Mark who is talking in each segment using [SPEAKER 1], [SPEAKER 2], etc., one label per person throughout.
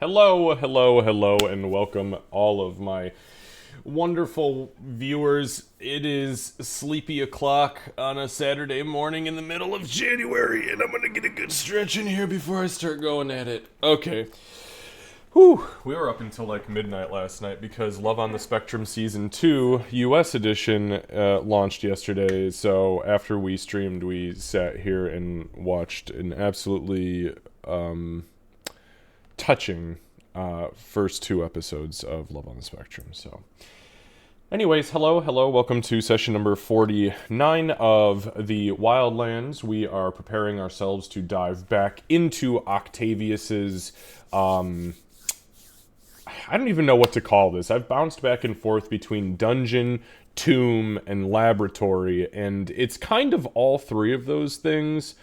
[SPEAKER 1] Hello, hello, hello, and welcome all of my wonderful viewers. It is sleepy o'clock on a Saturday morning in the middle of January, and I'm gonna get a good stretch in here before I start going at it. Okay. Whew. We were up until like midnight last night because Love on the Spectrum Season 2 US edition launched yesterday. So after we streamed, we sat here and watched an absolutely touching first two episodes of Love on the Spectrum. So, anyways, hello, welcome to session number 49 of the Wildlands. We are preparing ourselves to dive back into Octavius's. I don't even know what to call this. I've bounced back and forth between dungeon, tomb, and laboratory, and it's kind of all three of those things.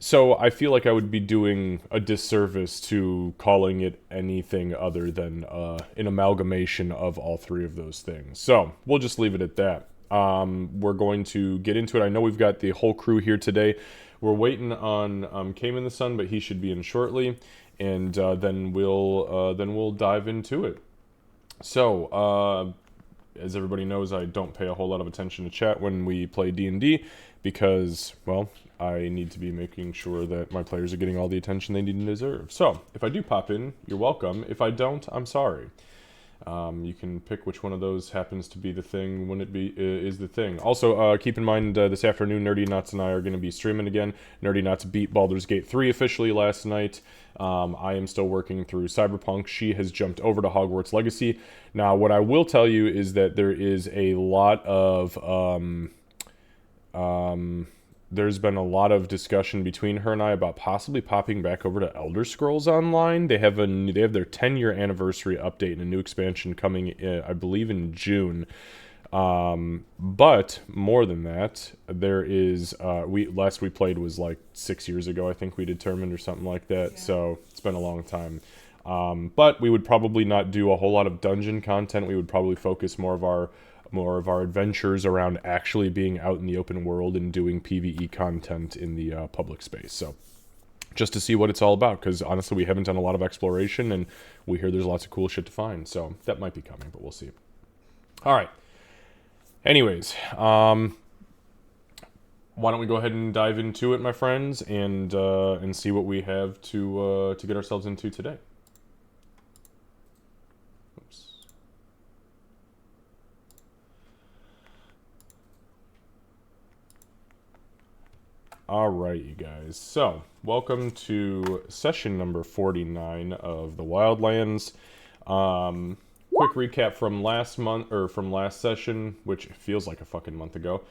[SPEAKER 1] So I feel like I would be doing a disservice to calling it anything other than an amalgamation of all three of those things. So we'll just leave it at that. We're going to get into it. I know we've got the whole crew here today. We're waiting on Came in the Sun, but he should be in shortly, and then we'll dive into it. So as everybody knows, I don't pay a whole lot of attention to chat when we play D&D because, well, I need to be making sure that my players are getting all the attention they need and deserve. So, if I do pop in, you're welcome. If I don't, I'm sorry. You can pick which one of those happens to be the thing when it is the thing. Also, keep in mind, this afternoon, Nerdy Nuts and I are going to be streaming again. Nerdy Nuts beat Baldur's Gate 3 officially last night. I am still working through Cyberpunk. She has jumped over to Hogwarts Legacy. Now, what I will tell you is that there is a lot of... there's been a lot of discussion between her and I about possibly popping back over to Elder Scrolls Online. They have their 10-year anniversary update and a new expansion coming, I believe, in June. But more than that, there is last we played was like 6 years ago, I think we determined, or something like that. Yeah. So it's been a long time. But we would probably not do a whole lot of dungeon content. We would probably focus more of our adventures around actually being out in the open world and doing PvE content in the public space. So just to see what it's all about, because honestly we haven't done a lot of exploration and we hear there's lots of cool shit to find. So that might be coming, but we'll see. All right. Anyways, why don't we go ahead and dive into it, my friends, and see what we have to get ourselves into today. Alright, you guys. So, welcome to session number 49 of the Wildlands. Quick recap from last month, or from last session, which feels like a fucking month ago.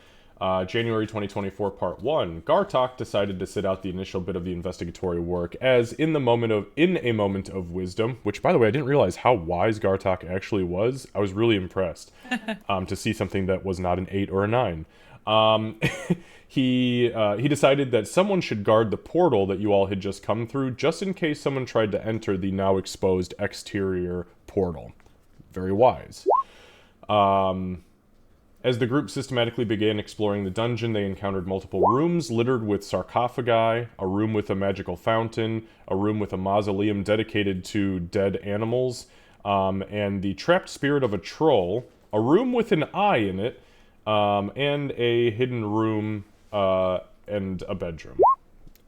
[SPEAKER 1] January 2024, Part 1. Gartok decided to sit out the initial bit of the investigatory work, as in a moment of wisdom, which, by the way, I didn't realize how wise Gartok actually was. I was really impressed to see something that was not an 8 or a 9. He decided that someone should guard the portal that you all had just come through, just in case someone tried to enter the now exposed exterior portal. Very wise. As the group systematically began exploring the dungeon, they encountered multiple rooms littered with sarcophagi, a room with a magical fountain, a room with a mausoleum dedicated to dead animals, and the trapped spirit of a troll, a room with an eye in it, and a hidden room, and a bedroom.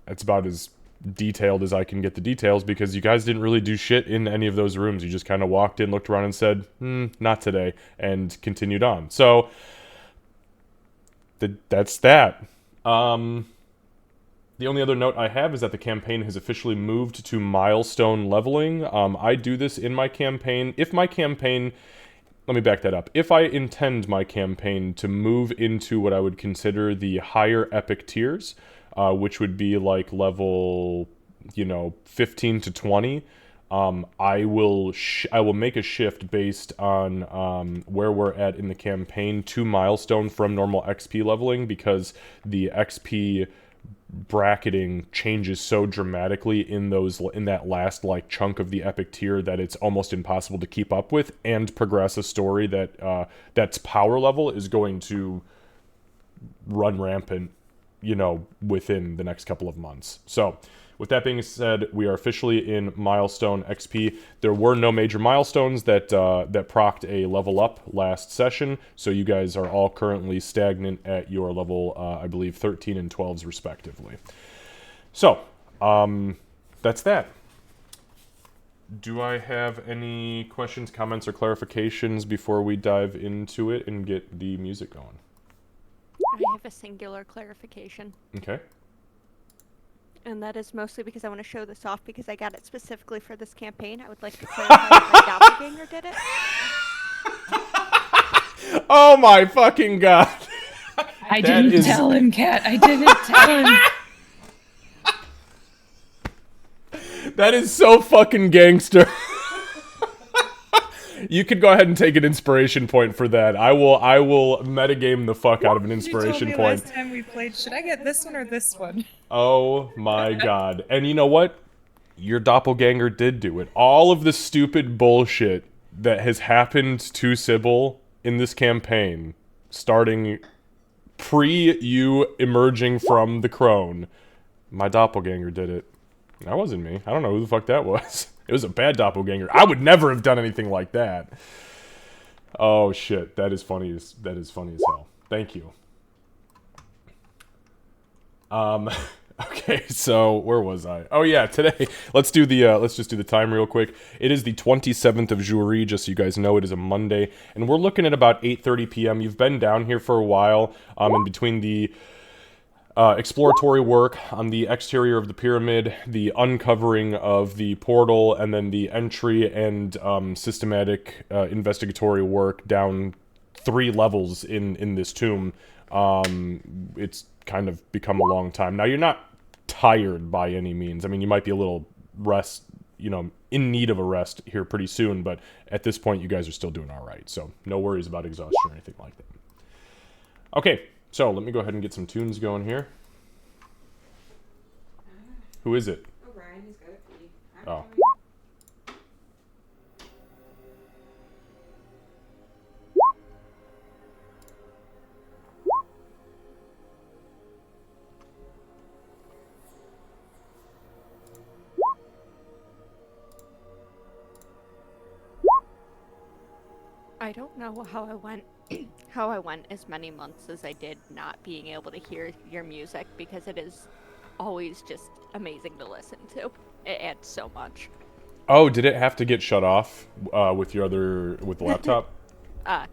[SPEAKER 1] That's about as detailed as I can get the details, because you guys didn't really do shit in any of those rooms. You just kind of walked in, looked around, and said, not today, and continued on. So, that's that. The only other note I have is that the campaign has officially moved to milestone leveling. I do this in my campaign. Let me back that up. If I intend my campaign to move into what I would consider the higher epic tiers, which would be like level, 15 to 20, I will make a shift based on where we're at in the campaign to milestone from normal XP leveling, because the XP bracketing changes so dramatically in that last chunk of the epic tier that it's almost impossible to keep up with and progress a story that's power level is going to run rampant you know, within the next couple of months. So, with that being said, we are officially in Milestone XP. There were no major milestones that that procced a level up last session, so you guys are all currently stagnant at your level, I believe, 13 and 12s respectively. So, that's that. Do I have any questions, comments, or clarifications before we dive into it and get the music going?
[SPEAKER 2] I have a singular clarification.
[SPEAKER 1] Okay.
[SPEAKER 2] And that is mostly because I want to show this off because I got it specifically for this campaign. I would like to clarify that my doppelganger did it.
[SPEAKER 1] Oh my fucking god.
[SPEAKER 3] I didn't tell him, Kat. I didn't tell him.
[SPEAKER 1] That is so fucking gangster. You could go ahead and take an inspiration point for that. I will metagame the fuck out of an inspiration
[SPEAKER 3] you told me
[SPEAKER 1] point.
[SPEAKER 3] last time we played, should I get this one or this one?
[SPEAKER 1] Oh my god. And you know what? Your doppelganger did do it. All of the stupid bullshit that has happened to Sybil in this campaign, starting pre you emerging from the crone, my doppelganger did it. That wasn't me. I don't know who the fuck that was. It was a bad doppelganger. I would never have done anything like that. Oh shit, that is funny as hell. Thank you. Okay, so where was I? Oh yeah, today let's just do the time real quick. It is the 27th of Jury, just so you guys know. It is a Monday, and we're looking at about 8:30 p.m. You've been down here for a while, in between the exploratory work on the exterior of the pyramid, the uncovering of the portal, and then the entry and systematic investigatory work down 3 levels in this tomb. It's kind of become a long time. Now, you're not tired by any means. I mean, you might be a little in need of a rest here pretty soon, but at this point, you guys are still doing all right. So no worries about exhaustion or anything like that. Okay. So, let me go ahead and get some tunes going here. Who is it?
[SPEAKER 4] Oh, Brian, he's got it for you.
[SPEAKER 1] Oh.
[SPEAKER 2] I don't know how I went as many months as I did not being able to hear your music because it is always just amazing to listen to. It adds so much.
[SPEAKER 1] Oh, did it have to get shut off with the laptop?
[SPEAKER 2] I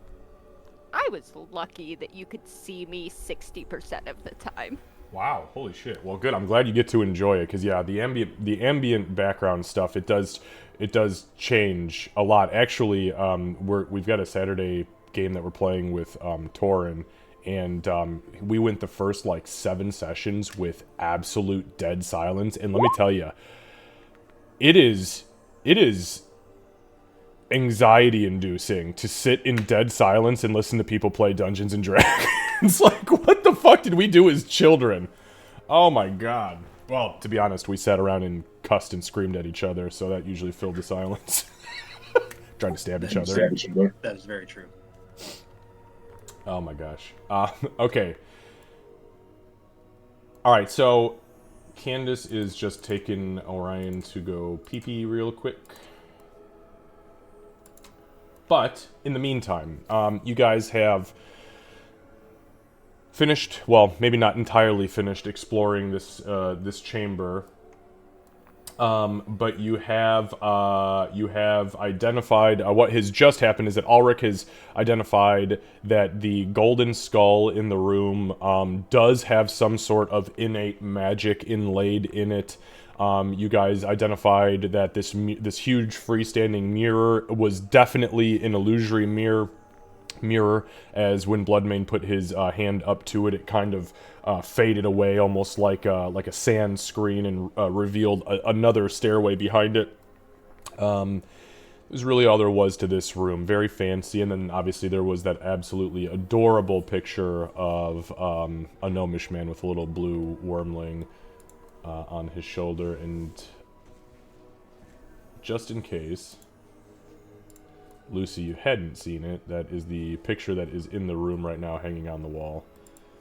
[SPEAKER 2] was lucky that you could see me 60% of the time.
[SPEAKER 1] Wow, holy shit. Well, good. I'm glad you get to enjoy it because yeah, the ambient background stuff, it does change a lot. Actually, we've got a Saturday game that we're playing with Torin, and we went the first like 7 sessions with absolute dead silence, and let me tell you, it is anxiety inducing to sit in dead silence and listen to people play Dungeons and Dragons. Like, what the fuck did we do as children? Oh my god. Well, to be honest, we sat around and cussed and screamed at each other, so that usually filled the silence. Trying to stab each other.
[SPEAKER 5] That is very true.
[SPEAKER 1] Oh my gosh. Okay. Alright, so Candace is just taking Orion to go pee-pee real quick. But, in the meantime, you guys have finished, well, maybe not entirely finished exploring this chamber. But you have identified, what has just happened is that Ulrich has identified that the golden skull in the room does have some sort of innate magic inlaid in it. You guys identified that this huge freestanding mirror was definitely an illusory mirror, as when Bloodmane put his hand up to it, it kind of faded away, almost like a sand screen, and revealed another stairway behind it. It was really all there was to this room. Very fancy, and then obviously there was that absolutely adorable picture of a gnomish man with a little blue wormling on his shoulder, and just in case, Lucy, you hadn't seen it, that is the picture that is in the room right now hanging on the wall.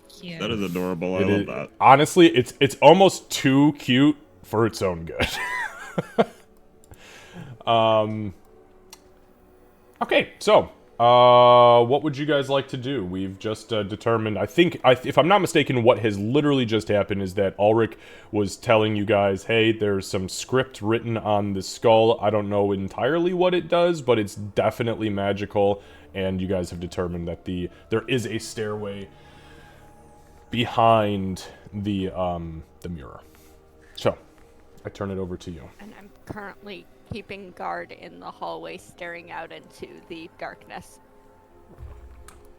[SPEAKER 3] Cute.
[SPEAKER 4] That is adorable. I love that.
[SPEAKER 1] Honestly, it's almost too cute for its own good. Okay, so what would you guys like to do? We've just determined. I think, if I'm not mistaken, what has literally just happened is that Ulrich was telling you guys, "Hey, there's some script written on the skull. I don't know entirely what it does, but it's definitely magical." And you guys have determined that there is a stairway behind the mirror. So, I turn it over to you.
[SPEAKER 2] And I'm currently keeping guard in the hallway, staring out into the darkness.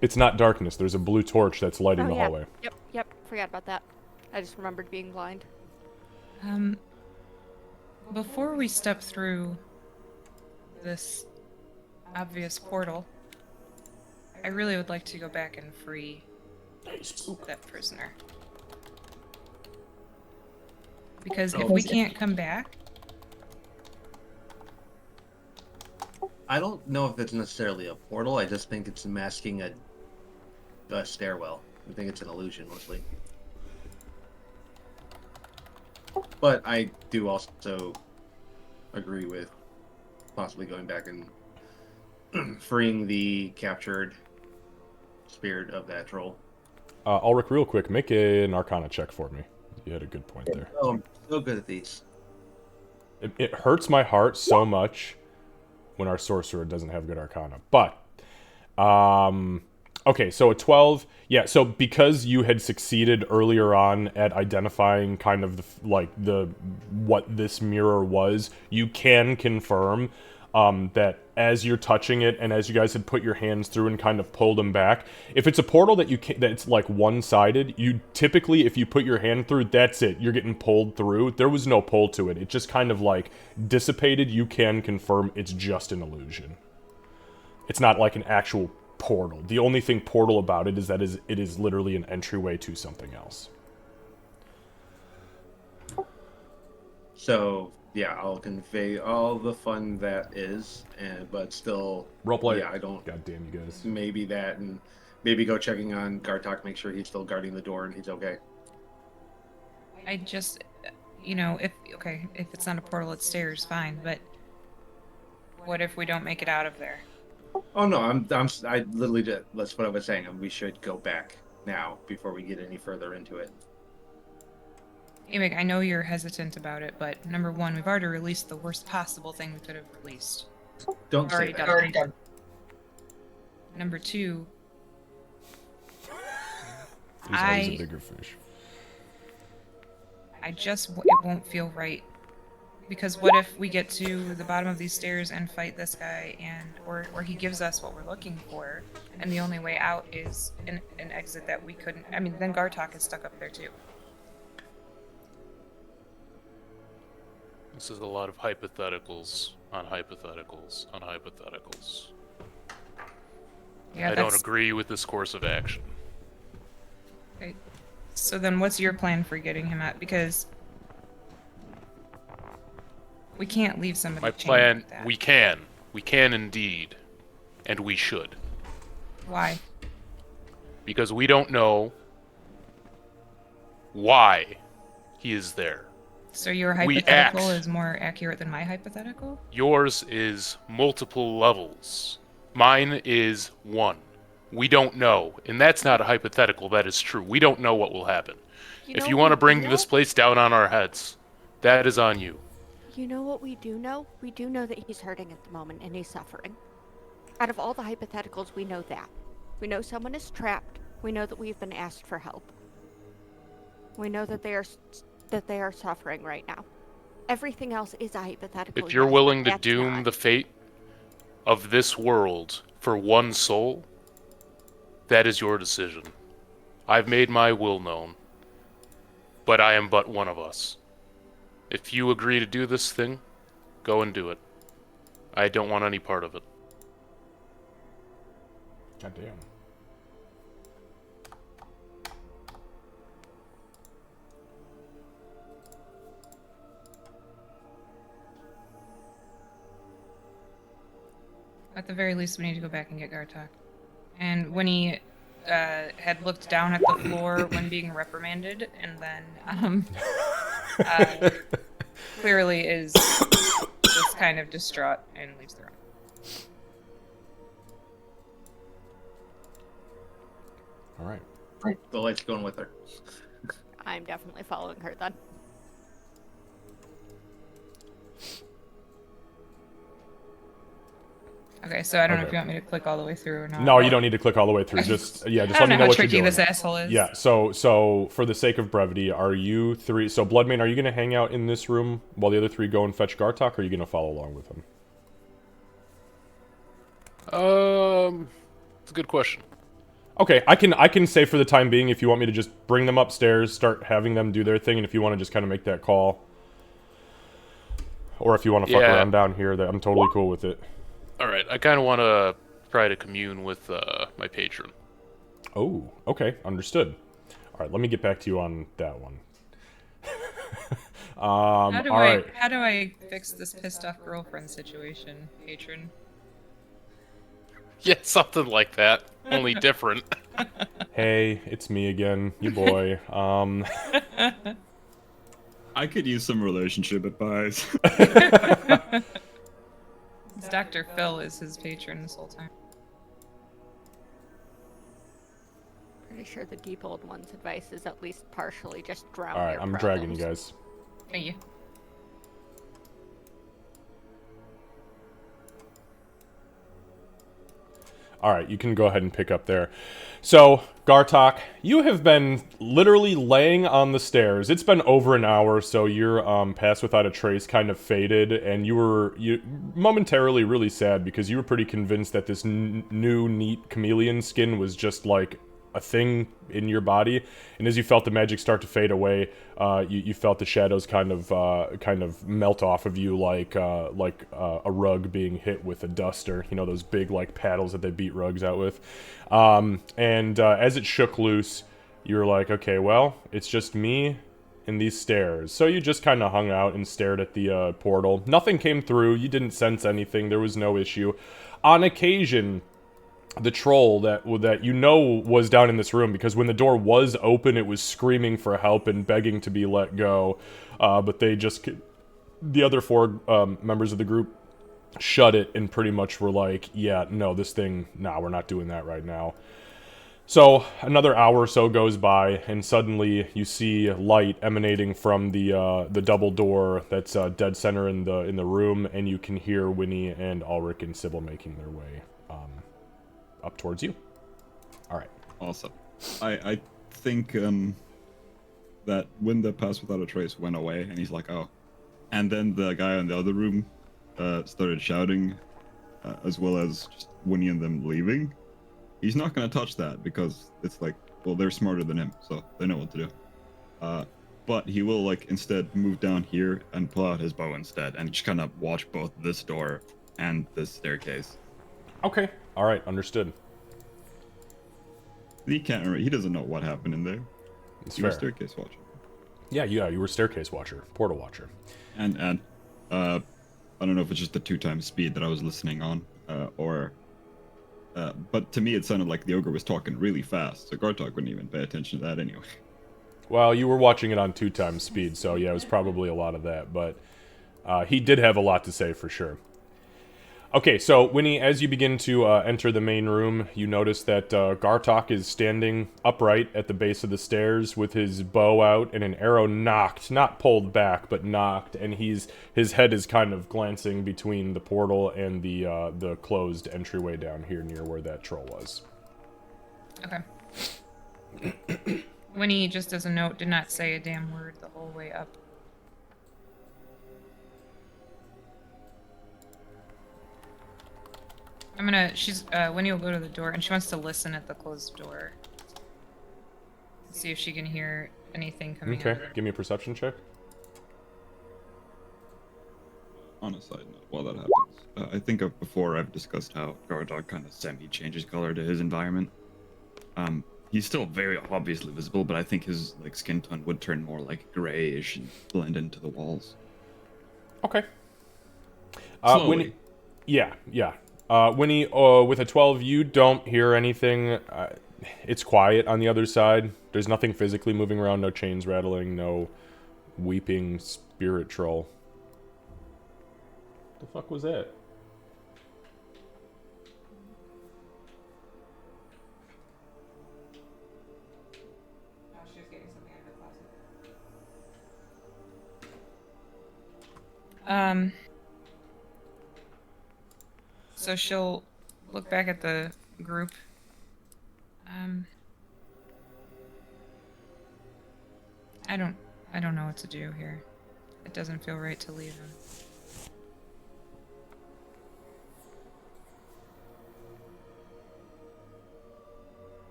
[SPEAKER 1] It's not darkness. There's a blue torch that's lighting the hallway.
[SPEAKER 2] Yep. Forgot about that. I just remembered being blind.
[SPEAKER 3] Before we step through this obvious portal, I really would like to go back and free that prisoner. Because if we can't come back...
[SPEAKER 5] I don't know if it's necessarily a portal. I just think it's masking a stairwell. I think it's an illusion, mostly. But I do also agree with possibly going back and freeing the captured spirit of that troll.
[SPEAKER 1] Ulrich, real quick, make an Arcana check for me. You had a good point there.
[SPEAKER 5] Oh, I'm so good at these.
[SPEAKER 1] It hurts my heart so much when our sorcerer doesn't have good Arcana. But, okay, so a 12. Yeah, so because you had succeeded earlier on at identifying kind of what this mirror was, you can confirm that as you're touching it and as you guys had put your hands through and kind of pulled them back, if it's a portal that's like one-sided, you typically, if you put your hand through, that's it. You're getting pulled through. There was no pull to it. It just kind of like dissipated. You can confirm it's just an illusion. It's not like an actual portal. The only thing portal about it is that it is literally an entryway to something else.
[SPEAKER 5] So yeah, I'll convey all the fun that is, but still
[SPEAKER 1] Roleplay.
[SPEAKER 5] Yeah, I don't.
[SPEAKER 1] God damn you guys.
[SPEAKER 5] Maybe that, and maybe go checking on Gartok, make sure he's still guarding the door and he's okay.
[SPEAKER 3] I just, if it's not a portal, it's stairs, fine, but what if we don't make it out of there?
[SPEAKER 5] Oh no, I literally just, that's what I was saying. We should go back now before we get any further into it.
[SPEAKER 3] Amick, I know you're hesitant about it, but number one, we've already released the worst possible thing we could have released.
[SPEAKER 5] Don't say
[SPEAKER 3] Already
[SPEAKER 5] that.
[SPEAKER 3] done. Done. Number two,
[SPEAKER 1] There's always a bigger fish.
[SPEAKER 3] it won't feel right. Because what if we get to the bottom of these stairs and fight this guy, or he gives us what we're looking for, and the only way out is an exit that we couldn't... I mean, then Gartok is stuck up there too.
[SPEAKER 6] This is a lot of hypotheticals on hypotheticals on hypotheticals.
[SPEAKER 3] Yeah,
[SPEAKER 6] I don't agree with this course of action.
[SPEAKER 3] Okay. So then what's your plan for getting him out? Because we can't leave somebody
[SPEAKER 6] My
[SPEAKER 3] chained
[SPEAKER 6] plan,
[SPEAKER 3] like that.
[SPEAKER 6] we can indeed, and we should.
[SPEAKER 3] Why?
[SPEAKER 6] Because we don't know why he is there.
[SPEAKER 3] So your
[SPEAKER 6] We
[SPEAKER 3] hypothetical
[SPEAKER 6] act.
[SPEAKER 3] is more accurate than my hypothetical?
[SPEAKER 6] Yours is multiple levels. Mine is one. We don't know, and that's not a hypothetical, that is true. We don't know what will happen. If you want to bring this place down on our heads, that is on you.
[SPEAKER 2] You know what we do know? We do know that he's hurting at the moment and he's suffering. Out of all the hypotheticals, we know that. We know someone is trapped. We know that we've been asked for help. We know that they are suffering right now. Everything else is a hypothetical.
[SPEAKER 6] If you're
[SPEAKER 2] yes,
[SPEAKER 6] willing
[SPEAKER 2] but
[SPEAKER 6] to
[SPEAKER 2] that's
[SPEAKER 6] doom
[SPEAKER 2] not.
[SPEAKER 6] the fate of this world for one soul, that is your decision. I've made my will known, but I am but one of us. If you agree to do this thing, go and do it. I don't want any part of it.
[SPEAKER 1] God damn.
[SPEAKER 3] At the very least, we need to go back and get Gartok. And when he had looked down at the floor when being reprimanded, and then uh, clearly is just kind of distraught and leaves the room.
[SPEAKER 1] All right.
[SPEAKER 5] The light's going with her.
[SPEAKER 2] I'm definitely following her then.
[SPEAKER 3] Okay, so I don't know if
[SPEAKER 1] Okay.
[SPEAKER 3] you want me to click all the way through or not.
[SPEAKER 1] No, you don't need to click all the way through. Just
[SPEAKER 3] I
[SPEAKER 1] let
[SPEAKER 3] don't
[SPEAKER 1] me
[SPEAKER 3] know
[SPEAKER 1] know
[SPEAKER 3] how
[SPEAKER 1] what you're
[SPEAKER 3] tricky
[SPEAKER 1] doing.
[SPEAKER 3] this asshole is.
[SPEAKER 1] Yeah. So for the sake of brevity, are you three? So Bloodmane, are you going to hang out in this room while the other three go and fetch Gartok, or are you going to follow along with him?
[SPEAKER 6] It's a good question.
[SPEAKER 1] Okay, I can say for the time being, if you want me to just bring them upstairs, start having them do their thing, and if you want to just kind of make that call, or if you want to fuck
[SPEAKER 6] Yeah.
[SPEAKER 1] around down here, that I'm totally cool with it.
[SPEAKER 6] All right, I kind of want to try to commune with my patron.
[SPEAKER 1] Oh, okay, understood. All right, let me get back to you on that one. All right.
[SPEAKER 3] How do I fix this pissed off girlfriend situation, patron?
[SPEAKER 6] Yeah, something like that, only different.
[SPEAKER 1] Hey, it's me again, you boy.
[SPEAKER 4] I could use some relationship advice.
[SPEAKER 3] Dr. Phil is his patron this whole time.
[SPEAKER 2] Pretty sure the deep old one's advice is at least partially just drown
[SPEAKER 1] All right,
[SPEAKER 2] your
[SPEAKER 1] I'm
[SPEAKER 2] problems.
[SPEAKER 1] dragging you guys.
[SPEAKER 3] Thank you.
[SPEAKER 1] All right, you can go ahead and pick up there. So, Gartok, you have been literally laying on the stairs. It's been over an hour, so your Pass Without a Trace kind of faded, and you were momentarily really sad because you were pretty convinced that this new, neat chameleon skin was just like a thing in your body. And as you felt the magic start to fade away, you felt the shadows kind of melt off of you like a rug being hit with a duster. You know, those big like paddles that they beat rugs out with. And as it shook loose, you were like, okay, well, it's just me and these stairs. So you just kind of hung out and stared at the portal. Nothing came through. You didn't sense anything. There was no issue. On occasion, the troll that you know was down in this room, because when the door was open, it was screaming for help and begging to be let go. But the other four members of the group shut it and pretty much were like, yeah, no, we're not doing that right now. So another hour or so goes by, and suddenly you see light emanating from the double door that's dead center in the room, and you can hear Winnie and Ulrich and Sybil making their way up towards you. All right.
[SPEAKER 4] Awesome. I think that when the Pass Without a Trace went away, and he's like, oh, and then the guy in the other room started shouting, as well as just Winnie and them leaving. He's not going to touch that because it's like, well, they're smarter than him, so they know what to do. But he will like instead move down here and pull out his bow instead, and just kind of watch both this door and this staircase.
[SPEAKER 1] Okay. All right. Understood.
[SPEAKER 4] He can't remember. He doesn't know what happened in there.
[SPEAKER 1] It's
[SPEAKER 4] You were
[SPEAKER 1] fair.
[SPEAKER 4] staircase watcher.
[SPEAKER 1] Yeah. You were staircase watcher, portal watcher.
[SPEAKER 4] And I don't know if it's just the 2x speed that I was listening on, but to me it sounded like the ogre was talking really fast, so Gartok wouldn't even pay attention to that anyway.
[SPEAKER 1] Well, you were watching it on 2x speed, so yeah, it was probably a lot of that, but he did have a lot to say for sure. Okay, so Winnie, as you begin to enter the main room, you notice that Gartok is standing upright at the base of the stairs with his bow out and an arrow knocked, not pulled back, but knocked, and his head is kind of glancing between the portal and the closed entryway down here near where that troll was.
[SPEAKER 3] Okay. Winnie, just as a note, did not say a damn word the whole way up. Winnie will go to the door, and she wants to listen at the closed door. See if she can hear anything coming out
[SPEAKER 1] Okay,
[SPEAKER 3] of it.
[SPEAKER 1] give me a perception check.
[SPEAKER 4] On a side note, while that happens, I think before I've discussed how Gartok kind of semi-changes color to his environment. He's still very obviously visible, but I think his like skin tone would turn more like grayish and blend into the walls.
[SPEAKER 1] Okay.
[SPEAKER 4] Slowly.
[SPEAKER 1] Winnie, yeah. Winnie, with a 12, you don't hear anything. It's quiet on the other side. There's nothing physically moving around, no chains rattling, no weeping spirit troll. The fuck was that?
[SPEAKER 3] Oh, she was getting something out of the closet. So she'll look back at the group. I don't know what to do here. It doesn't feel right to leave him.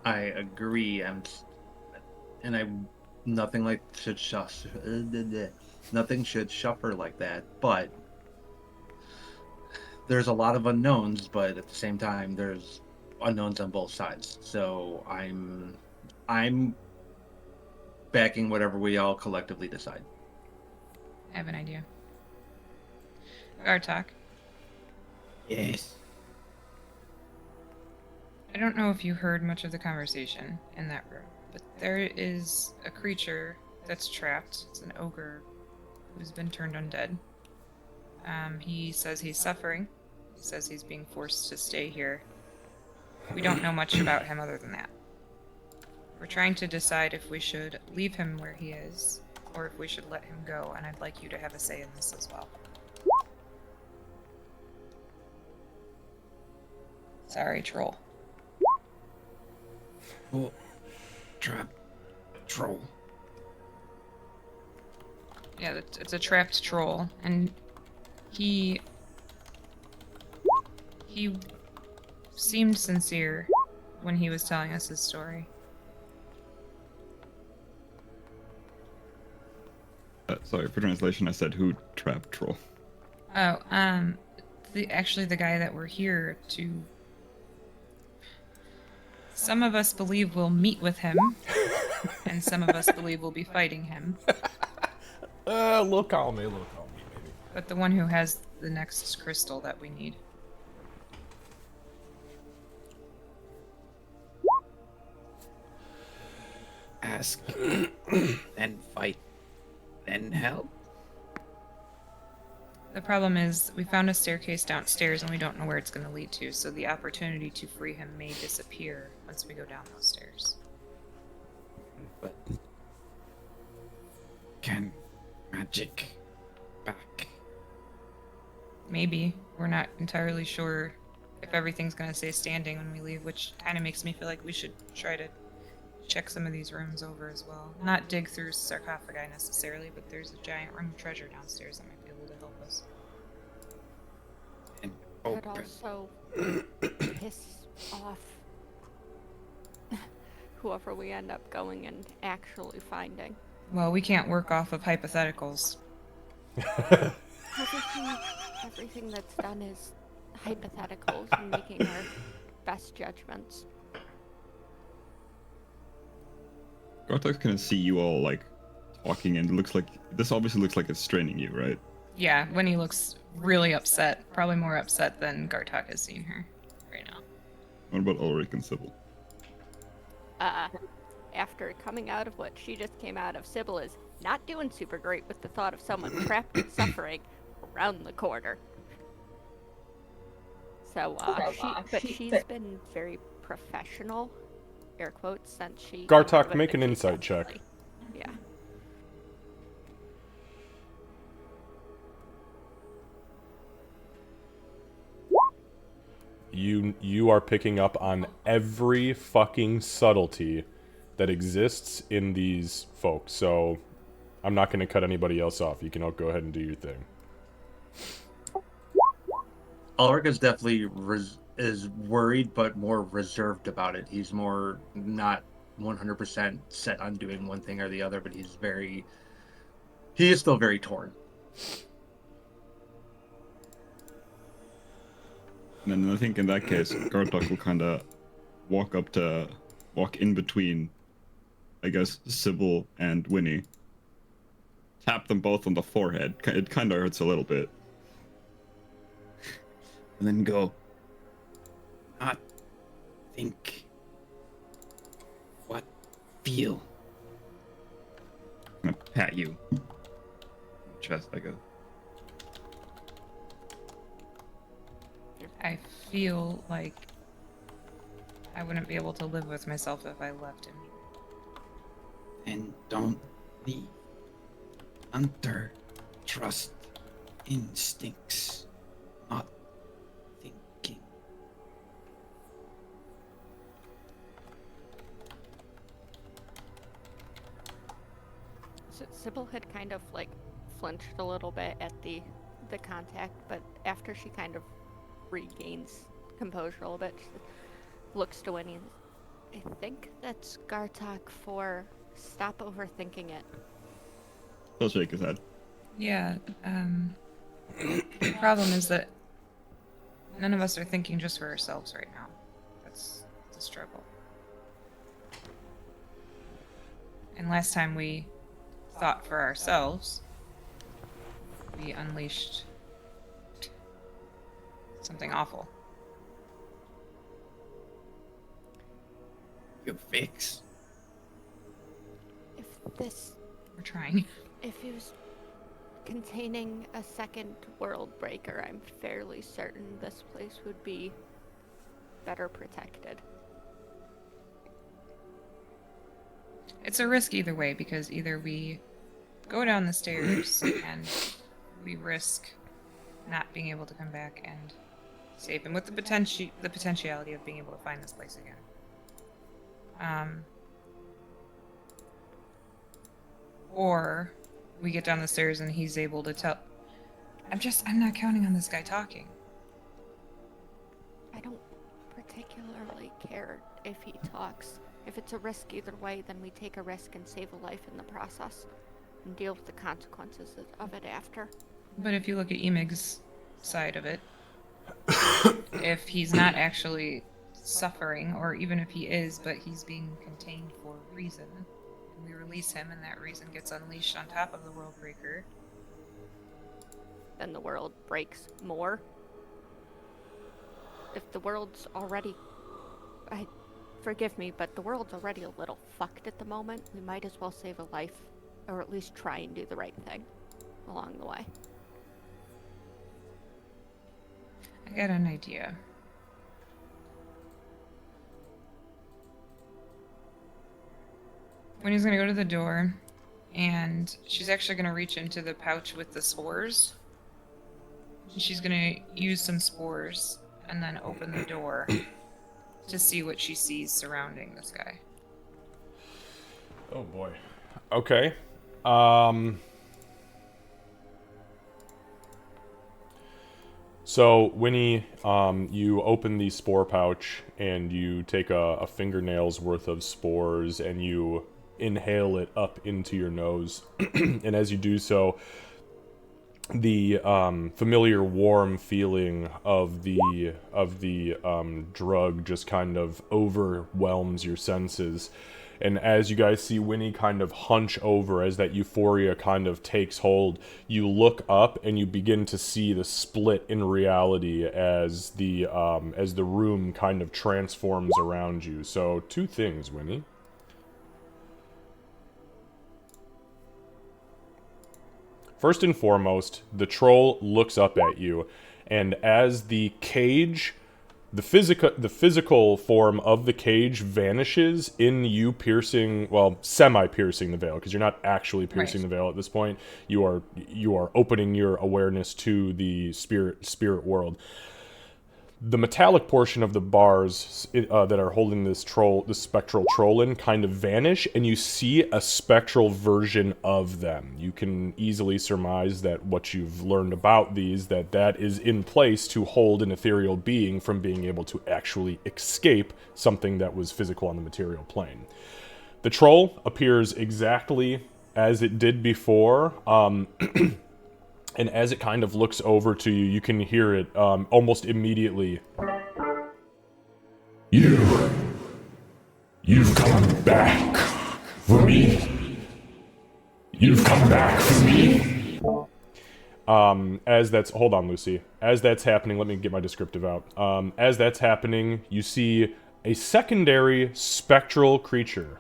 [SPEAKER 5] I agree. Nothing like nothing should suffer like that. But there's a lot of unknowns. But at the same time, there's unknowns on both sides. So I'm backing whatever we all collectively decide.
[SPEAKER 3] I have an idea. Gartok.
[SPEAKER 7] Yes.
[SPEAKER 3] I don't know if you heard much of the conversation in that room, but there is a creature that's trapped. It's an ogre who's been turned undead. He says he's suffering. He says he's being forced to stay here. We don't know much about him other than that. We're trying to decide if we should leave him where he is, or if we should let him go, and I'd like you to have a say in this as well. Sorry, troll.
[SPEAKER 7] Oh, trap. Troll.
[SPEAKER 3] Yeah, it's a trapped troll, and he seemed sincere when he was telling us his story.
[SPEAKER 4] Sorry, for translation, I said who trapped troll.
[SPEAKER 3] Oh, actually the guy that we're here to... Some of us believe we'll meet with him, and some of us believe we'll be fighting him.
[SPEAKER 1] Little column A, maybe.
[SPEAKER 3] But the one who has the next crystal that we need.
[SPEAKER 7] Ask, then fight, then help.
[SPEAKER 3] The problem is, we found a staircase downstairs and we don't know where it's going to lead to, so the opportunity to free him may disappear once we go down those stairs.
[SPEAKER 7] But can magic back?
[SPEAKER 3] Maybe. We're not entirely sure if everything's going to stay standing when we leave, which kind of makes me feel like we should try to check some of these rooms over as well. Not dig through sarcophagi necessarily, but there's a giant room of treasure downstairs that might be able to help us.
[SPEAKER 7] And
[SPEAKER 2] Could
[SPEAKER 7] open.
[SPEAKER 2] also piss off whoever we end up going and actually finding.
[SPEAKER 3] Well, we can't work off of hypotheticals.
[SPEAKER 2] Everything that's done is hypotheticals and making our best judgments.
[SPEAKER 4] Gartok's gonna see you all like talking, and this obviously looks like it's straining you, right?
[SPEAKER 3] Yeah, when he looks really upset. Probably more upset than Gartok has seen her right now.
[SPEAKER 4] What about Ulrich and Sybil?
[SPEAKER 2] After coming out of what she just came out of, Sybil is not doing super great with the thought of someone trapped and suffering around the corner. So, she's been very professional, air quotes, since she...
[SPEAKER 1] Gartok, make an insight check.
[SPEAKER 2] Yeah.
[SPEAKER 1] You are picking up on every fucking subtlety that exists in these folks, so I'm not going to cut anybody else off. You can all go ahead and do your thing.
[SPEAKER 5] Ulrich is definitely is worried, but more reserved about it. He's more not 100% set on doing one thing or the other, but he is still very torn.
[SPEAKER 4] And then I think in that case, Gartok will kind of walk in between, I guess, Sybil and Winnie. Tap them both on the forehead. It kind of hurts a little bit. And then go,
[SPEAKER 7] Not think. What feel.
[SPEAKER 4] I'm gonna pat you. Chest, I guess.
[SPEAKER 3] I feel like I wouldn't be able to live with myself if I left him.
[SPEAKER 7] And don't leave. Hunter, trust instincts, not thinking.
[SPEAKER 2] So Sybil had kind of like flinched a little bit at the contact, but after she kind of regains composure a little bit, she looks to Winnie and says, I think that's Gartok for stop overthinking it.
[SPEAKER 4] He'll shake his head.
[SPEAKER 3] Yeah, the problem is that none of us are thinking just for ourselves right now. That's the struggle. And last time we thought for ourselves, we unleashed something awful.
[SPEAKER 7] You fix.
[SPEAKER 2] If this,
[SPEAKER 3] We're trying.
[SPEAKER 2] if it was containing a second world breaker, I'm fairly certain this place would be better protected.
[SPEAKER 3] It's a risk either way, because either we go down the stairs and we risk not being able to come back and save him with the potentiality of being able to find this place again. Or we get down the stairs and he's able to tell. I'm not counting on this guy talking.
[SPEAKER 2] I don't particularly care if he talks. If it's a risk either way, then we take a risk and save a life in the process and deal with the consequences of it after.
[SPEAKER 3] But if you look at Emig's side of it, if he's not actually suffering, or even if he is, but he's being contained for a reason, and we release him and that reason gets unleashed on top of the World Breaker,
[SPEAKER 2] Then the world breaks more. If the world's already... Forgive me, but the world's already a little fucked at the moment. We might as well save a life, or at least try and do the right thing along the way.
[SPEAKER 3] I got an idea. Winnie's gonna go to the door, and she's actually gonna reach into the pouch with the spores. She's gonna use some spores and then open the door to see what she sees surrounding this guy.
[SPEAKER 1] Oh boy. Okay. So Winnie, you open the spore pouch and you take a fingernail's worth of spores and you inhale it up into your nose. And as you do so, the familiar warm feeling of the drug just kind of overwhelms your senses. And as you guys see Winnie kind of hunch over as that euphoria kind of takes hold, you look up and you begin to see the split in reality as the room kind of transforms around you. So two things, Winnie. First and foremost, the troll looks up at you, and as the cage, the physical form of the cage vanishes in you piercing, well, semi-piercing the veil, because you're not actually piercing the veil at this point. You are opening your awareness to the spirit world. The metallic portion of the bars that are holding this spectral troll in, kind of vanish, and you see a spectral version of them. You can easily surmise that what you've learned about these, that is in place to hold an ethereal being from being able to actually escape something that was physical on the material plane. The troll appears exactly as it did before, and as it kind of looks over to you, you can hear it almost immediately.
[SPEAKER 8] You've come back for me. You've come back for me.
[SPEAKER 1] Hold on, Lucy. As that's happening, let me get my descriptive out. As that's happening, you see a secondary spectral creature.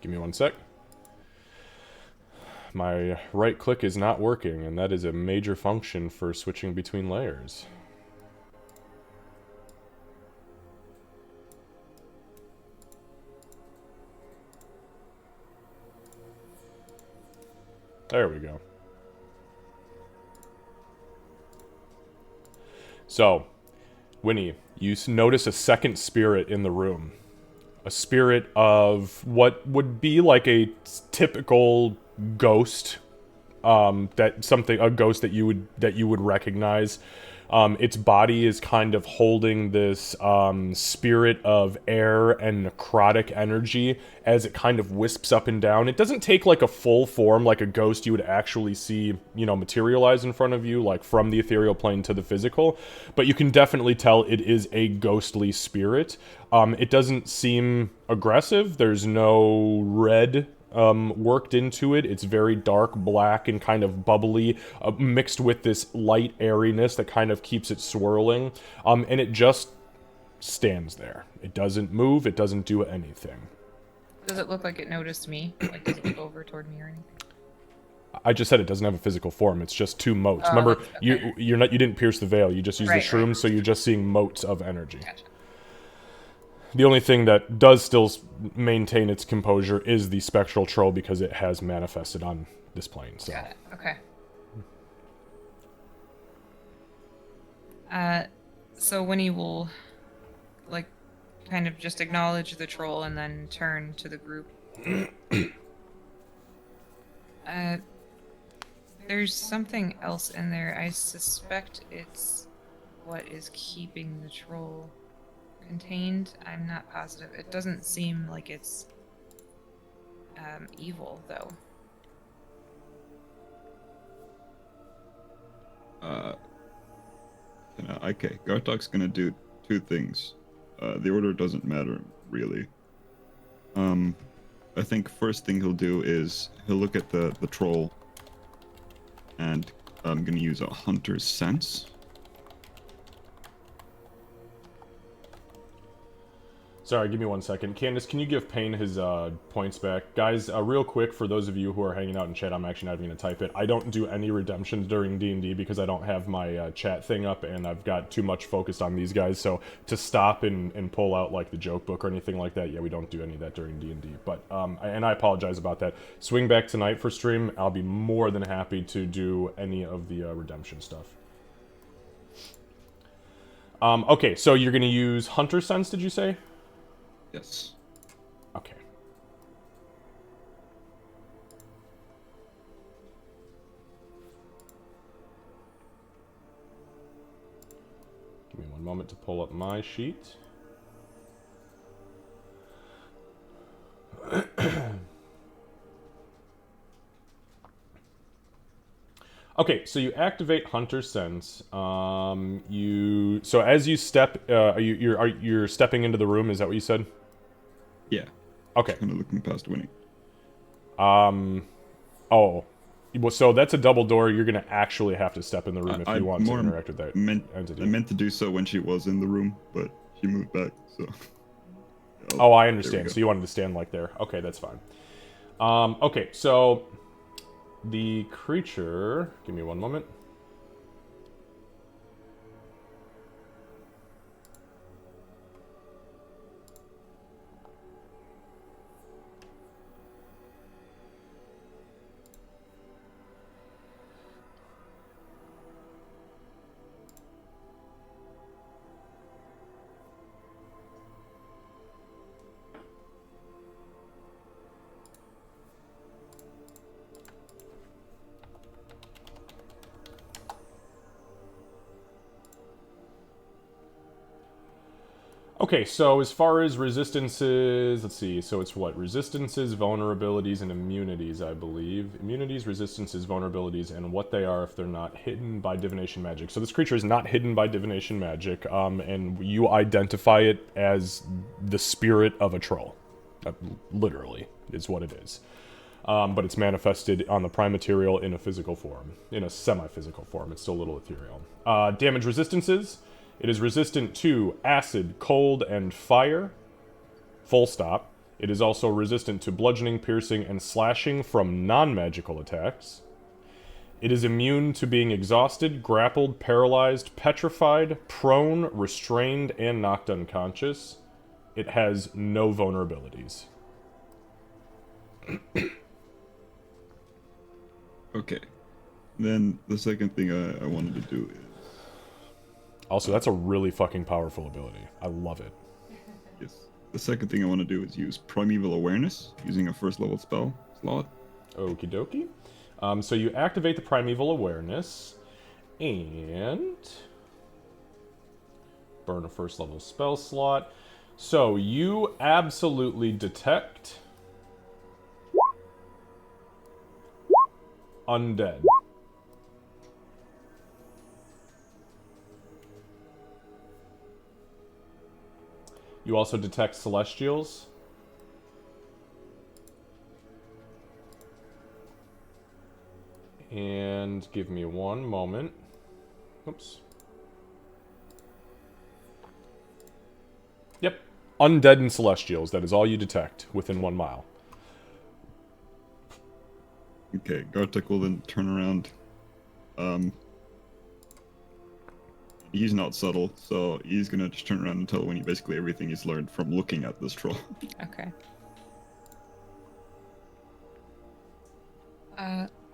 [SPEAKER 1] Give me one sec. My right click is not working, and that is a major function for switching between layers. There we go. So, Winnie, you notice a second spirit in the room. A spirit of what would be like a typical ghost, a ghost that you would recognize. Its body is kind of holding this spirit of air and necrotic energy as it kind of wisps up and down. It doesn't take like a full form like a ghost you would actually see, materialize in front of you, like from the ethereal plane to the physical, but you can definitely tell it is a ghostly spirit. It doesn't seem aggressive. There's no red worked into it. It's very dark black and kind of bubbly, mixed with this light airiness that kind of keeps it swirling. And it just stands there. It doesn't move. It doesn't do anything.
[SPEAKER 3] Does it look like it noticed me? Like, does it look over toward me or anything?
[SPEAKER 1] I just said it doesn't have a physical form. It's just two motes.
[SPEAKER 3] Oh,
[SPEAKER 1] Remember,
[SPEAKER 3] okay.
[SPEAKER 1] you didn't pierce the veil. You just used the shrooms, so you're just seeing motes of energy.
[SPEAKER 3] Gotcha.
[SPEAKER 1] The only thing that does still maintain its composure is the spectral troll because it has manifested on this plane. So.
[SPEAKER 3] Got it. Okay. So Winnie will, like, kind of just acknowledge the troll and then turn to the group. There's something else in there. I suspect it's what is keeping the troll contained. I'm not positive. It doesn't seem like it's evil, though.
[SPEAKER 4] Okay, Gartok's gonna do two things. The order doesn't matter, really. I think first thing he'll do is he'll look at the troll, and I'm gonna use a hunter's sense.
[SPEAKER 1] Sorry, give me 1 second. Candace, can you give Payne his points back? Guys, real quick, for those of you who are hanging out in chat, I'm actually not even going to type it. I don't do any redemptions during D&D because I don't have my chat thing up, and I've got too much focused on these guys. So to stop and pull out like the joke book or anything like that, yeah, we don't do any of that during D&D. But, and I apologize about that. Swing back tonight for stream. I'll be more than happy to do any of the redemption stuff. Okay, so you're going to use Hunter Sense, did you say?
[SPEAKER 4] Yes.
[SPEAKER 1] Okay. Give me one moment to pull up my sheet. Okay, so you activate Hunter Sense. So as you step, you're stepping into the room. Is that what you said?
[SPEAKER 4] Yeah.
[SPEAKER 1] Okay.
[SPEAKER 4] Kind of looking past Winnie.
[SPEAKER 1] Oh. Well, so that's a double door. You're going to actually have to step in the room if you want to interact with that entity.
[SPEAKER 4] I meant to do so when she was in the room, but she moved back, so...
[SPEAKER 1] Oh, I understand. So you wanted to stand like there. Okay, that's fine. Okay, so... The creature... Give me one moment. Okay, so as far as resistances, let's see. So it's what? Resistances, vulnerabilities, and immunities, I believe. Immunities, resistances, vulnerabilities, and what they are if they're not hidden by divination magic. So this creature is not hidden by divination magic, and you identify it as the spirit of a troll. Literally, is what it is. But it's manifested on the prime material in a physical form. In a semi-physical form. It's still a little ethereal. Damage resistances. It is resistant to acid, cold, and fire. Full stop. It is also resistant to bludgeoning, piercing, and slashing from non-magical attacks. It is immune to being exhausted, grappled, paralyzed, petrified, prone, restrained, and knocked unconscious. It has no vulnerabilities.
[SPEAKER 4] Okay. Then the second thing I wanted to do is...
[SPEAKER 1] Also, that's a really fucking powerful ability. I love it.
[SPEAKER 4] Yes. The second thing I want to do is use Primeval Awareness, using a first level spell slot.
[SPEAKER 1] Okie dokie. So you activate the Primeval Awareness, and... burn a first level spell slot. So you absolutely detect... undead. You also detect celestials. And give me one moment. Oops. Yep. Undead and celestials. That is all you detect within 1 mile.
[SPEAKER 4] Okay, Gartek will then turn around. He's not subtle, so he's gonna just turn around and tell Winnie basically everything he's learned from looking at this troll.
[SPEAKER 3] Okay.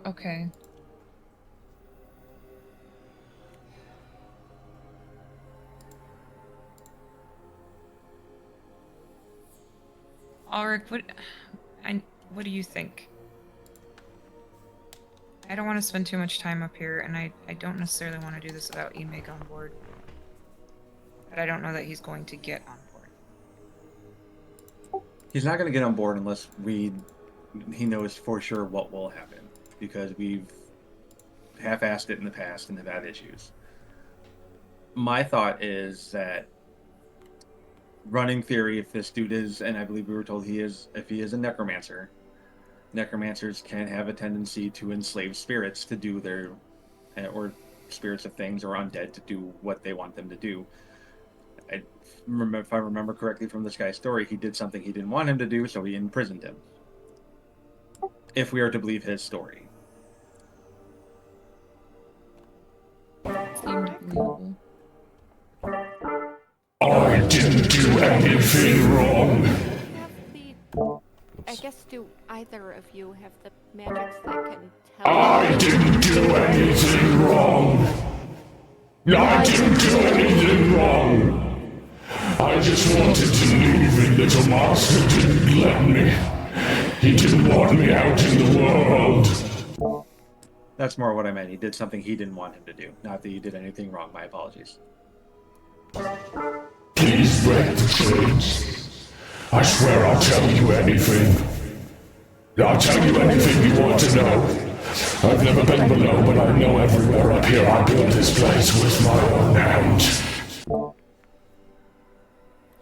[SPEAKER 3] Okay. Ulrich, what do you think? I don't want to spend too much time up here, and I don't necessarily want to do this without Emig on board. But I don't know that he's going to get on board.
[SPEAKER 5] He's not going to get on board unless he knows for sure what will happen, because we've half-assed it in the past and have had issues. My thought is that running theory, if this dude is, and I believe we were told he is, if he is a necromancer, necromancers can have a tendency to enslave spirits to do their, or spirits of things or undead to do what they want them to do. If I remember correctly from this guy's story, he did something he didn't want him to do, so he imprisoned him. If we are to believe his story.
[SPEAKER 3] Seemed believable.
[SPEAKER 8] I didn't do anything wrong.
[SPEAKER 2] Have the... I guess, do either of you have the magics that can tell...
[SPEAKER 8] I didn't do anything wrong. I didn't do anything wrong. I just wanted to leave and little master didn't let me. He didn't want me out in the world.
[SPEAKER 5] That's more what I meant. He did something he didn't want him to do. Not that you did anything wrong. My apologies.
[SPEAKER 8] Please break the chains. I swear I'll tell you anything. I'll tell you anything you want to know. I've never been below, but I know everywhere up here. I built this place with my own hand.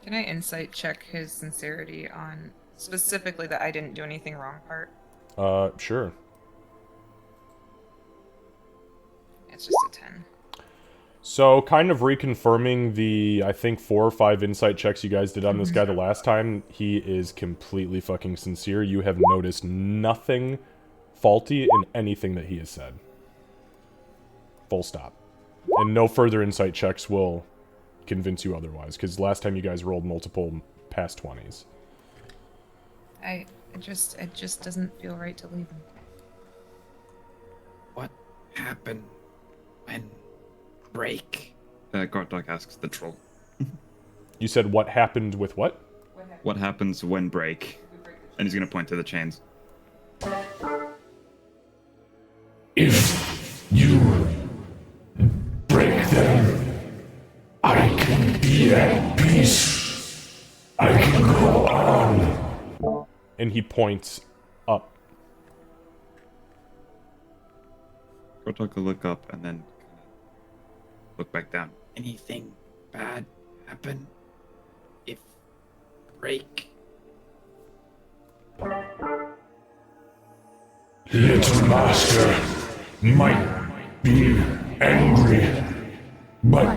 [SPEAKER 3] Can I insight check his sincerity on specifically that I didn't do anything wrong part?
[SPEAKER 1] Sure.
[SPEAKER 3] It's just a 10.
[SPEAKER 1] So, kind of reconfirming the, I think, 4 or 5 insight checks you guys did on this guy the last time, he is completely fucking sincere. You have noticed nothing faulty in anything that he has said. Full stop. And no further insight checks will convince you otherwise, because last time you guys rolled multiple past 20s.
[SPEAKER 3] It just doesn't feel right to leave him.
[SPEAKER 7] What happened when break?
[SPEAKER 4] Gartek asks the troll.
[SPEAKER 1] You said what happened with what?
[SPEAKER 4] What happens when break? And he's gonna point to the chains.
[SPEAKER 8] If you break them, I can be at peace.
[SPEAKER 1] and he points up.
[SPEAKER 4] Gortok will look up and then look back down.
[SPEAKER 7] Anything bad happen if break?
[SPEAKER 8] Little Master might be angry, but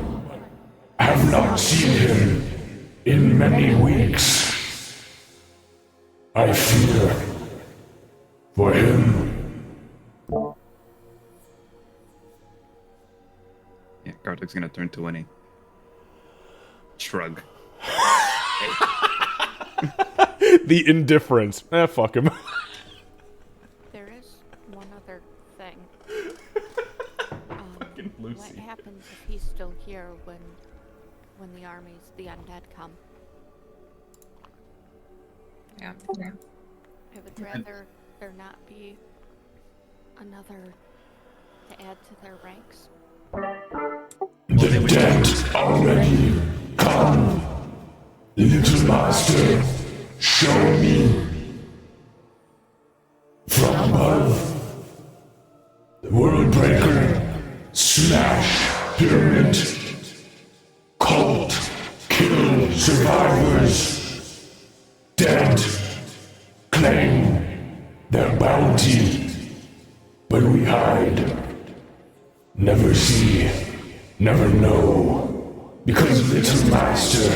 [SPEAKER 8] have not seen him in many weeks. I fear for him.
[SPEAKER 4] Yeah, Gortok's gonna turn to Winnie. Shrug.
[SPEAKER 1] The indifference. Fuck him.
[SPEAKER 2] There is one other thing. What
[SPEAKER 1] Lucy.
[SPEAKER 2] happens if he's still here when the armies, the undead come?
[SPEAKER 3] Yeah.
[SPEAKER 2] I would rather there not be another to add to their ranks.
[SPEAKER 8] The dead already come. Little Master, show me. From above, the World Breaker, smash pyramid, cult, kill survivors, dead, claim their bounty, but we hide, never see, never know, because Little Master,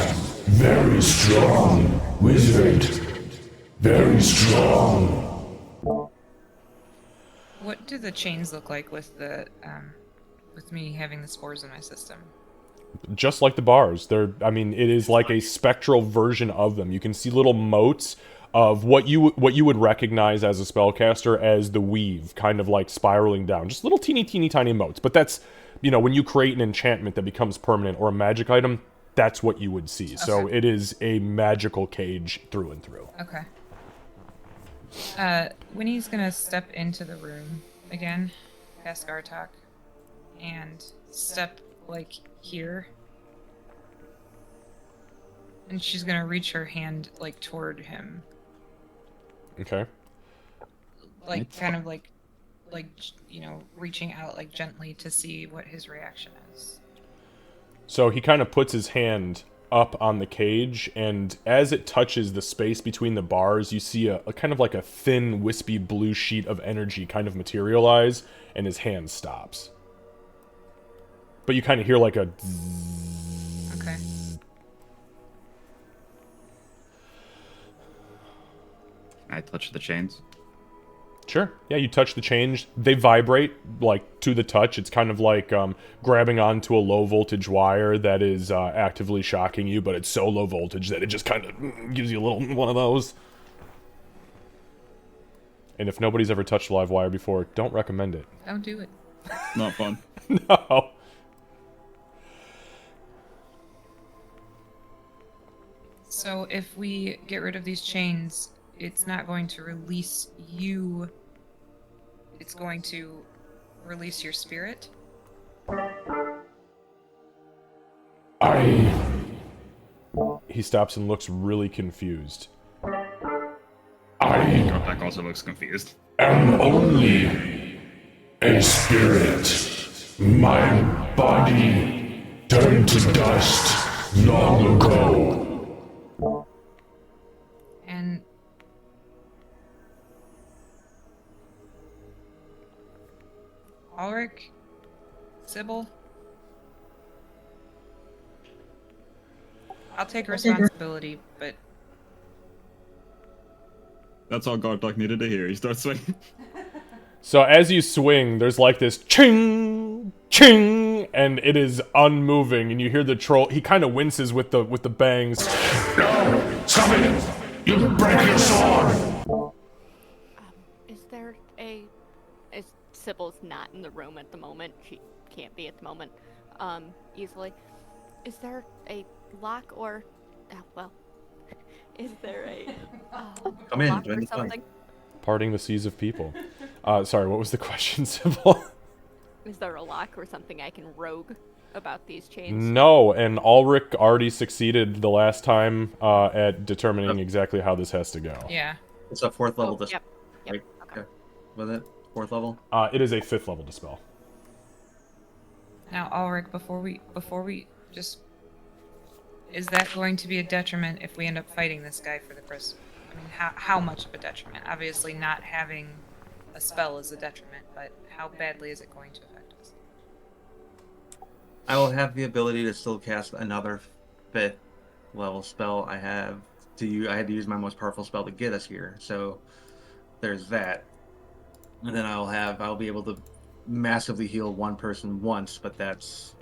[SPEAKER 8] very strong wizard, very strong.
[SPEAKER 3] What do the chains look like with the with me having the spores in my system?
[SPEAKER 1] Just like the bars. It is like a spectral version of them. You can see little motes of what you would recognize as a spellcaster as the weave, kind of like spiraling down. Just little teeny tiny motes. But that's, when you create an enchantment that becomes permanent or a magic item, that's what you would see. Okay. So it is a magical cage through and through.
[SPEAKER 3] Okay. Winnie's gonna step into the room again, past Gartok, and step, like, here. And she's gonna reach her hand, like, toward him.
[SPEAKER 1] Okay.
[SPEAKER 3] Like, kind of like, reaching out, like, gently to see what his reaction is.
[SPEAKER 1] So he kind of puts his hand up on the cage, and as it touches the space between the bars, you see a kind of like a thin, wispy blue sheet of energy kind of materialize, and his hand stops. But you kind of hear like a...
[SPEAKER 3] Okay.
[SPEAKER 4] I touch the chains.
[SPEAKER 1] Sure. Yeah, you touch the chains. They vibrate, like, to the touch. It's kind of like grabbing onto a low-voltage wire that is actively shocking you, but it's so low voltage that it just kind of gives you a little one of those. And if nobody's ever touched a live wire before, don't recommend it.
[SPEAKER 3] Don't do it.
[SPEAKER 4] Not fun.
[SPEAKER 1] No.
[SPEAKER 3] So if we get rid of these chains, it's not going to release you. It's going to release your spirit.
[SPEAKER 1] He stops and looks really confused.
[SPEAKER 4] Gortok also looks confused.
[SPEAKER 8] Am only a spirit. My body turned to dust long ago.
[SPEAKER 3] And Ulrich, Sybil, I'll take responsibility, but
[SPEAKER 4] That's all Gortok needed to hear. He starts swinging.
[SPEAKER 1] So as you swing, there's like this ching, ching, and it is unmoving, and you hear the troll. He kind of winces with the bangs.
[SPEAKER 8] No! Stop it! You break your sword!
[SPEAKER 2] Is there a... Sybil's not in the room at the moment. She can't be at the moment, easily. Is there a lock or... is there a...
[SPEAKER 5] Come in,
[SPEAKER 2] lock
[SPEAKER 5] join
[SPEAKER 2] or
[SPEAKER 5] the fun.
[SPEAKER 2] something?
[SPEAKER 1] Parting the seas of people. Sorry, what was the question, Sybil?
[SPEAKER 2] Is there a lock or something I can rogue about these chains?
[SPEAKER 1] No, and Ulrich already succeeded the last time at determining exactly how this has to go.
[SPEAKER 3] yeah.
[SPEAKER 5] It's a fourth level
[SPEAKER 2] Oh,
[SPEAKER 5] dispel.
[SPEAKER 2] yep.
[SPEAKER 5] Right?
[SPEAKER 2] Okay.
[SPEAKER 5] Was it fourth level?
[SPEAKER 1] It is a 5th level dispel.
[SPEAKER 3] Now, Ulrich, before we just, is that going to be a detriment if we end up fighting this guy for the first? I mean, how much of a detriment? Obviously, not having a spell is a detriment, but how badly is it going to affect us?
[SPEAKER 5] I will have the ability to still cast another 5th level spell. I had to use my most powerful spell to get us here, so there's that. And then I'll be able to massively heal one person once, but that's.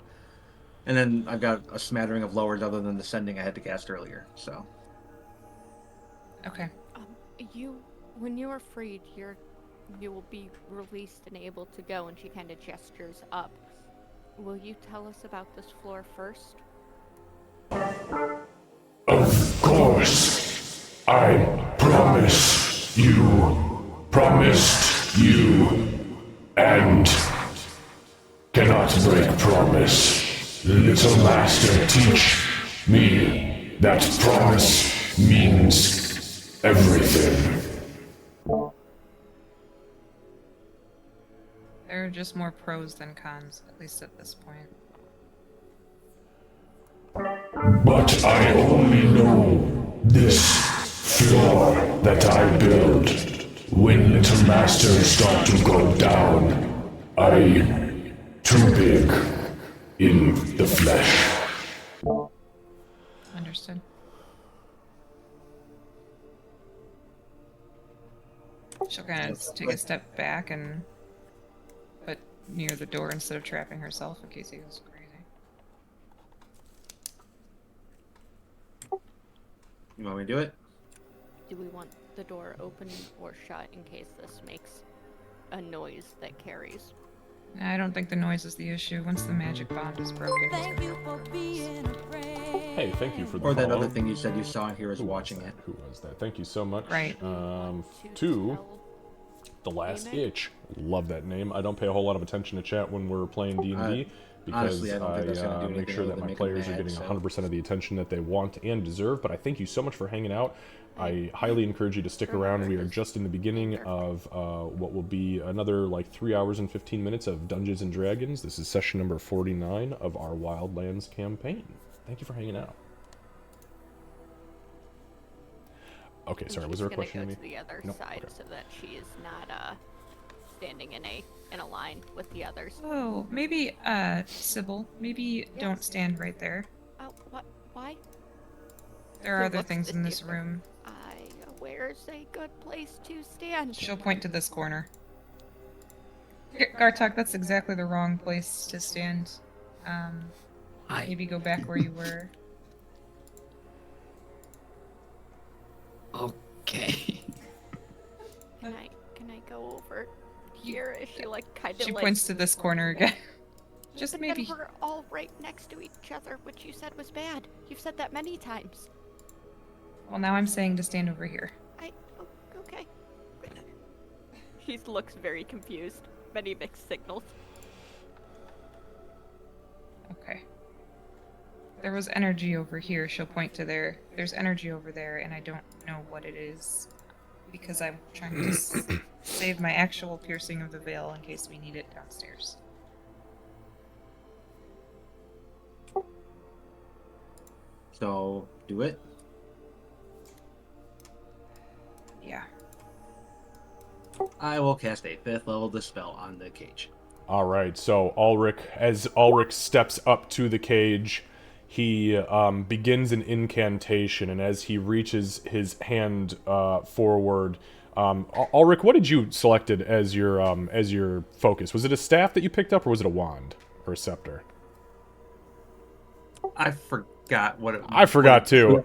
[SPEAKER 5] And then I've got a smattering of lowers other than the sending I had to cast earlier. So
[SPEAKER 3] Okay.
[SPEAKER 2] When you are freed, you will be released and able to go. And she kind of gestures up. Will you tell us about this floor first?
[SPEAKER 8] Of course. I promised you, and cannot break promise. Little master, teach me that promise means everything.
[SPEAKER 3] There are just more pros than cons, at least at this point.
[SPEAKER 8] But I only know this floor that I build. When little masters start to go down, I too big in the flesh.
[SPEAKER 3] Understood. She'll kind of take a step back and put near the door instead of trapping herself in case he goes crazy.
[SPEAKER 5] you want me to do it?
[SPEAKER 2] Do we want the door open or shut in case this makes a noise that carries?
[SPEAKER 3] I don't think the noise is the issue. Once the magic bond is broken, it's gonna be broken.
[SPEAKER 1] Hey, thank you for the
[SPEAKER 5] Or that
[SPEAKER 1] follow.
[SPEAKER 5] other thing you said you saw here is
[SPEAKER 1] Who was
[SPEAKER 5] watching
[SPEAKER 1] that?
[SPEAKER 5] it.
[SPEAKER 1] Who was that? Thank you so much.
[SPEAKER 3] Right.
[SPEAKER 1] To The Last
[SPEAKER 2] Remake?
[SPEAKER 1] Itch. Love that name. I don't pay a whole lot of attention to chat when we're playing D&D because
[SPEAKER 5] honestly, I don't think that's gonna do
[SPEAKER 1] make
[SPEAKER 5] anything
[SPEAKER 1] sure
[SPEAKER 5] other
[SPEAKER 1] that
[SPEAKER 5] than
[SPEAKER 1] my
[SPEAKER 5] make 'em
[SPEAKER 1] players are
[SPEAKER 5] mad,
[SPEAKER 1] getting
[SPEAKER 5] so.
[SPEAKER 1] 100% of the attention that they want and deserve. But I thank you so much for hanging out. I highly encourage you to stick around. We are just in the beginning of what will be another like 3 hours and 15 minutes of Dungeons and Dragons. This is session number 49 of our Wildlands campaign. Thank you for hanging out. Okay, sorry, was there a question
[SPEAKER 2] to
[SPEAKER 1] to
[SPEAKER 2] go
[SPEAKER 1] me?
[SPEAKER 2] to the other
[SPEAKER 1] Nope,
[SPEAKER 2] side
[SPEAKER 1] okay.
[SPEAKER 2] so that she is not standing in a line with the others.
[SPEAKER 3] Oh, maybe, Sybil, maybe don't stand right there.
[SPEAKER 2] Oh, what? Why?
[SPEAKER 3] There are
[SPEAKER 2] Who
[SPEAKER 3] other
[SPEAKER 2] looks
[SPEAKER 3] things
[SPEAKER 2] to
[SPEAKER 3] in
[SPEAKER 2] see
[SPEAKER 3] this
[SPEAKER 2] if there-
[SPEAKER 3] room.
[SPEAKER 2] Where's a good place to stand?
[SPEAKER 3] She'll point to this corner. Gartok, that's exactly the wrong place to stand. Maybe go back where you were.
[SPEAKER 7] Okay.
[SPEAKER 2] Can I go over here? Is she like kind of
[SPEAKER 3] She
[SPEAKER 2] like?
[SPEAKER 3] points to this corner again. Just
[SPEAKER 2] But
[SPEAKER 3] maybe.
[SPEAKER 2] then we're all right next to each other, which you said was bad. You've said that many times.
[SPEAKER 3] Well, now I'm saying to stand over here.
[SPEAKER 2] Oh, okay. He looks very confused. Many mixed signals.
[SPEAKER 3] Okay. There was energy over here. She'll point to there. There's energy over there, and I don't know what it is. Because I'm trying to save my actual piercing of the veil in case we need it downstairs.
[SPEAKER 5] So do it.
[SPEAKER 3] Yeah.
[SPEAKER 5] I will cast a 5th level dispel on the cage.
[SPEAKER 1] All right, so as Ulrich steps up to the cage, he begins an incantation, and as he reaches his hand forward, Ulrich, what did you selected as your focus? Was it a staff that you picked up, or was it a wand or a scepter?
[SPEAKER 5] I forgot what it.
[SPEAKER 1] I forgot too.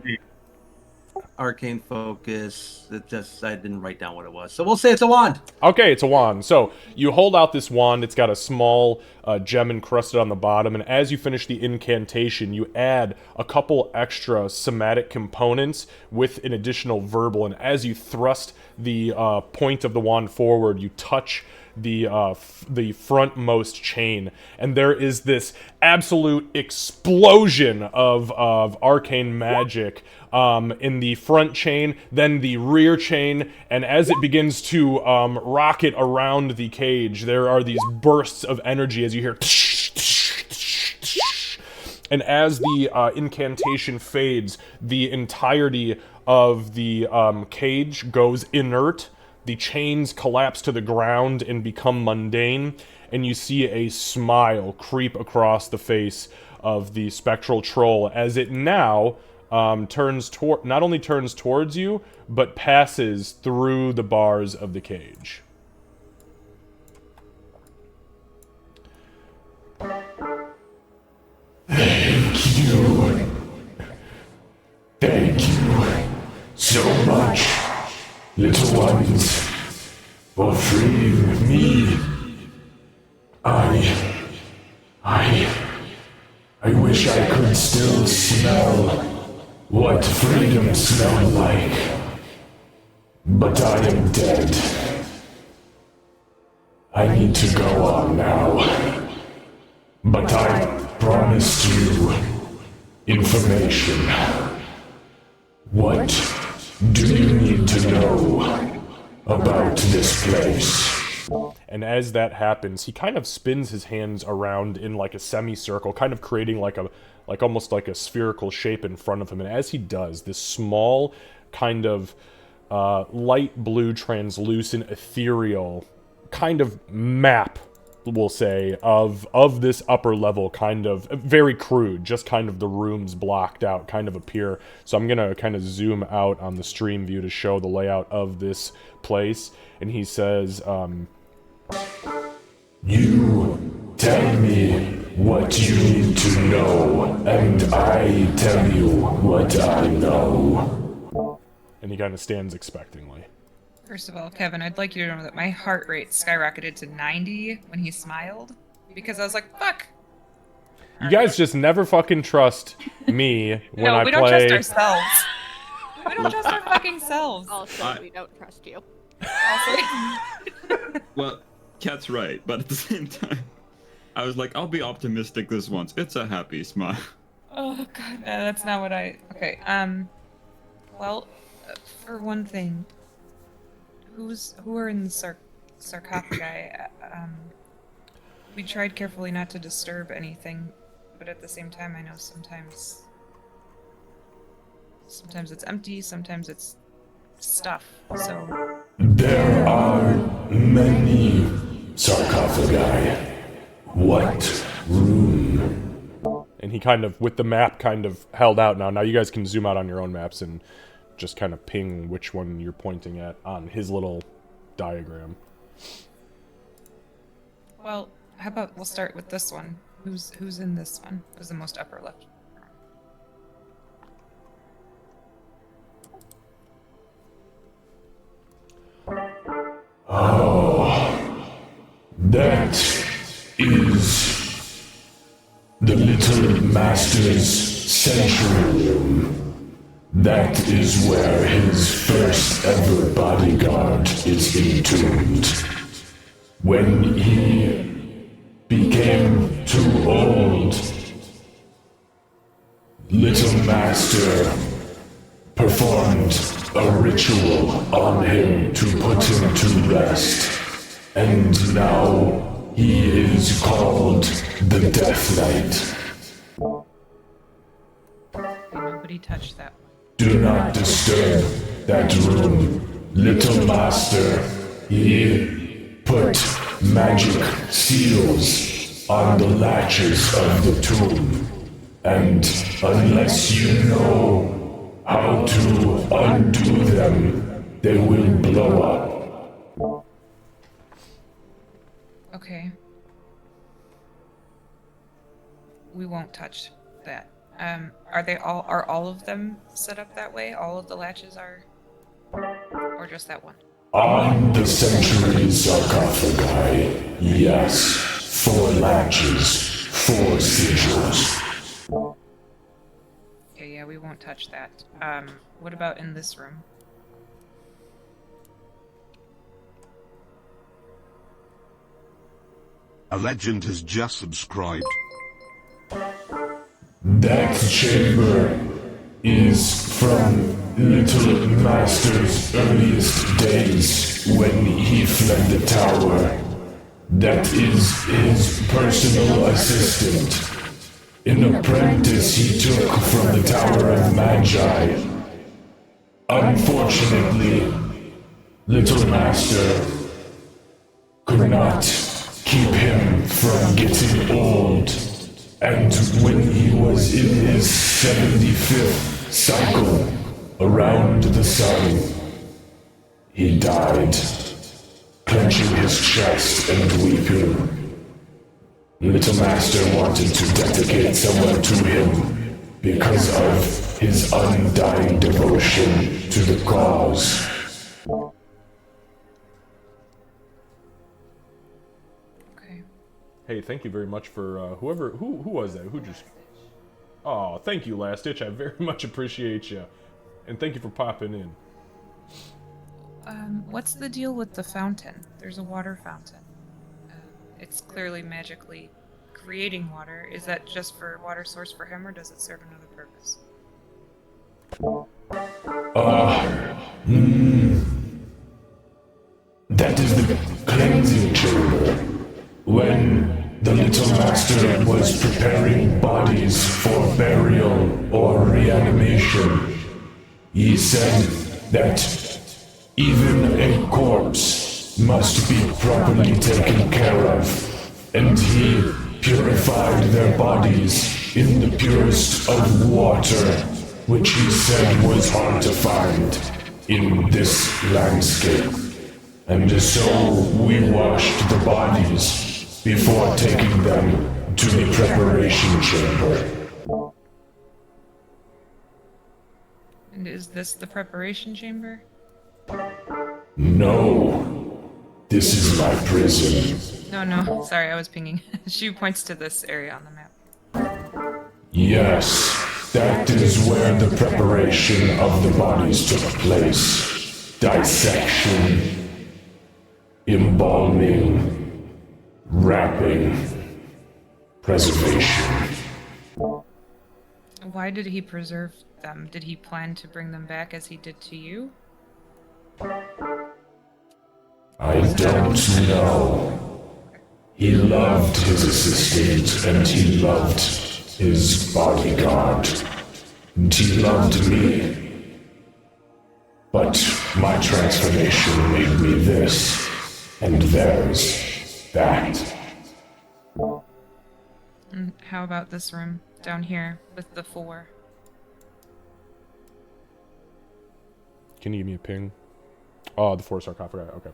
[SPEAKER 5] Arcane focus. I didn't write down what it was, so we'll say it's a wand.
[SPEAKER 1] Okay, it's a wand. So you hold out this wand. It's got a small gem encrusted on the bottom, and as you finish the incantation, you add a couple extra somatic components with an additional verbal, and as you thrust the point of the wand forward, you touch the frontmost chain, and there is this absolute explosion of arcane magic in the front chain, then the rear chain, and as it begins to rocket around the cage, there are these bursts of energy as you hear and as the incantation fades, the entirety of the cage goes inert. The chains collapse to the ground and become mundane, and you see a smile creep across the face of the spectral troll as it now not only turns towards you, but passes through the bars of the cage.
[SPEAKER 8] Thank you. Thank you so much, little ones, for freeing me. I wish I could still smell what freedom smelled like, but I am dead. I need to go on now, but I promised you information. What do you need to know about this place?
[SPEAKER 1] And as that happens, he kind of spins his hands around in like a semicircle, kind of creating like almost like a spherical shape in front of him. And as he does, this small kind of light blue, translucent, ethereal kind of map, we'll say, of this upper level, kind of very crude, just kind of the rooms blocked out kind of appear. So I'm gonna kind of zoom out on the stream view to show the layout of this place. And he says,
[SPEAKER 8] you tell me what you need to know, and I tell you what I know.
[SPEAKER 1] and he kind of stands expectingly.
[SPEAKER 3] First of all, Kevin, I'd like you to know that my heart rate skyrocketed to 90 when he smiled, because I was like, fuck.
[SPEAKER 1] You guys just never fucking trust me when I
[SPEAKER 3] we
[SPEAKER 1] play.
[SPEAKER 3] don't trust ourselves. We don't trust our fucking selves.
[SPEAKER 2] Also, we don't trust you.
[SPEAKER 4] Well, Kat's right, but at the same time, I was like, I'll be optimistic this once. It's a happy smile.
[SPEAKER 3] Oh god, that's not what I. Okay, well, for one thing, who are in the sarcophagi? We tried carefully not to disturb anything, but at the same time, I know sometimes it's empty, sometimes it's stuff. So
[SPEAKER 8] There are many sarcophagi. What room?
[SPEAKER 1] And he kind of, with the map kind of held out now. Now you guys can zoom out on your own maps and just kind of ping which one you're pointing at on his little diagram.
[SPEAKER 3] well, how about we'll start with this one? Who's in this one? Who's the most upper left?
[SPEAKER 8] That is the Little Master's sanctuary room. That is where his first ever bodyguard is entombed. When he became too old, Little Master performed a ritual on him to put him to rest. And now he is called the Death Knight.
[SPEAKER 3] Nobody touched that one.
[SPEAKER 8] Do not disturb that room, Little Master. He put magic seals on the latches of the tomb. And unless you know how to undo them, they will blow up.
[SPEAKER 3] Okay. We won't touch that. Are all of them set up that way? All of the latches are? Or just that one?
[SPEAKER 8] On the Century sarcophagi, yes. 4 latches, 4 sigils.
[SPEAKER 3] Okay, yeah, we won't touch that. What about in this room?
[SPEAKER 9] A legend has just subscribed.
[SPEAKER 8] That chamber is from Little Master's earliest days when he fled the tower. That is his personal assistant. An apprentice he took from the Tower of Magi. Unfortunately, Little Master could not keep him from getting old. And when he was in his 75th cycle around the sun, he died, clenching his chest and weeping. Little Master wanted to dedicate someone to him because of his undying devotion to the cause.
[SPEAKER 3] Okay.
[SPEAKER 1] Hey, thank you very much for who was that? Who just? Oh, thank you, Last Ditch. I very much appreciate you, and thank you for popping in.
[SPEAKER 3] What's the deal with the fountain? There's a water fountain. It's clearly magically creating water. Is that just for water source for him, or does it serve another purpose?
[SPEAKER 8] That is the cleansing chamber. When the Little Master was preparing bodies for burial or reanimation, he said that even a corpse must be properly taken care of, and he purified their bodies in the purest of water, which he said was hard to find in this landscape. And so we washed the bodies before taking them to the preparation chamber.
[SPEAKER 3] And is this the preparation chamber?
[SPEAKER 8] No, this is my prison.
[SPEAKER 3] No, sorry, I was pinging. She points to this area on the map.
[SPEAKER 8] Yes, that is where the preparation of the bodies took place. Dissection, embalming, wrapping, preservation.
[SPEAKER 3] Why did he preserve them? Did he plan to bring them back as he did to you?
[SPEAKER 8] I don't know. He loved his assistant, and he loved his bodyguard, and he loved me. But my transformation made me this, and theirs that.
[SPEAKER 3] And how about this room down here with the 4?
[SPEAKER 1] Can you give me a ping? Oh, the 4 sarcophagi. Okay.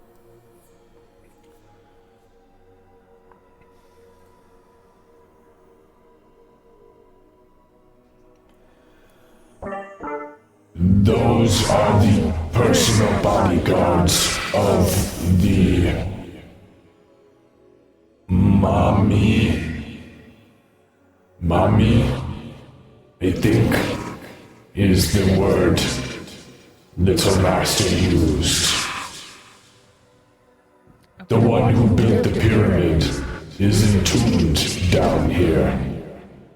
[SPEAKER 8] Those are the personal bodyguards of the Mommy, I think, is the word Little Master used. The one who built the pyramid is entombed down here.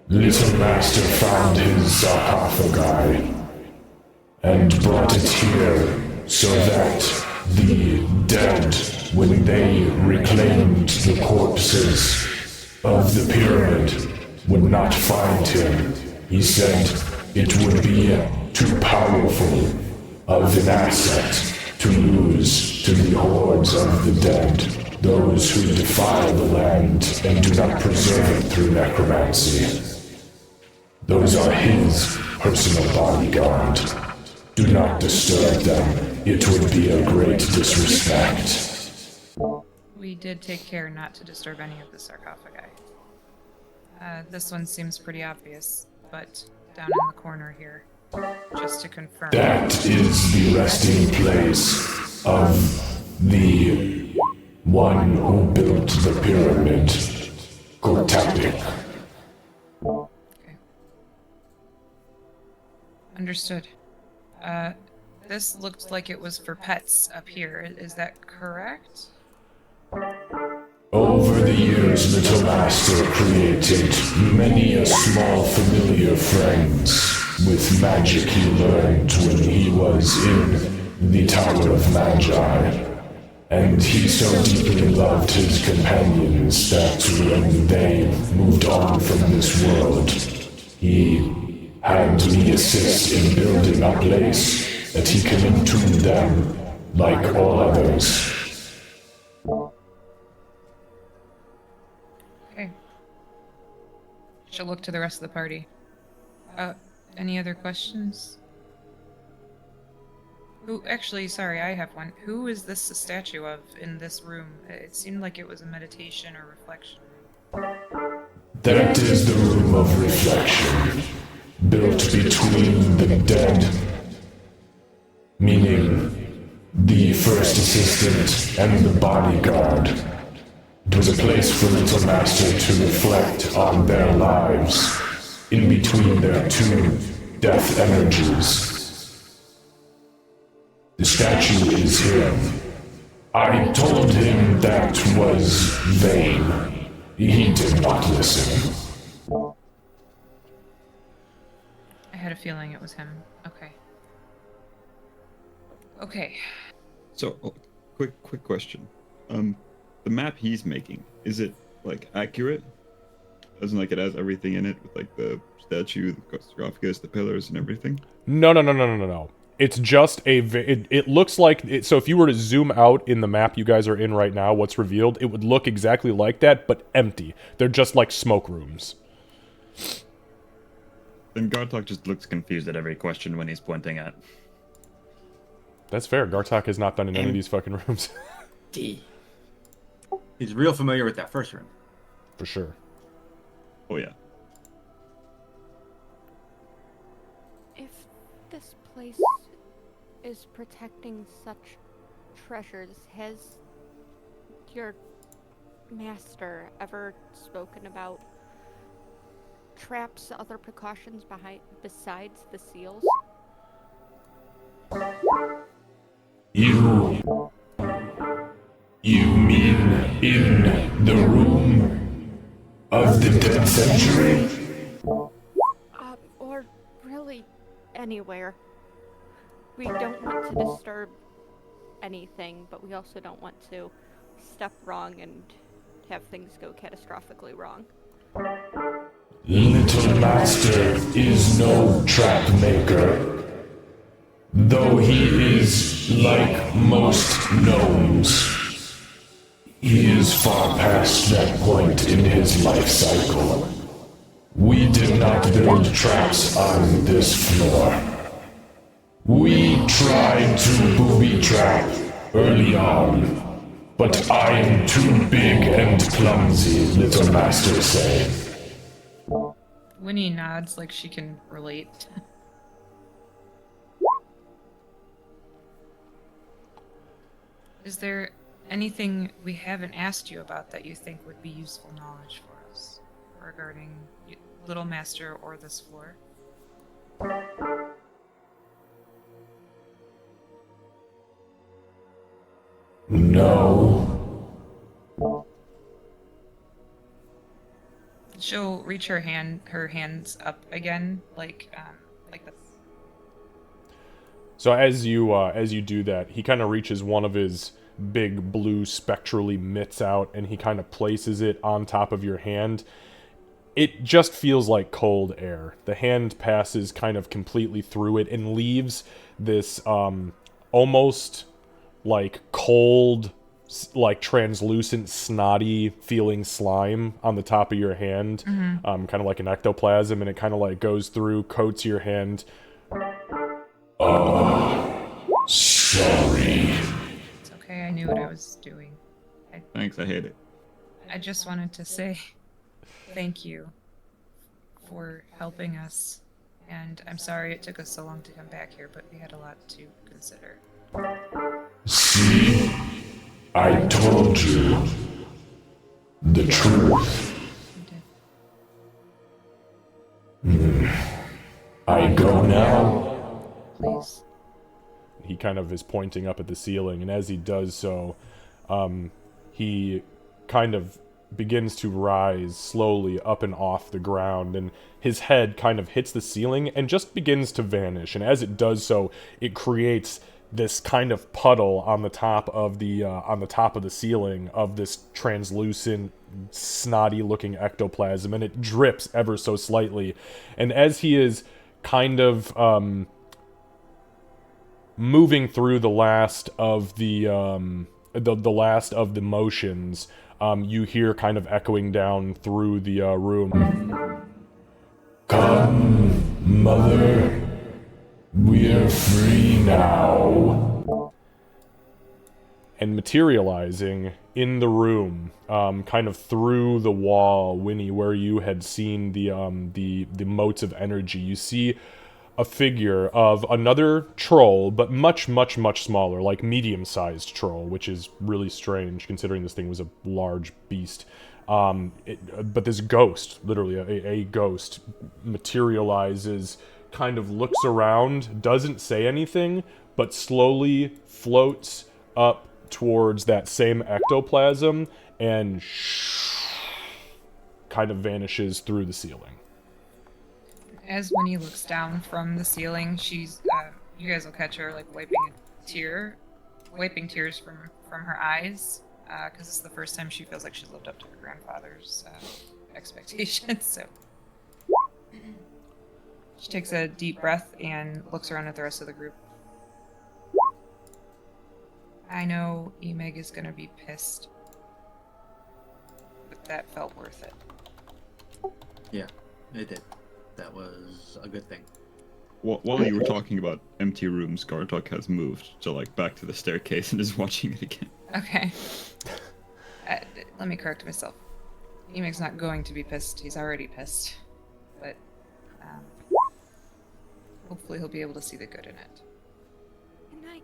[SPEAKER 8] Little Master found his sarcophagi and brought it here so that the dead, when they reclaimed the corpses of the pyramid, would not find him. He said it would be too powerful of an asset to lose to the hordes of the dead, those who defile the land and do not preserve it through necromancy. Those are his personal bodyguard. Do not disturb them. It would be a great disrespect.
[SPEAKER 3] We did take care not to disturb any of the sarcophagi. This one seems pretty obvious, but down in the corner here, just to confirm.
[SPEAKER 8] That is the resting place of the one who built the pyramid. Go tactic.
[SPEAKER 3] Okay. Understood. This looked like it was for pets up here. Is that correct?
[SPEAKER 8] Over the years, Little Master created many a small familiar friends with magic he learned when he was in the Tower of Magi. And he so deeply loved his companions that when they moved on from this world, he had me assist in building a place that he can entomb them like all others.
[SPEAKER 3] Okay. She'll look to the rest of the party. Any other questions? Who, actually, sorry, I have one. Who is this a statue of in this room? It seemed like it was a meditation or reflection room.
[SPEAKER 8] That is the room of reflection, built between the dead, meaning the first assistant and the bodyguard. It was a place for Little Master to reflect on their lives, in between their two death energies. The statue is him. I told him that was vain. He did not listen.
[SPEAKER 3] I had a feeling it was him. Okay. Okay.
[SPEAKER 4] So, quick question. The map he's making, is it like accurate? Doesn't like it has everything in it with like the statue, the sarcophagus, the pillars, and everything?
[SPEAKER 1] No. It's just it looks like so if you were to zoom out in the map you guys are in right now, what's revealed, it would look exactly like that, but empty. They're just like smoke rooms.
[SPEAKER 10] Then Gartok just looks confused at every question when he's pointing at.
[SPEAKER 1] That's fair. Gartok has not been in any of these fucking rooms.
[SPEAKER 7] D.
[SPEAKER 5] He's real familiar with that first room.
[SPEAKER 1] For sure.
[SPEAKER 4] Oh yeah.
[SPEAKER 2] If this place is protecting such treasures, has your master ever spoken about traps, other precautions besides the seals?
[SPEAKER 8] You mean in the room of the dead century?
[SPEAKER 2] Or really anywhere. We don't want to disturb anything, but we also don't want to step wrong and have things go catastrophically wrong.
[SPEAKER 8] Little Master is no trap maker, though he is like most gnomes. He is far past that point in his life cycle. We did not build traps on this floor. We tried to booby trap early on, but I am too big and clumsy, Little Master said.
[SPEAKER 3] Winnie nods like she can relate. Is there anything we haven't asked you about that you think would be useful knowledge for us regarding Little Master or this floor?
[SPEAKER 8] No.
[SPEAKER 3] She'll reach her hands up again, like this.
[SPEAKER 1] So as you do that, he kind of reaches one of his big blue spectrally mitts out, and he kind of places it on top of your hand. It just feels like cold air. The hand passes kind of completely through it and leaves this almost like cold, like translucent, snotty feeling slime on the top of your hand, kind of like an ectoplasm, and it kind of like goes through, coats your hand.
[SPEAKER 8] Sorry.
[SPEAKER 3] It's okay, I knew what I was doing.
[SPEAKER 4] Thanks, I hate it.
[SPEAKER 3] I just wanted to say thank you for helping us. And I'm sorry it took us so long to come back here, but we had a lot to consider.
[SPEAKER 8] See? I told you the truth. I go now.
[SPEAKER 3] Please.
[SPEAKER 1] He kind of is pointing up at the ceiling, and as he does so, he kind of begins to rise slowly up and off the ground, and his head kind of hits the ceiling and just begins to vanish. And as it does so, it creates this kind of puddle on the top of the ceiling of this translucent, snotty-looking ectoplasm, and it drips ever so slightly. And as he is kind of moving through the last of the last of the motions, you hear kind of echoing down through the room.
[SPEAKER 8] Come, mother. We're free now.
[SPEAKER 1] And materializing in the room, kind of through the wall, Winnie, where you had seen the motes of energy, you see a figure of another troll, but much, much, much smaller, like medium-sized troll, which is really strange considering this thing was a large beast. But this ghost, literally a ghost, materializes, kind of looks around, doesn't say anything, but slowly floats up towards that same ectoplasm and kind of vanishes through the ceiling.
[SPEAKER 3] As Winnie looks down from the ceiling, she's, you guys will catch her, like, wiping tears from her eyes, because it's the first time she feels like she's lived up to her grandfather's expectations, so. She takes a deep breath and looks around at the rest of the group. I know Emeg is gonna be pissed, but that felt worth it.
[SPEAKER 5] Yeah, it did. That was a good thing.
[SPEAKER 4] While you were talking about empty rooms, Gartok has moved to like back to the staircase and is watching it again.
[SPEAKER 3] Okay. Let me correct myself. Emeg's not going to be pissed. He's already pissed. But hopefully he'll be able to see the good in it.
[SPEAKER 2] Can I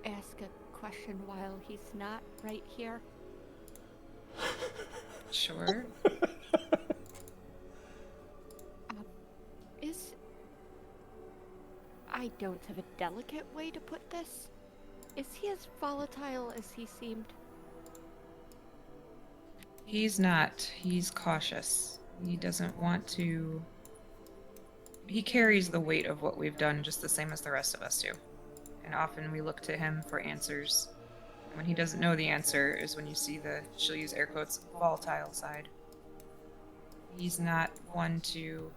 [SPEAKER 2] ask a question while he's not right here?
[SPEAKER 3] Sure.
[SPEAKER 2] I don't have a delicate way to put this. Is he as volatile as he seemed?
[SPEAKER 3] He's not. He's cautious. He doesn't want to... He carries the weight of what we've done just the same as the rest of us do. And often we look to him for answers. And when he doesn't know the answer is when you see the, she'll use air quotes, volatile side. He's not one to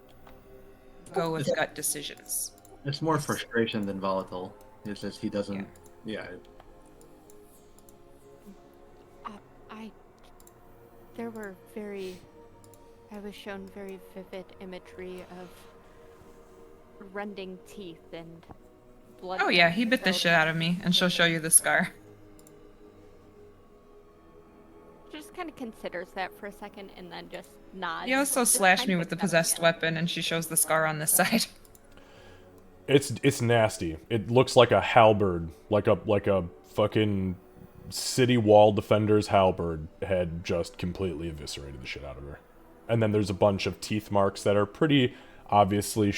[SPEAKER 3] go with gut decisions.
[SPEAKER 5] It's more frustration than volatile. It's just he doesn't... Yeah.
[SPEAKER 2] I was shown very vivid imagery of rending teeth and blood.
[SPEAKER 3] Oh yeah, he bit the shit out of me, and she'll show you the scar.
[SPEAKER 2] Just kind of considers that for a second and then just nods.
[SPEAKER 3] He also slashed me with the possessed weapon, and she shows the scar on this side.
[SPEAKER 1] It's nasty. It looks like a halberd, like a fucking city wall defender's halberd had just completely eviscerated the shit out of her. And then there's a bunch of teeth marks that are pretty obviously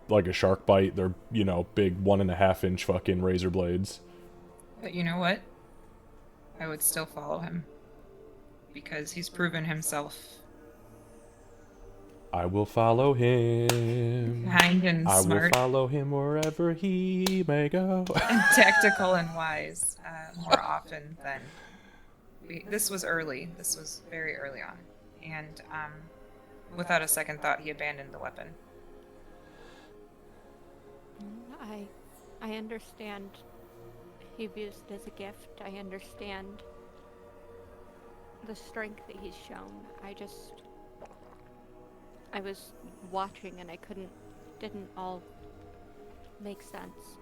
[SPEAKER 1] like a shark bite. They're, you know, big 1.5-inch fucking razor blades.
[SPEAKER 3] But you know what? I would still follow him. Because he's proven himself.
[SPEAKER 1] I will follow him.
[SPEAKER 3] Kind and smart.
[SPEAKER 1] I will follow him wherever he may go.
[SPEAKER 3] And tactical and wise, more often than... This was early. This was very early on. And without a second thought, he abandoned the weapon.
[SPEAKER 2] I understand he views it as a gift. I understand the strength that he's shown. I was watching and didn't all make sense.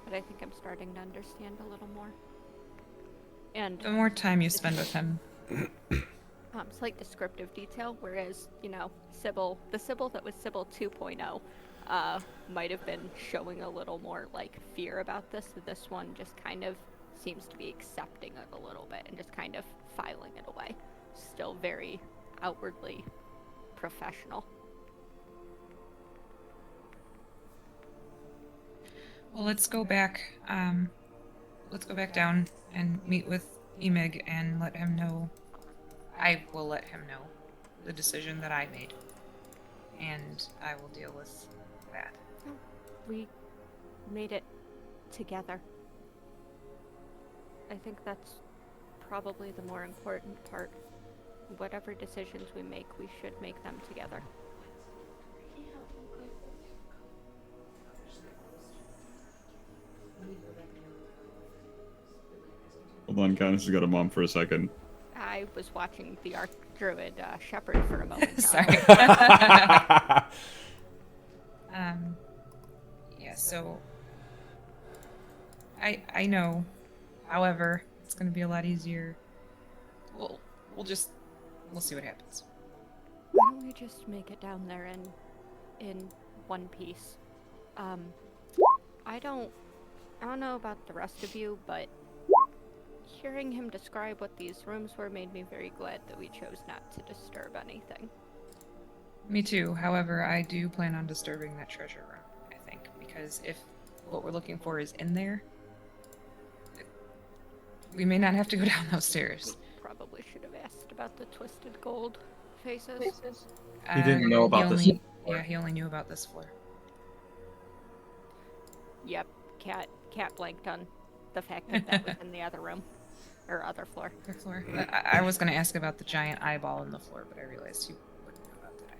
[SPEAKER 2] But I think I'm starting to understand a little more. And
[SPEAKER 3] the more time you spend with him.
[SPEAKER 2] Slight descriptive detail, whereas, you know, the Sybil that was Sybil 2.0 might have been showing a little more, like, fear about this. This one just kind of seems to be accepting it a little bit and just kind of filing it away. Still very outwardly professional.
[SPEAKER 3] Well, let's go back. Let's go back down and meet with Emig and let him know. I will let him know the decision that I made, and I will deal with that.
[SPEAKER 2] We made it together. I think that's probably the more important part. Whatever decisions we make, we should make them together.
[SPEAKER 4] Hold on, Candace has got a mom for a second.
[SPEAKER 2] I was watching the Archdruid Shepherd for a moment.
[SPEAKER 3] Sorry. Yeah, so I know. However, it's gonna be a lot easier. We'll see what happens.
[SPEAKER 2] Why don't we just make it down there in one piece? I don't know about the rest of you, but hearing him describe what these rooms were made me very glad that we chose not to disturb anything.
[SPEAKER 3] Me too. However, I do plan on disturbing that treasure room, I think, because if what we're looking for is in there, we may not have to go down those stairs.
[SPEAKER 2] Probably should have asked about the twisted gold faces.
[SPEAKER 5] He didn't know about this floor.
[SPEAKER 3] Yeah, he only knew about this floor.
[SPEAKER 2] Yep, Cat blanked on the fact that that was in the other room. Or other floor.
[SPEAKER 3] Other floor. I was going to ask about the giant eyeball in the floor, but I realized you wouldn't know about that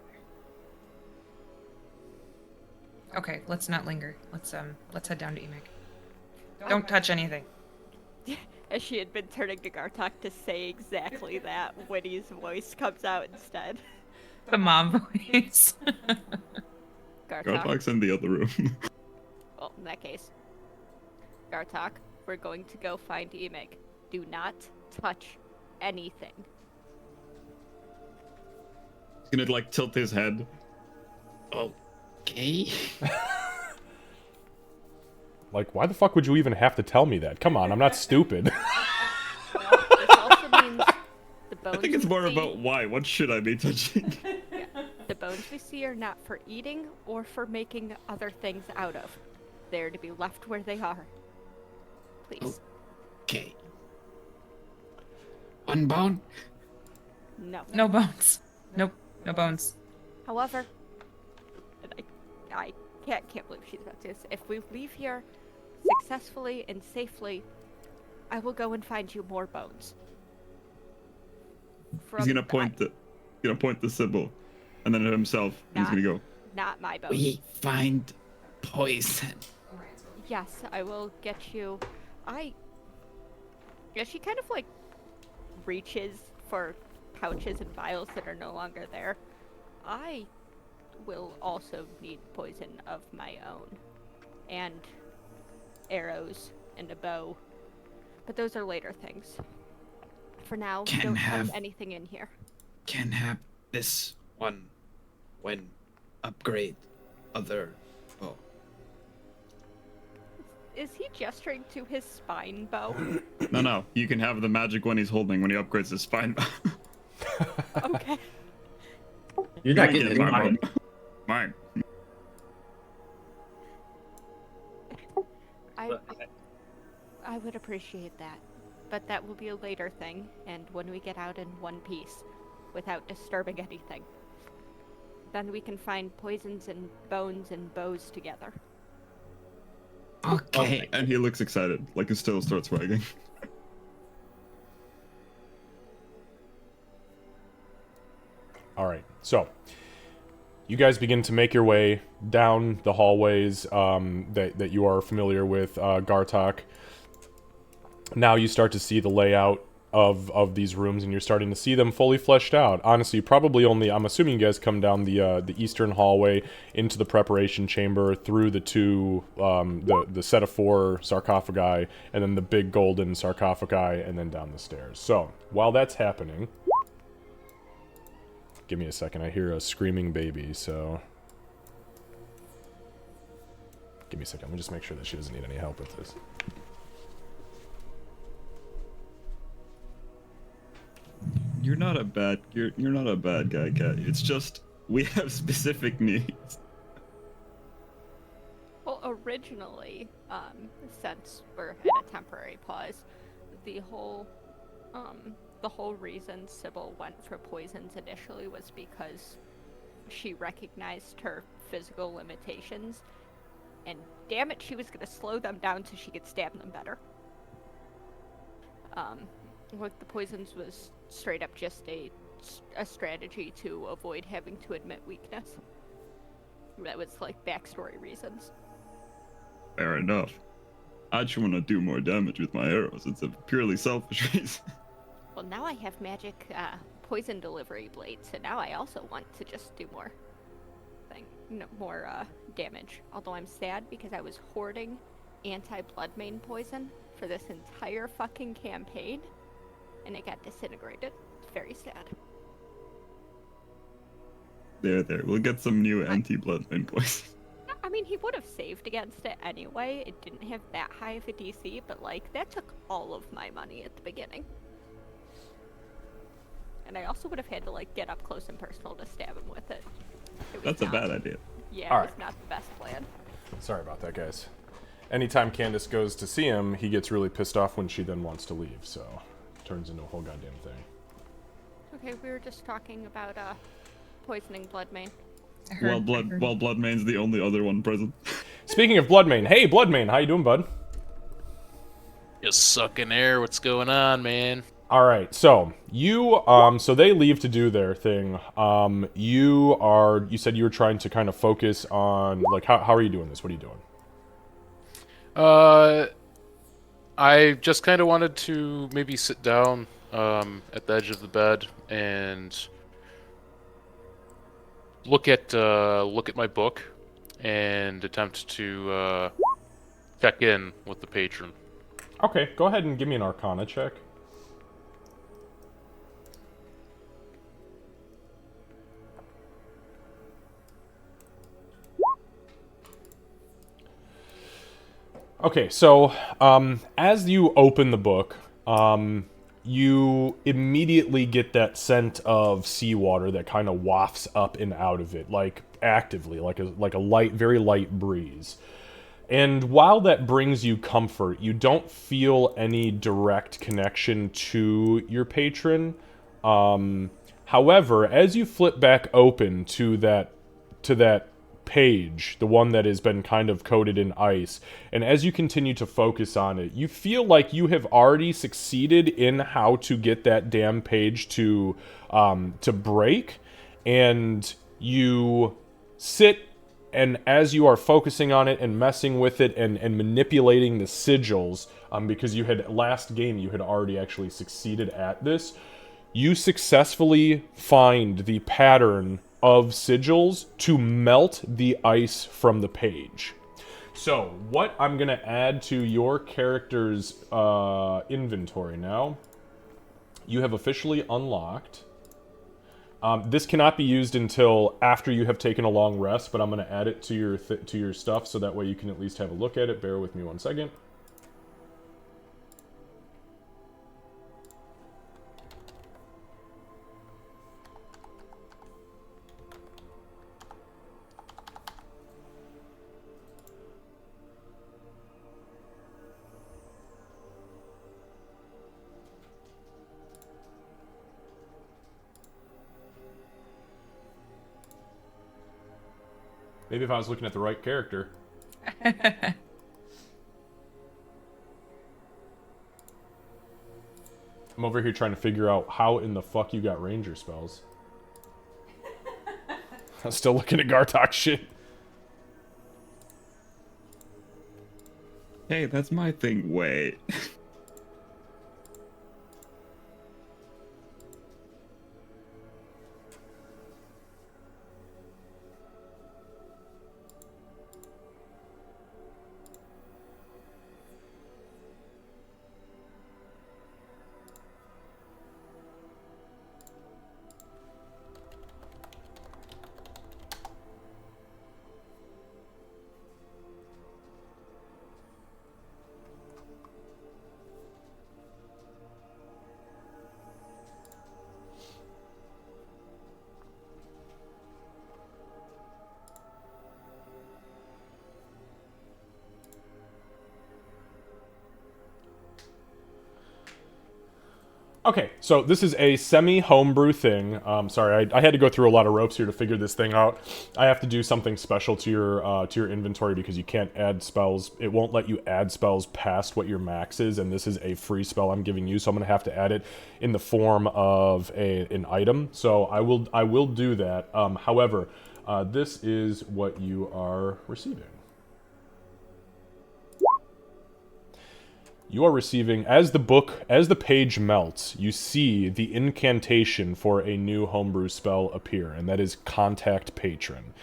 [SPEAKER 3] either. Okay, let's not linger. Let's head down to Emig. Don't touch anything.
[SPEAKER 2] As she had been turning to Gartok to say exactly that, Winnie's voice comes out instead.
[SPEAKER 3] The mom voice.
[SPEAKER 4] Gartok's in the other room.
[SPEAKER 2] Well, in that case, Gartok, we're going to go find Emig. Do not touch anything.
[SPEAKER 4] He's gonna like tilt his head.
[SPEAKER 7] Okay.
[SPEAKER 1] Like, why the fuck would you even have to tell me that? Come on, I'm not stupid.
[SPEAKER 2] Well, this also means the bones
[SPEAKER 4] I think it's
[SPEAKER 2] we
[SPEAKER 4] more
[SPEAKER 2] see-
[SPEAKER 4] about why. What should I be touching?
[SPEAKER 2] Yeah, the bones we see are not for eating or for making other things out of. They're to be left where they are. Please.
[SPEAKER 7] Okay. One bone?
[SPEAKER 2] No.
[SPEAKER 3] No bones. Nope, no bones.
[SPEAKER 2] However, and I can't believe she's about to do this. If we leave here successfully and safely, I will go and find you more bones.
[SPEAKER 4] He's gonna point the symbol, and then himself. He's gonna go.
[SPEAKER 2] Not my bones.
[SPEAKER 7] We find poison.
[SPEAKER 2] Yes, I will get you. Yeah, she kind of like reaches for pouches and vials that are no longer there. I will also need poison of my own, and arrows and a bow, but those are later things. For now, don't have anything in here.
[SPEAKER 7] Can have this one when upgrade other. Oh.
[SPEAKER 2] Is he gesturing to his spine bow?
[SPEAKER 4] No. You can have the magic one he's holding when he upgrades his spine.
[SPEAKER 2] Okay.
[SPEAKER 5] You're not getting mine.
[SPEAKER 4] Mine.
[SPEAKER 2] I would appreciate that, but that will be a later thing, and when we get out in one piece, without disturbing anything. Then we can find poisons and bones and bows together.
[SPEAKER 7] Okay.
[SPEAKER 4] And he looks excited, like his tail starts wagging.
[SPEAKER 1] All right, so you guys begin to make your way down the hallways that you are familiar with, Gartok. Now you start to see the layout of these rooms, and you're starting to see them fully fleshed out. Honestly, probably only, I'm assuming you guys come down the eastern hallway into the preparation chamber, through the two, the set of 4 sarcophagi, and then the big golden sarcophagi, and then down the stairs. So, while that's happening... Give me a second, I hear a screaming baby, so... Give me a second, let me just make sure that she doesn't need any help with this.
[SPEAKER 4] You're not a bad guy, Cat. It's just we have specific needs.
[SPEAKER 2] Well, a originally, since we're at a temporary pause, the whole reason Sybil went for poisons initially was because she recognized her physical limitations, and damn it, she was gonna slow them down so she could stab them better. Like the poisons was straight up just a strategy to avoid having to admit weakness. That was like backstory reasons.
[SPEAKER 4] Fair enough. I just want to do more damage with my arrows. It's a purely selfish reason.
[SPEAKER 2] Well, now I have magic poison delivery blades, so now I also want to just do more damage. Although I'm sad because I was hoarding anti-bloodmane poison for this entire fucking campaign, and it got disintegrated. It's very sad.
[SPEAKER 4] There. We'll get some new anti-bloodmane poison.
[SPEAKER 2] I mean, he would have saved against it anyway. It didn't have that high of a DC, but like, that took all of my money at the beginning. And I also would have had to like get up close and personal to stab him with it.
[SPEAKER 4] That's a bad idea.
[SPEAKER 2] Yeah, it was not the best plan.
[SPEAKER 1] Sorry about that, guys. Anytime Candace goes to see him, he gets really pissed off when she then wants to leave, so it turns into a whole goddamn thing.
[SPEAKER 2] Okay, we were just talking about poisoning bloodmane.
[SPEAKER 4] While Bloodmane's the only other one present.
[SPEAKER 1] Speaking of Bloodmane, hey Bloodmane, how you doing, bud?
[SPEAKER 6] Just sucking air. What's going on, man?
[SPEAKER 1] All right, so you so they leave to do their thing. You said you were trying to kind of focus on like how are you doing this? What are you doing?
[SPEAKER 6] I just kind of wanted to maybe sit down at the edge of the bed and look at my book and attempt to check in with the patron.
[SPEAKER 1] Okay, go ahead and give me an Arcana check. Okay, so as you open the book, you immediately get that scent of seawater that kind of wafts up and out of it, like actively, like a light, very light breeze. And while that brings you comfort, you don't feel any direct connection to your patron. However, as you flip back open to that page, the one that has been kind of coated in ice, and as you continue to focus on it, you feel like you have already succeeded in how to get that damn page to break, and you sit, and as you are focusing on it and messing with it and manipulating the sigils, because you had last game you had already actually succeeded at this, you successfully find the pattern of sigils to melt the ice from the page. So, what I'm going to add to your character's inventory now, you have officially unlocked. This cannot be used until after you have taken a long rest, but I'm going to add it to your stuff so that way you can at least have a look at it. Bear with me 1 second. Maybe if I was looking at the right character. I'm over here trying to figure out how in the fuck you got ranger spells. I'm still looking at Gartok shit.
[SPEAKER 4] Hey, that's my thing. Wait.
[SPEAKER 1] Okay, so this is a semi-homebrew thing. Sorry, I had to go through a lot of ropes here to figure this thing out. I have to do something special to your inventory because you can't add spells. It won't let you add spells past what your max is, and this is a free spell I'm giving you, so I'm gonna have to add it in the form of an item. So I will do that. However, this is what you are receiving. You are receiving, as the page melts, you see the incantation for a new homebrew spell appear, and that is Contact Patron.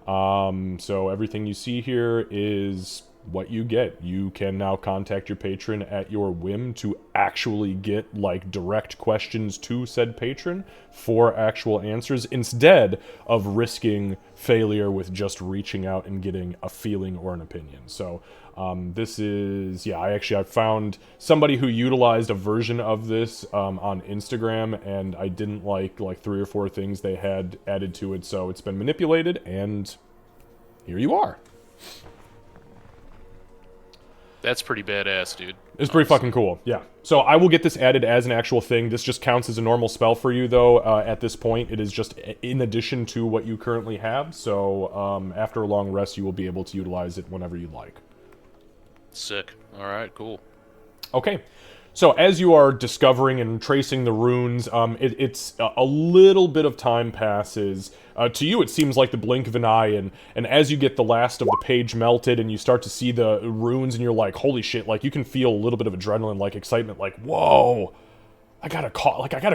[SPEAKER 1] So everything you see here is what you get. You can now contact your patron at your whim to actually get, like, direct questions to said patron for actual answers, instead of risking failure with just reaching out and getting a feeling or an opinion. So, this is, yeah, I found somebody who utilized a version of this on Instagram, and I didn't like 3 or 4 things they had added to it, so it's been manipulated, and here you are.
[SPEAKER 6] That's pretty badass, dude.
[SPEAKER 1] It's pretty fucking cool, yeah. So I will get this added as an actual thing. This just counts as a normal spell for you, though, at this point. It is just in addition to what you currently have, so after a long rest, you will be able to utilize it whenever you like.
[SPEAKER 6] Sick. Alright, cool.
[SPEAKER 1] Okay. So as you are discovering and tracing the runes, it's a little bit of time passes. To you, it seems like the blink of an eye, and as you get the last of the page melted and you start to see the runes, and you're like, holy shit, like, you can feel a little bit of adrenaline, like, excitement, like, whoa, I got a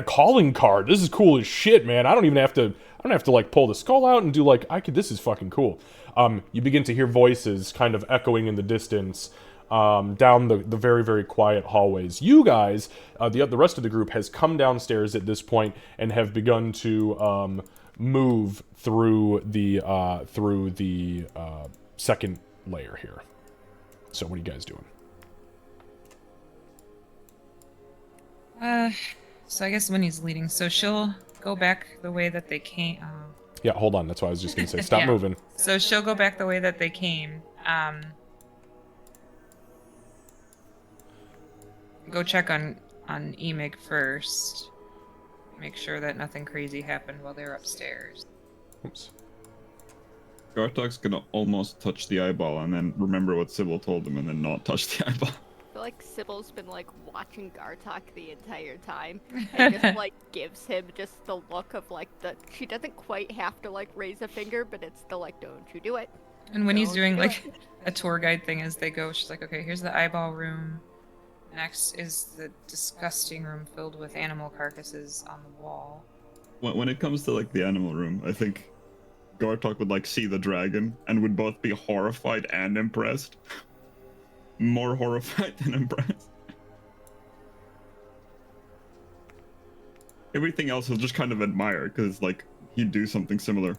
[SPEAKER 1] calling card. This is cool as shit, man. I don't have to, like, pull the skull out and do, like, this is fucking cool. You begin to hear voices kind of echoing in the distance, down the very, very quiet hallways. You guys, the rest of the group has come downstairs at this point and have begun to move through the second layer here. So what are you guys doing?
[SPEAKER 3] So I guess Winnie's leading. So she'll go back the way that they came.
[SPEAKER 1] Yeah, hold on. That's why I was just gonna say, stop
[SPEAKER 3] Yeah.
[SPEAKER 1] moving.
[SPEAKER 3] So she'll go back the way that they came. Go check on Emig first. Make sure that nothing crazy happened while they were upstairs.
[SPEAKER 1] Oops.
[SPEAKER 4] Gartok's gonna almost touch the eyeball and then remember what Sybil told him and then not touch the eyeball.
[SPEAKER 2] I feel like Sybil's been like watching Gartok the entire time and just like gives him just the look of like she doesn't quite have to like raise a finger, but it's the like, don't you do it.
[SPEAKER 3] And when he's
[SPEAKER 2] Don't
[SPEAKER 3] doing
[SPEAKER 2] do
[SPEAKER 3] like
[SPEAKER 2] it.
[SPEAKER 3] a tour guide thing as they go, she's like, okay, here's the eyeball room. Next is the disgusting room filled with animal carcasses on the wall.
[SPEAKER 4] When it comes to like the animal room, I think Gartok would like see the dragon and would both be horrified and impressed. More horrified than impressed. Everything else he'll just kind of admire because like he'd do something similar.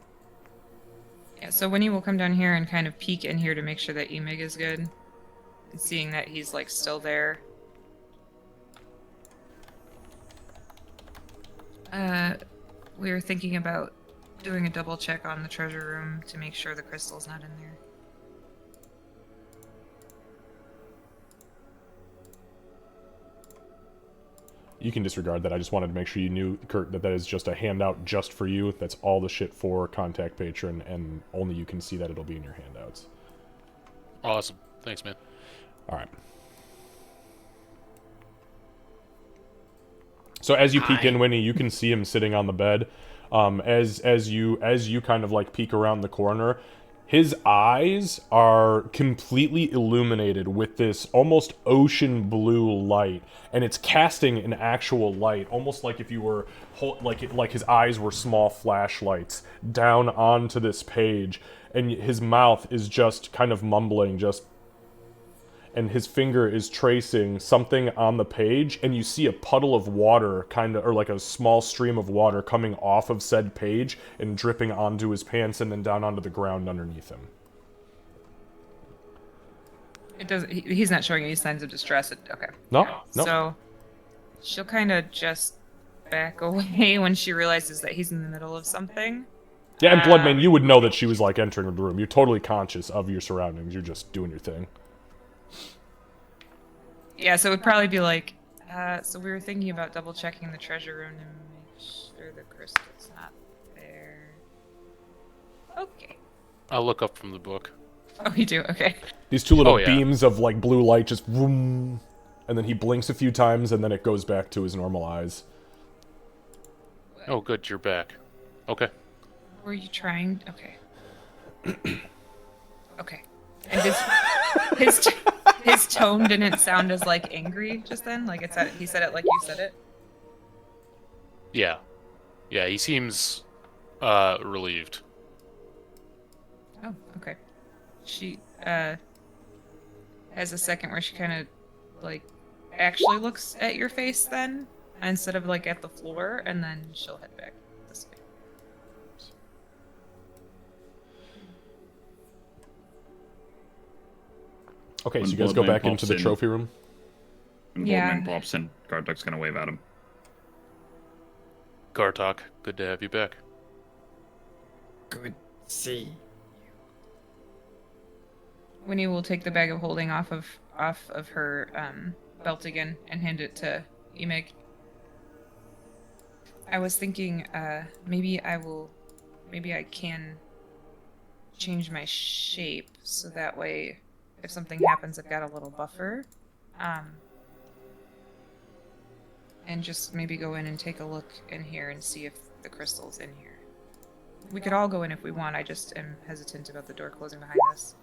[SPEAKER 3] Yeah, so Winnie will come down here and kind of peek in here to make sure that Emig is good. And seeing that he's like still there. We were thinking about doing a double check on the treasure room to make sure the crystal's not in there.
[SPEAKER 1] You can disregard that. I just wanted to make sure you knew, Kurt, that is just a handout just for you. That's all the shit for Contact Patron, and only you can see that. It'll be in your handouts.
[SPEAKER 6] Awesome. Thanks, man.
[SPEAKER 1] All right. So as you peek in, Winnie, you can see him sitting on the bed. As you kind of like peek around the corner, his eyes are completely illuminated with this almost ocean blue light, and it's casting an actual light, almost like if you were like his eyes were small flashlights down onto this page, and his mouth is just kind of mumbling, and his finger is tracing something on the page, and you see a puddle of water, or like a small stream of water coming off of said page and dripping onto his pants and then down onto the ground underneath him.
[SPEAKER 3] It does. He's not showing any signs of distress. Okay.
[SPEAKER 1] No.
[SPEAKER 3] So she'll kind of just back away when she realizes that he's in the middle of something.
[SPEAKER 1] Yeah, and Bloodman, you would know that she was like entering the room. You're totally conscious of your surroundings. You're just doing your thing.
[SPEAKER 3] Yeah, so it would probably be like, So we were thinking about double checking the treasure room to make sure the crystal's not there. Okay.
[SPEAKER 6] I'll look up from the book.
[SPEAKER 3] Oh, you do? Okay.
[SPEAKER 1] These two little
[SPEAKER 6] Oh, yeah.
[SPEAKER 1] beams of like blue light just vroom, and then he blinks a few times and then it goes back to his normal eyes.
[SPEAKER 6] Oh, good, you're back. Okay.
[SPEAKER 3] Were you trying? Okay. Okay. And his tone didn't sound as like angry just then. Like he said it like you said it.
[SPEAKER 6] Yeah. Yeah, he seems relieved.
[SPEAKER 3] Oh, okay. She has a second where she kind of like actually looks at your face then instead of like at the floor, and then she'll head back this way.
[SPEAKER 1] Okay, so
[SPEAKER 4] When
[SPEAKER 1] you guys go
[SPEAKER 4] Bloodman
[SPEAKER 1] back into
[SPEAKER 4] pops
[SPEAKER 1] the
[SPEAKER 4] in.
[SPEAKER 1] trophy room.
[SPEAKER 4] When
[SPEAKER 3] Yeah.
[SPEAKER 4] Goldman pops in, Garduck's gonna wave at him.
[SPEAKER 6] Gartok, good to have you back.
[SPEAKER 7] Good to see.
[SPEAKER 3] Winnie will take the bag of holding off of her belt again and hand it to Emig. I was thinking maybe I can change my shape so that way if something happens I've got a little buffer. And just maybe go in and take a look in here and see if the crystal's in here. We could all go in if we want, I just am hesitant about the door closing behind us.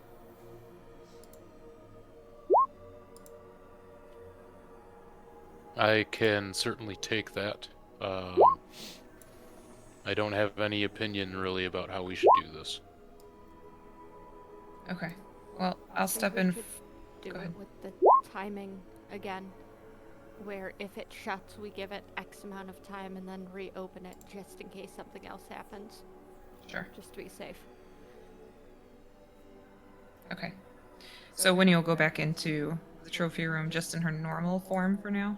[SPEAKER 6] I can certainly take that. I don't have any opinion really about how we should do this.
[SPEAKER 3] Okay. Well, I'll step
[SPEAKER 2] we
[SPEAKER 3] in.
[SPEAKER 2] could do
[SPEAKER 3] Go
[SPEAKER 2] it
[SPEAKER 3] ahead.
[SPEAKER 2] with the timing again, where if it shuts, we give it X amount of time and then reopen it just in case something else happens,
[SPEAKER 3] Sure.
[SPEAKER 2] just to be safe.
[SPEAKER 3] Okay. So Winnie will go back into the trophy room just in her normal form for now.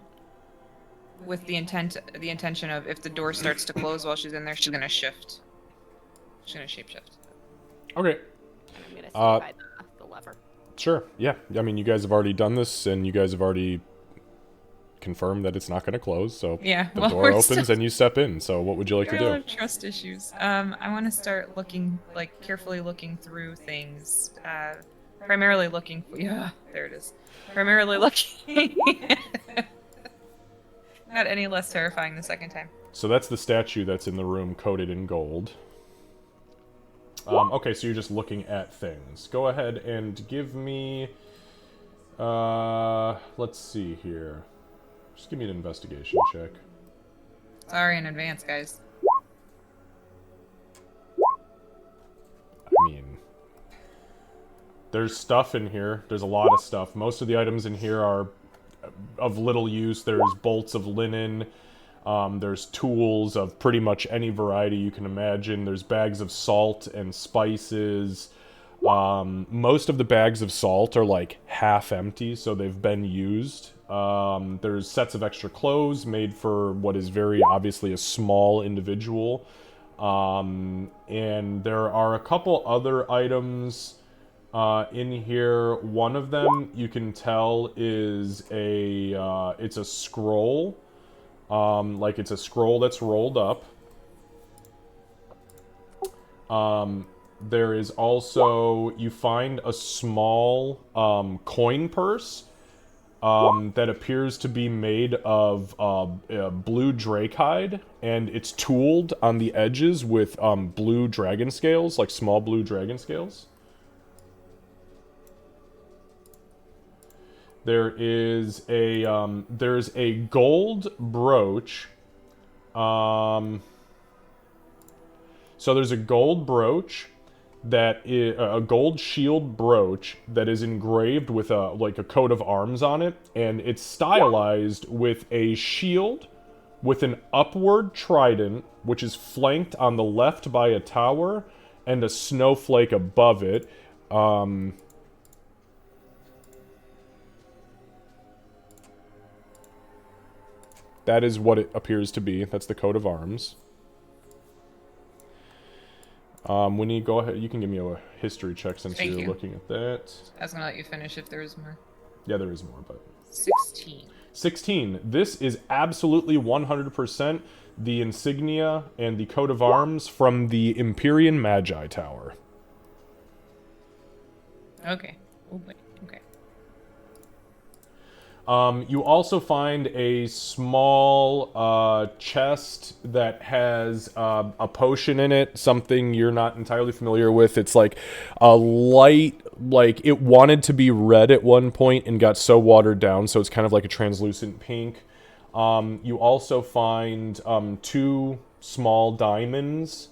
[SPEAKER 3] With the intention of if the door starts to close while she's in there, she's gonna shift. She's gonna shapeshift.
[SPEAKER 1] Okay,
[SPEAKER 2] And I'm gonna stay by the lever.
[SPEAKER 1] sure. Yeah, I mean, you guys have already done this, and you guys have already confirmed that it's not going to close, so
[SPEAKER 3] Yeah,
[SPEAKER 1] the
[SPEAKER 3] well,
[SPEAKER 1] door
[SPEAKER 3] we're
[SPEAKER 1] opens and you step in. So what would you like to
[SPEAKER 3] Got a lot
[SPEAKER 1] do?
[SPEAKER 3] of trust issues. I want to start looking, like, carefully looking through things. Primarily looking. Yeah, there it is. Primarily looking. Not any less terrifying the second time.
[SPEAKER 1] So that's the statue that's in the room coated in gold. Okay, so you're just looking at things. Go ahead and give me... let's see here. Just give me an investigation check.
[SPEAKER 3] Sorry in advance, guys.
[SPEAKER 1] I mean... There's stuff in here. There's a lot of stuff. Most of the items in here are of little use. There's bolts of linen. There's tools of pretty much any variety you can imagine. There's bags of salt and spices. Most of the bags of salt are like half empty, so they've been used. There's sets of extra clothes made for what is very obviously a small individual. And there are a couple other items in here. One of them you can tell is it's a scroll. Like it's a scroll that's rolled up. There is also, you find a small coin purse that appears to be made of blue drake hide, and it's tooled on the edges with blue dragon scales, like small blue dragon scales. There's a gold brooch. So there's a gold brooch that is a gold shield brooch that is engraved with a coat of arms on it, and it's stylized with a shield with an upward trident, which is flanked on the left by a tower and a snowflake above it. That is what it appears to be. That's the coat of arms. When you go ahead, you can give me a history check since you're looking at that.
[SPEAKER 3] I was gonna let you finish if there was more.
[SPEAKER 1] Yeah, there is more, but...
[SPEAKER 3] 16.
[SPEAKER 1] 16. This is absolutely 100% the insignia and the coat of arms from the Empyrean Magi Tower.
[SPEAKER 3] Okay. Oh boy. Okay.
[SPEAKER 1] You also find a small chest that has a potion in it, something you're not entirely familiar with. It's like a light, like it wanted to be red at one point and got so watered down, so it's kind of like a translucent pink. You also find 2 small diamonds,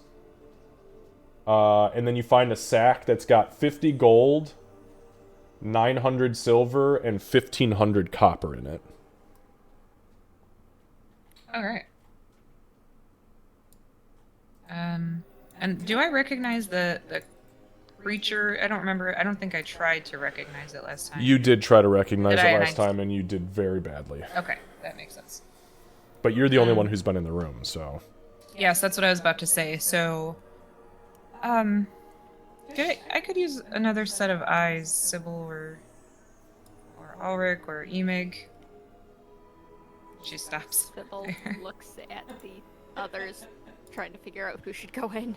[SPEAKER 1] and then you find a sack that's got 50 gold, 900 silver, and 1,500 copper in it.
[SPEAKER 3] All right. And do I recognize the creature? I don't remember. I don't think I tried to recognize it last time.
[SPEAKER 1] You did try to recognize
[SPEAKER 3] Did
[SPEAKER 1] it
[SPEAKER 3] I?
[SPEAKER 1] last time, and you did very badly.
[SPEAKER 3] Okay, that makes sense.
[SPEAKER 1] But you're the only one who's been in the room, so...
[SPEAKER 3] Yes, that's what I was about to say. So, I could use another set of eyes, Sybil or Ulrich or Emig. She stops.
[SPEAKER 2] Sybil looks at the others, trying to figure out who should go in.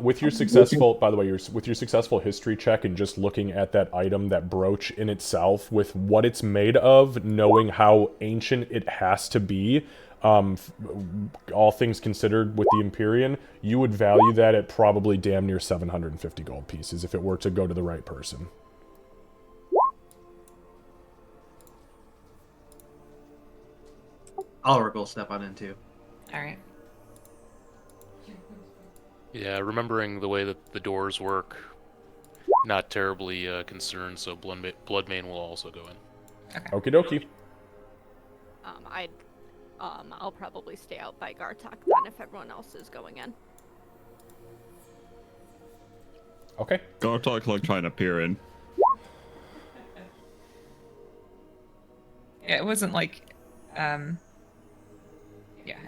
[SPEAKER 1] With your successful, by the way, with your successful history check and just looking at that item, that brooch in itself, with what it's made of, knowing how ancient it has to be, all things considered with the Empyrean, you would value that at probably damn near 750 gold pieces if it were to go to the right person.
[SPEAKER 5] Ulrich will step on in too.
[SPEAKER 3] All right.
[SPEAKER 6] Yeah, remembering the way that the doors work, not terribly concerned, so Bloodmane will also go in.
[SPEAKER 3] Okay.
[SPEAKER 1] Okie dokie.
[SPEAKER 2] I'll probably stay out by Gartok then if everyone else is going in.
[SPEAKER 1] Okay.
[SPEAKER 4] Gartok like trying to peer in.
[SPEAKER 3] Yeah, it wasn't like, yeah.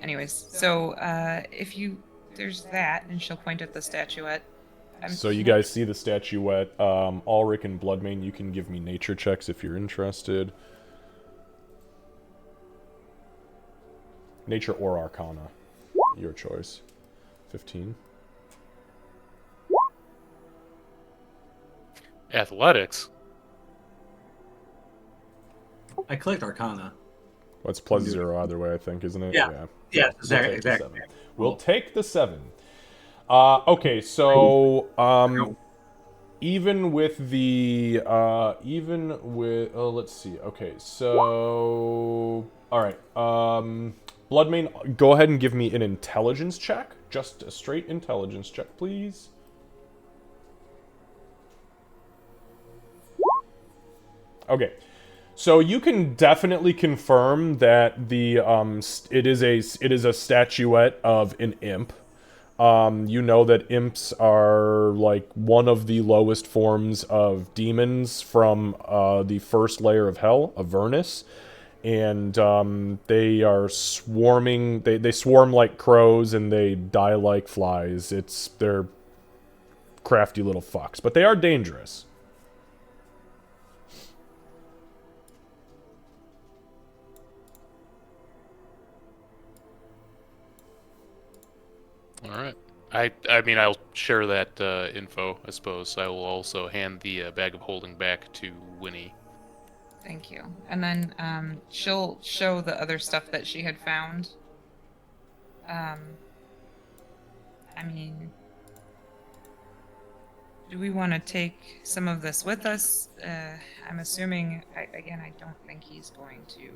[SPEAKER 3] Anyways, so if you there's that, and she'll point at the statuette.
[SPEAKER 1] So you guys see the statuette. Ulrich and Bloodmane, you can give me nature checks if you're interested. Nature or Arcana. Your choice. 15.
[SPEAKER 6] Athletics?
[SPEAKER 5] I clicked Arcana.
[SPEAKER 1] Well, it's plus 0 either way, I think, isn't it?
[SPEAKER 5] Yeah. Yeah, exactly.
[SPEAKER 1] We'll take the 7. Okay, so even with the let's see. Okay, so all right. Bloodmane, go ahead and give me an intelligence check. Just a straight intelligence check, please. Okay. So you can definitely confirm that the it is a statuette of an imp. You know that imps are like one of the lowest forms of demons from the first layer of hell, Avernus, and they are swarming. They swarm like crows and they die like flies. They're crafty little fucks, but they are dangerous.
[SPEAKER 6] All right. I mean, I'll share that info, I suppose. I will also hand the bag of holding back to Winnie.
[SPEAKER 3] Thank you. And then she'll show the other stuff that she had found. I mean, do we want to take some of this with us? I'm assuming, again, I don't think he's going to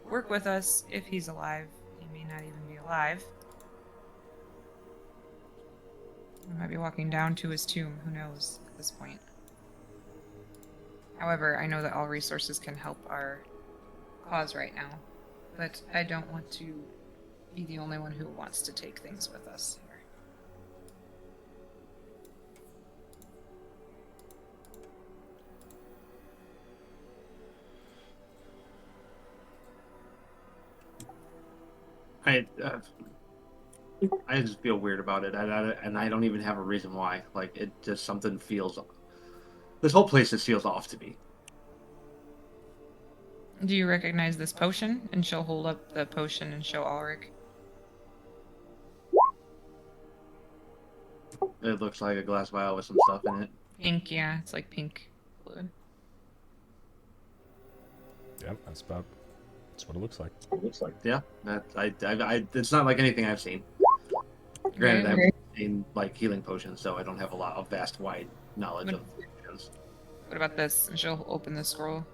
[SPEAKER 3] work with us if he's alive. He may not even be alive. We might be walking down to his tomb, who knows at this point. However, I know that all resources can help our cause right now, but I don't want to be the only one who wants to take things with us here.
[SPEAKER 5] I just feel weird about it, and I don't even have a reason why. Like, it just something feels. This whole place just feels off to me.
[SPEAKER 3] Do you recognize this potion? And she'll hold up the potion and show Ulrich.
[SPEAKER 5] It looks like a glass vial with some stuff in it.
[SPEAKER 3] Pink, yeah, it's like pink fluid.
[SPEAKER 1] Yep, that's what it looks like.
[SPEAKER 5] Yeah, it's not like anything I've seen. Granted,
[SPEAKER 3] Okay.
[SPEAKER 5] I've seen like healing potions, so I don't have a lot of vast, wide knowledge of potions.
[SPEAKER 3] What about this? And she'll open the scroll.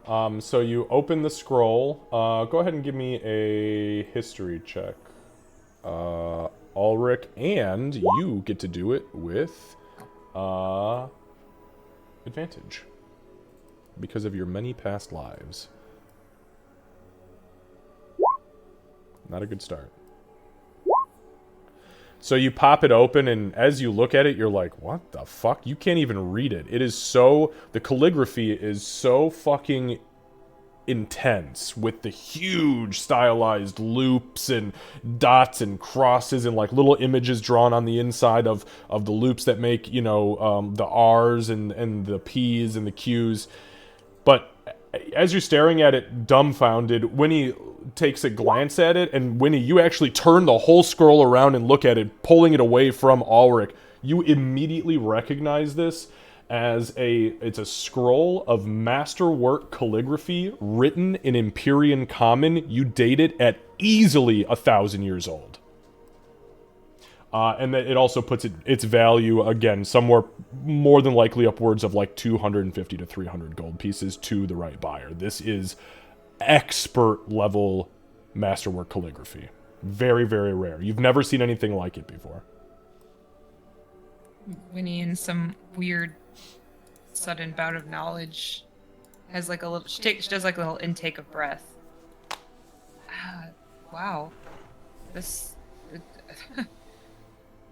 [SPEAKER 1] So you open the scroll. Go ahead and give me a history check, Ulrich, and you get to do it with advantage because of your many past lives. Not a good start. So you pop it open, and as you look at it, you're like, what the fuck? You can't even read it. It is so... The calligraphy is so fucking intense with the huge stylized loops and dots and crosses and like little images drawn on the inside of the loops that make, you know, the R's and the P's and the Q's. But as you're staring at it dumbfounded, Winnie takes a glance at it, and Winnie, you actually turn the whole scroll around and look at it, pulling it away from Ulrich. You immediately recognize this as it's a scroll of masterwork calligraphy written in Empyrean Common. You date it at easily 1,000 years old. And that it also puts its value, again, somewhere more than likely upwards of like 250 to 300 gold pieces to the right buyer. This is expert level masterwork calligraphy. Very, very rare. You've never seen anything like it before.
[SPEAKER 3] Winnie, in some weird, sudden bout of knowledge, has like a little. She does like a little intake of breath. Wow, this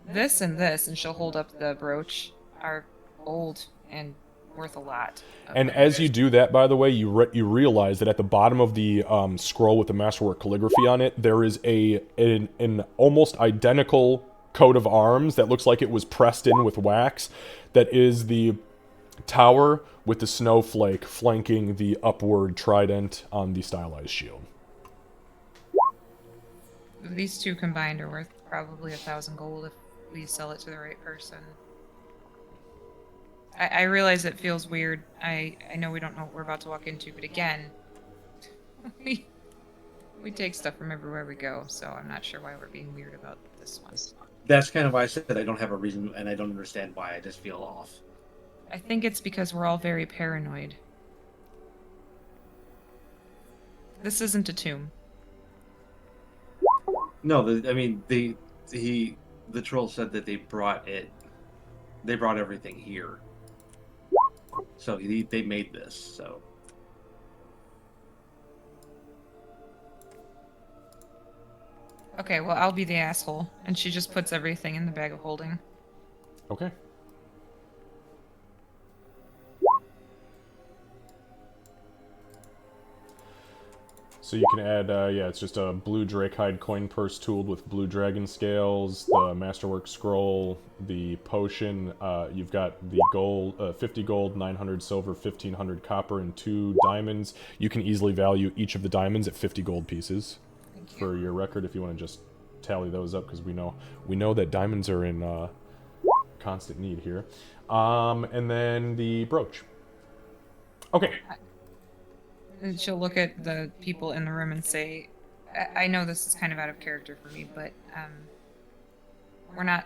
[SPEAKER 3] and she'll hold up the brooch are old and worth a lot.
[SPEAKER 1] And as you do that, by the way, you realize that at the bottom of the scroll with the masterwork calligraphy on it, there is an almost identical coat of arms that looks like it was pressed in with wax. That is the tower with the snowflake flanking the upward trident on the stylized shield.
[SPEAKER 3] These two combined are worth probably 1,000 gold if we sell it to the right person. I realize it feels weird. I know we don't know what we're about to walk into, but again, we take stuff from everywhere we go, so I'm not sure why we're being weird about this one.
[SPEAKER 5] That's kind of why I said I don't have a reason, and I don't understand why. I just feel off.
[SPEAKER 3] I think it's because we're all very paranoid. This isn't a tomb.
[SPEAKER 5] No, the troll said that they brought everything here. So they made this, so.
[SPEAKER 3] Okay, well, I'll be the asshole. And she just puts everything in the bag of holding.
[SPEAKER 1] Okay. So you can add, yeah, it's just a blue drakehide coin purse tooled with blue dragon scales, the masterwork scroll, the potion. You've got the gold, 50 gold, 900 silver, 1500 copper, and 2 diamonds. You can easily value each of the diamonds at 50 gold pieces. For your record, if you want to just tally those up, because we know that diamonds are in constant need here. And then the brooch. Okay.
[SPEAKER 3] And she'll look at the people in the room and say, I know this is kind of out of character for me, but we're not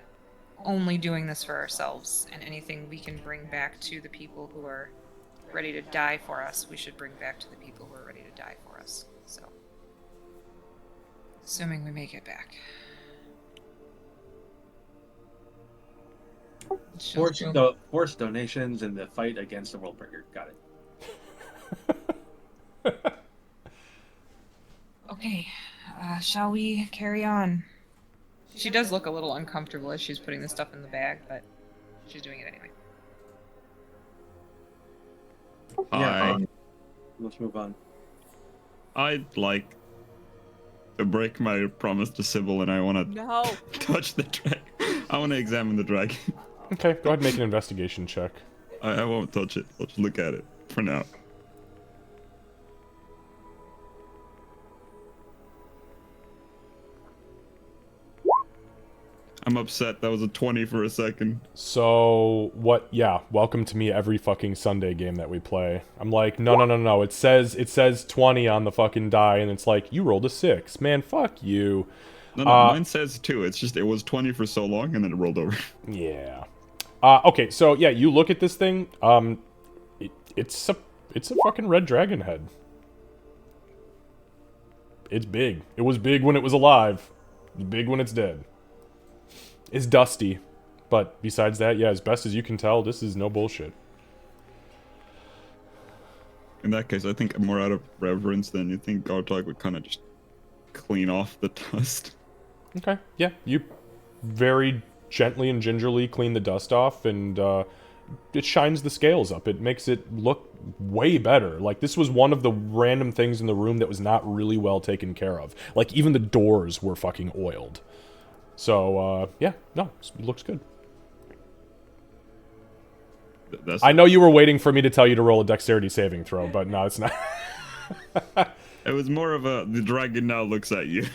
[SPEAKER 3] only doing this for ourselves, and anything we can bring back to the people who are ready to die for us, we should bring back to the people who are ready to die for us. So, assuming we make it back.
[SPEAKER 5] Force donations in the fight against the Worldbreaker. Got it.
[SPEAKER 3] Okay, shall we carry on? She does look a little uncomfortable as she's putting the stuff in the bag, but she's doing it anyway.
[SPEAKER 5] Yeah, let's move on.
[SPEAKER 4] I'd like to break my promise to Sybil, and I want to touch the dragon. I want to examine the dragon.
[SPEAKER 1] Okay, go ahead and make an investigation check.
[SPEAKER 4] I won't touch it. I'll just look at it for now. I'm upset. That was a 20 for a second.
[SPEAKER 1] So, what, yeah, welcome to me every fucking Sunday game that we play. I'm like, no, it says 20 on the fucking die, and it's like, you rolled a 6. Man, fuck you.
[SPEAKER 4] No, mine says 2. It's just, it was 20 for so long, and then it rolled over.
[SPEAKER 1] Yeah. Okay, so, yeah, you look at this thing, it's a fucking red dragon head. It's big. It was big when it was alive. It's big when it's dead. It's dusty. But besides that, yeah, as best as you can tell, this is no bullshit.
[SPEAKER 4] In that case, I think more out of reverence than you think Gartok would kind of just clean off the dust.
[SPEAKER 1] Okay, yeah, you very gently and gingerly clean the dust off, and it shines the scales up. It makes it look way better. Like, this was one of the random things in the room that was not really well taken care of. Like, even the doors were fucking oiled. So, yeah, no, it looks good. I know you were waiting for me to tell you to roll a dexterity saving throw, but no, it's not.
[SPEAKER 4] It was more of a, the dragon now looks at you.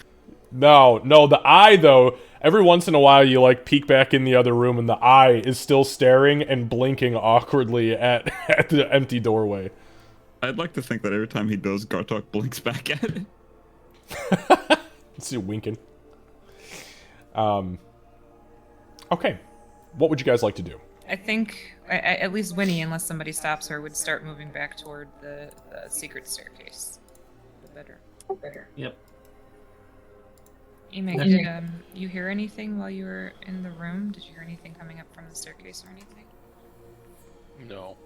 [SPEAKER 1] No, the eye, though, every once in a while you, like, peek back in the other room and the eye is still staring and blinking awkwardly at the empty doorway.
[SPEAKER 4] I'd like to think that every time he does, Gartok blinks back at it.
[SPEAKER 1] See, winking. Okay. What would you guys like to do?
[SPEAKER 3] I think at least Winnie, unless somebody stops her, would start moving back toward the secret staircase. Better.
[SPEAKER 5] Yep.
[SPEAKER 3] Emek, did you hear anything while you were in the room? Did you hear anything coming up from the staircase or anything?
[SPEAKER 6] No.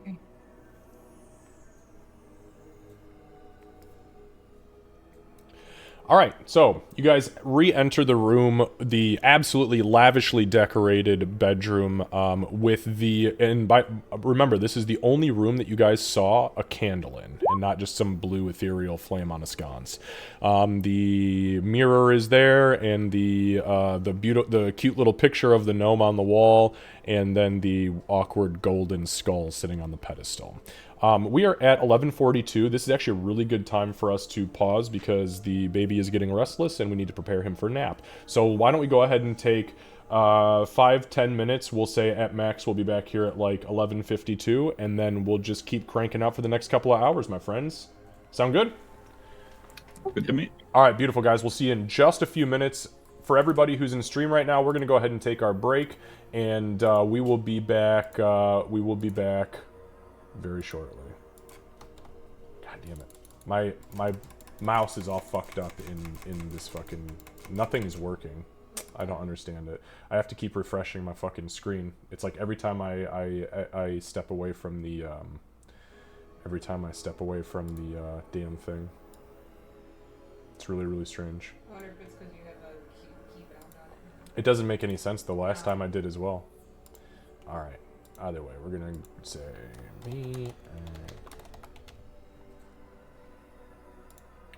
[SPEAKER 3] Okay.
[SPEAKER 1] Alright, so, you guys re-enter the room, the absolutely lavishly decorated bedroom, with the, remember, this is the only room that you guys saw a candle in, and not just some blue ethereal flame on a sconce. The mirror is there, and the cute little picture of the gnome on the wall, and then the awkward golden skull sitting on the pedestal. We are at 11:42. This is actually a really good time for us to pause because the baby is getting restless and we need to prepare him for nap. So why don't we go ahead and take 5-10 minutes. We'll say at max we'll be back here at like 11:52, and then we'll just keep cranking out for the next couple of hours, my friends. Sound good?
[SPEAKER 4] Good to me.
[SPEAKER 1] All right, beautiful guys. We'll see you in just a few minutes. For everybody who's in stream right now, we're going to go ahead and take our break, and we will be back. Very shortly. God damn it. My mouse is all fucked up in this fucking... Nothing is working. I don't understand it. I have to keep refreshing my fucking screen. It's like every time I step away from the... every time I step away from the damn thing. It's really, really strange.
[SPEAKER 3] I wonder if it's because you have a key bound on it.
[SPEAKER 1] It doesn't make any sense the last time I did as well. Alright. Either way, we're gonna say me.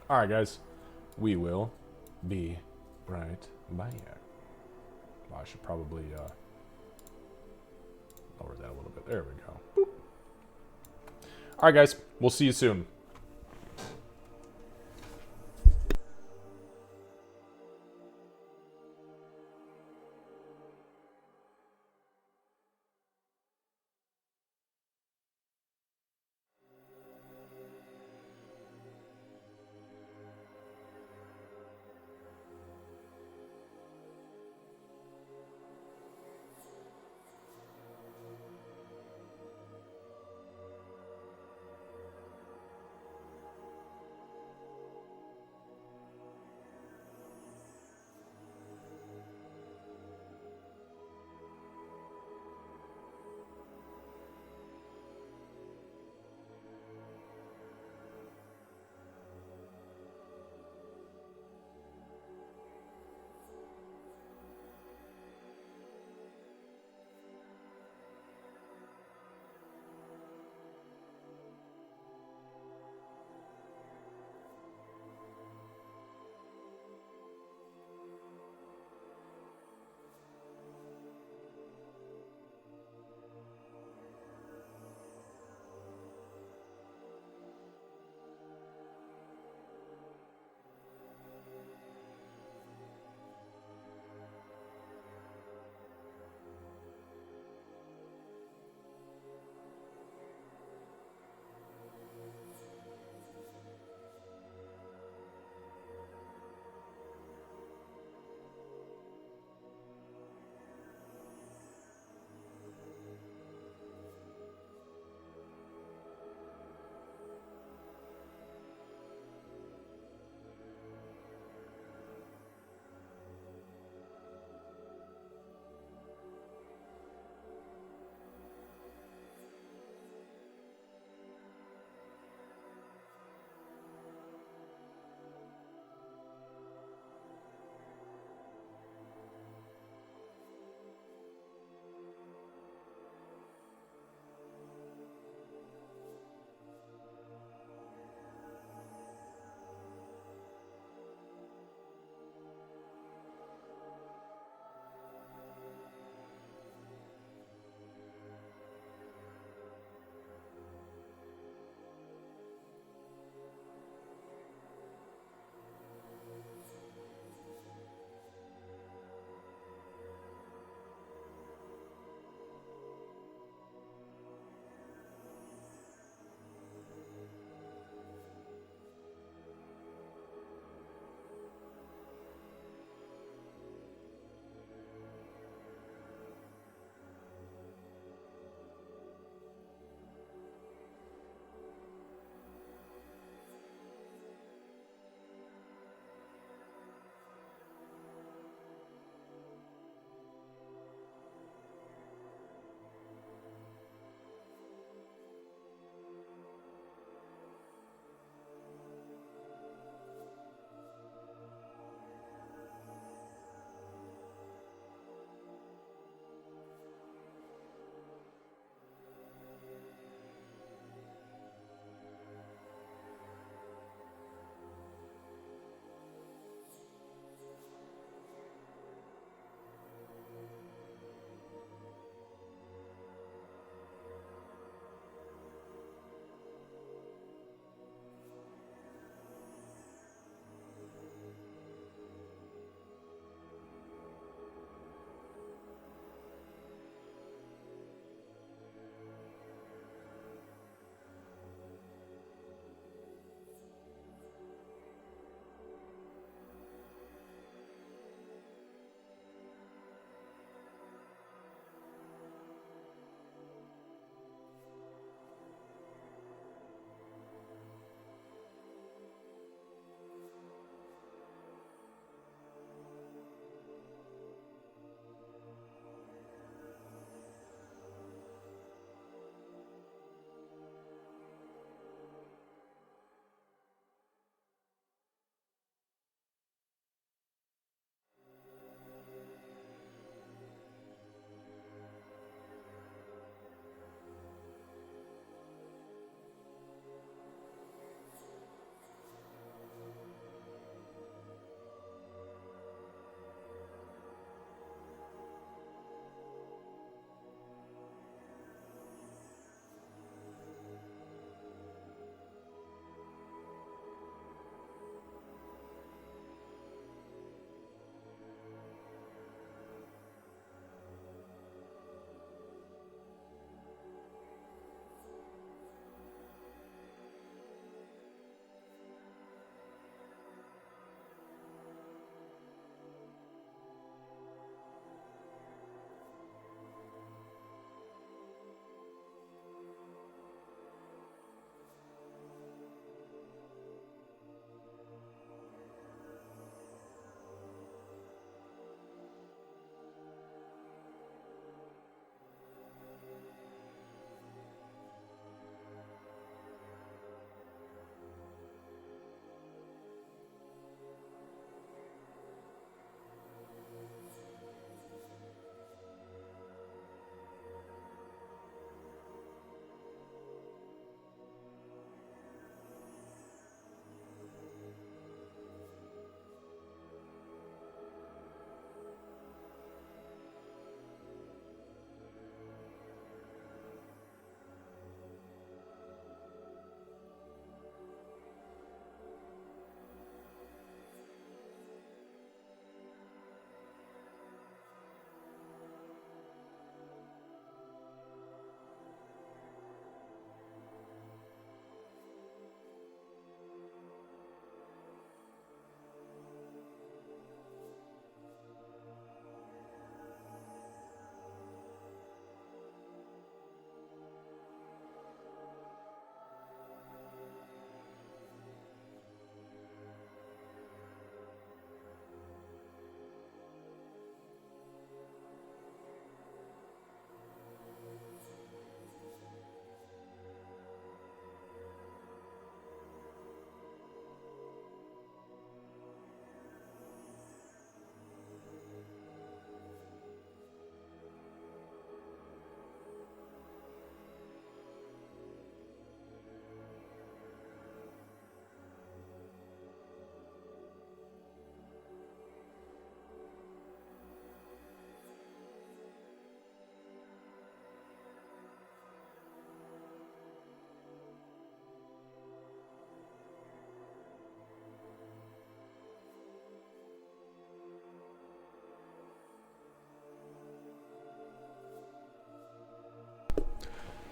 [SPEAKER 1] Alright, guys. We will be right back. Well, I should probably lower that a little bit. There we go. Alright, guys. We'll see you soon.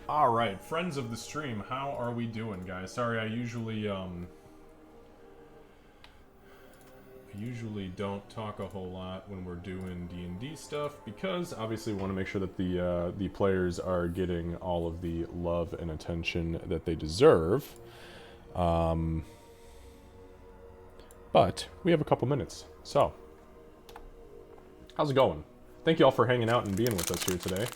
[SPEAKER 1] All right, friends of the stream, how are we doing, guys? Sorry, I usually don't talk a whole lot when we're doing D&D stuff because obviously we want to make sure that the players are getting all of the love and attention that they deserve. But we have a couple minutes, so how's it going? Thank you all for hanging out and being with us here today.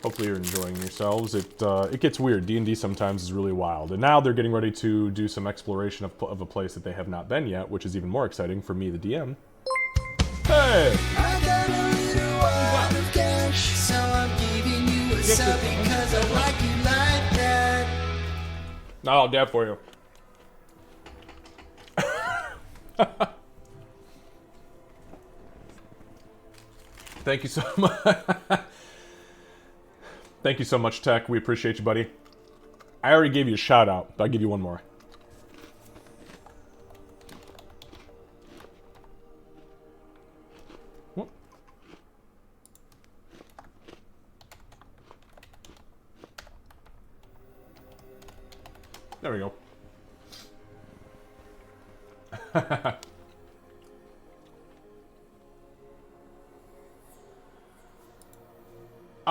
[SPEAKER 1] Hopefully you're enjoying yourselves. It gets weird. D&D sometimes is really wild. And now they're getting ready to do some exploration of a place that they have not been yet, which is even more exciting for me, the DM. Hey!
[SPEAKER 11] I got a little wad of cash, so I'm giving you a sub because I like you like that.
[SPEAKER 1] Now I'll dab for you. Thank you so much. Thank you so much, Tech. We appreciate you, buddy. I already gave you a shout out, but I'll give you one more. Whoop. There we go.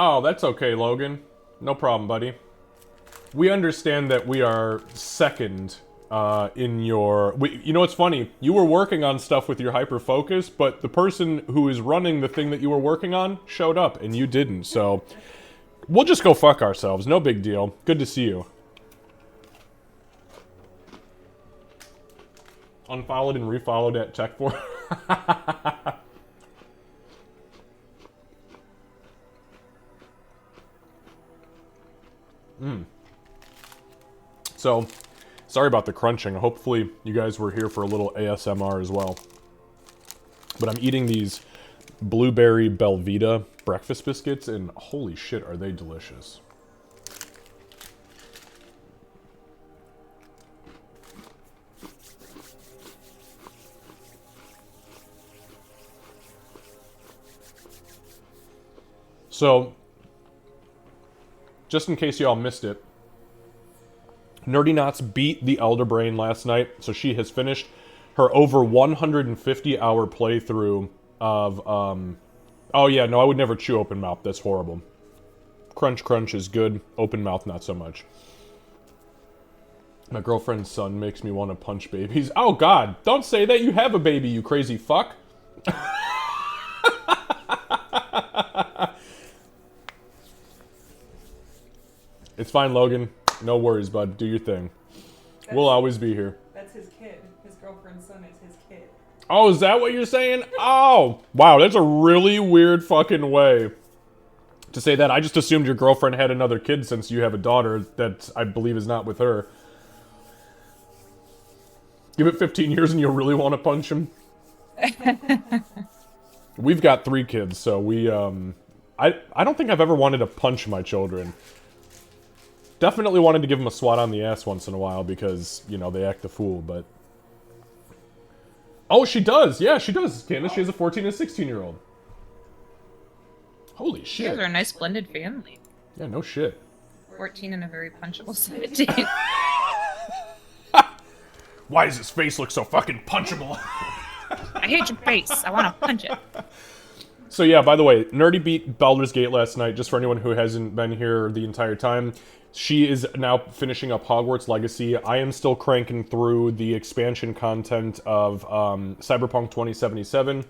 [SPEAKER 1] Oh, that's okay, Logan. No problem, buddy. We understand that we are second in your... you know what's funny? You were working on stuff with your hyper-focus, but the person who is running the thing that you were working on showed up, and you didn't, so... We'll just go fuck ourselves. No big deal. Good to see you. Unfollowed and refollowed at check for. So, sorry about the crunching. Hopefully you guys were here for a little ASMR as well. But I'm eating these blueberry Belvita breakfast biscuits, and holy shit, are they delicious. So, just in case y'all missed it, Nerdy Knots beat the Elder Brain last night, so she has finished her over 150 hour playthrough of, oh yeah, no, I would never chew open mouth, that's horrible. Crunch crunch is good, open mouth not so much. My girlfriend's son makes me want to punch babies. Oh god, don't say that, you have a baby, you crazy fuck. It's fine, Logan. No worries, bud. Do your thing. We'll always be here.
[SPEAKER 3] That's his kid. His girlfriend's son is his kid.
[SPEAKER 1] Oh, is that what you're saying? Oh! Wow, that's a really weird fucking way to say that. I just assumed your girlfriend had another kid since you have a daughter that I believe is not with her. Give it 15 years and you'll really want to punch him? We've got 3 kids, so we, I don't think I've ever wanted to punch my children. Definitely wanted to give them a swat on the ass once in a while because, you know, they act the fool, but... Oh, she does! Yeah, she does, Candace. She has a 14 and a 16-year-old. Holy shit.
[SPEAKER 3] You guys are a nice blended family.
[SPEAKER 1] Yeah, no shit.
[SPEAKER 3] 14 and a very punchable 17.
[SPEAKER 1] Why does his face look so fucking punchable?
[SPEAKER 3] I hate your face. I want to punch it.
[SPEAKER 1] So yeah, by the way, Nerdy beat Baldur's Gate last night, just for anyone who hasn't been here the entire time. She is now finishing up Hogwarts Legacy. I am still cranking through the expansion content of Cyberpunk 2077.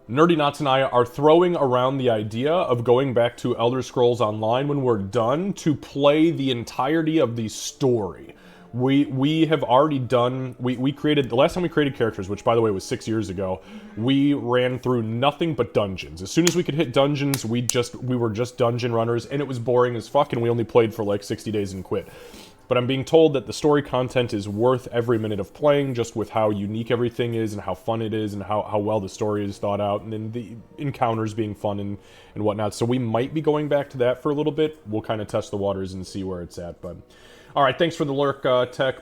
[SPEAKER 1] Nerdy Knots and I are throwing around the idea of going back to Elder Scrolls Online when we're done to play the entirety of the story. We have already done, we created, the last time we created characters, which by the way was 6 years ago, we ran through nothing but dungeons. As soon as we could hit dungeons, we were just dungeon runners, and it was boring as fuck, and we only played for like 60 days and quit. But I'm being told that the story content is worth every minute of playing, just with how unique everything is, and how fun it is, and how well the story is thought out, and then the encounters being fun and whatnot. So we might be going back to that for a little bit. We'll kind of test the waters and see where it's at, but... Alright, thanks for the lurk, Tech.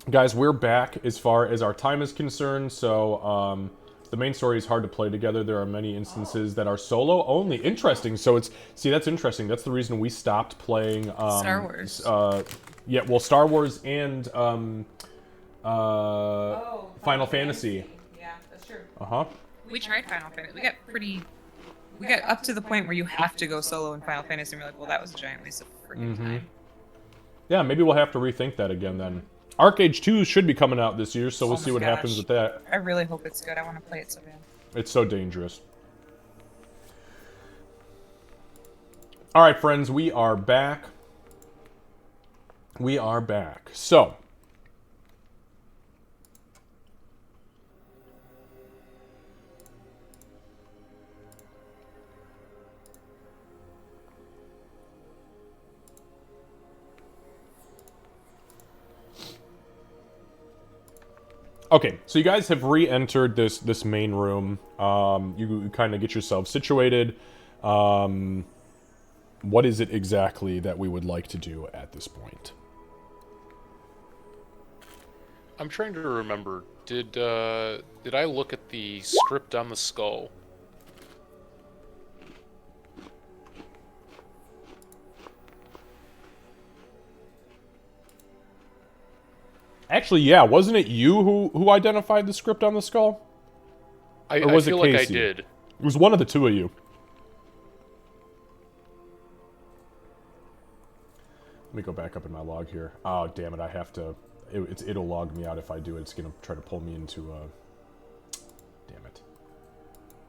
[SPEAKER 1] Guys, we're back as far as our time is concerned, so The main story is hard to play together. There are many instances that are solo only. Interesting. So that's interesting. That's the reason we stopped playing
[SPEAKER 3] Star Wars.
[SPEAKER 1] Yeah, well, Star Wars and Final Fantasy.
[SPEAKER 3] Yeah, that's true.
[SPEAKER 1] Uh-huh.
[SPEAKER 3] We tried Final Fantasy. We got up to the point where you have to go solo in Final Fantasy, and we're like, well, that was a giant waste of freaking time.
[SPEAKER 1] Yeah, maybe we'll have to rethink that again then. Arcade 2 should be coming out this year, so we'll
[SPEAKER 3] Oh
[SPEAKER 1] see
[SPEAKER 3] my
[SPEAKER 1] what happens
[SPEAKER 3] gosh.
[SPEAKER 1] with that.
[SPEAKER 3] I really hope it's good. I want to play it so bad.
[SPEAKER 1] It's so dangerous. All right, friends, we are back. We are back. So, okay, so you guys have re-entered this main room. You kind of get yourself situated. What is it exactly that we would like to do at this point?
[SPEAKER 6] I'm trying to remember. Did I look at the script on the skull?
[SPEAKER 1] Actually, yeah, wasn't it you who identified the script on the skull?
[SPEAKER 6] I
[SPEAKER 1] was
[SPEAKER 6] feel
[SPEAKER 1] it
[SPEAKER 6] like I
[SPEAKER 1] Casey?
[SPEAKER 6] did.
[SPEAKER 1] It was one of the two of you. Let me go back up in my log here. Oh, damn it, I have to... It'll log me out if I do it. It's going to try to pull me into... Damn it.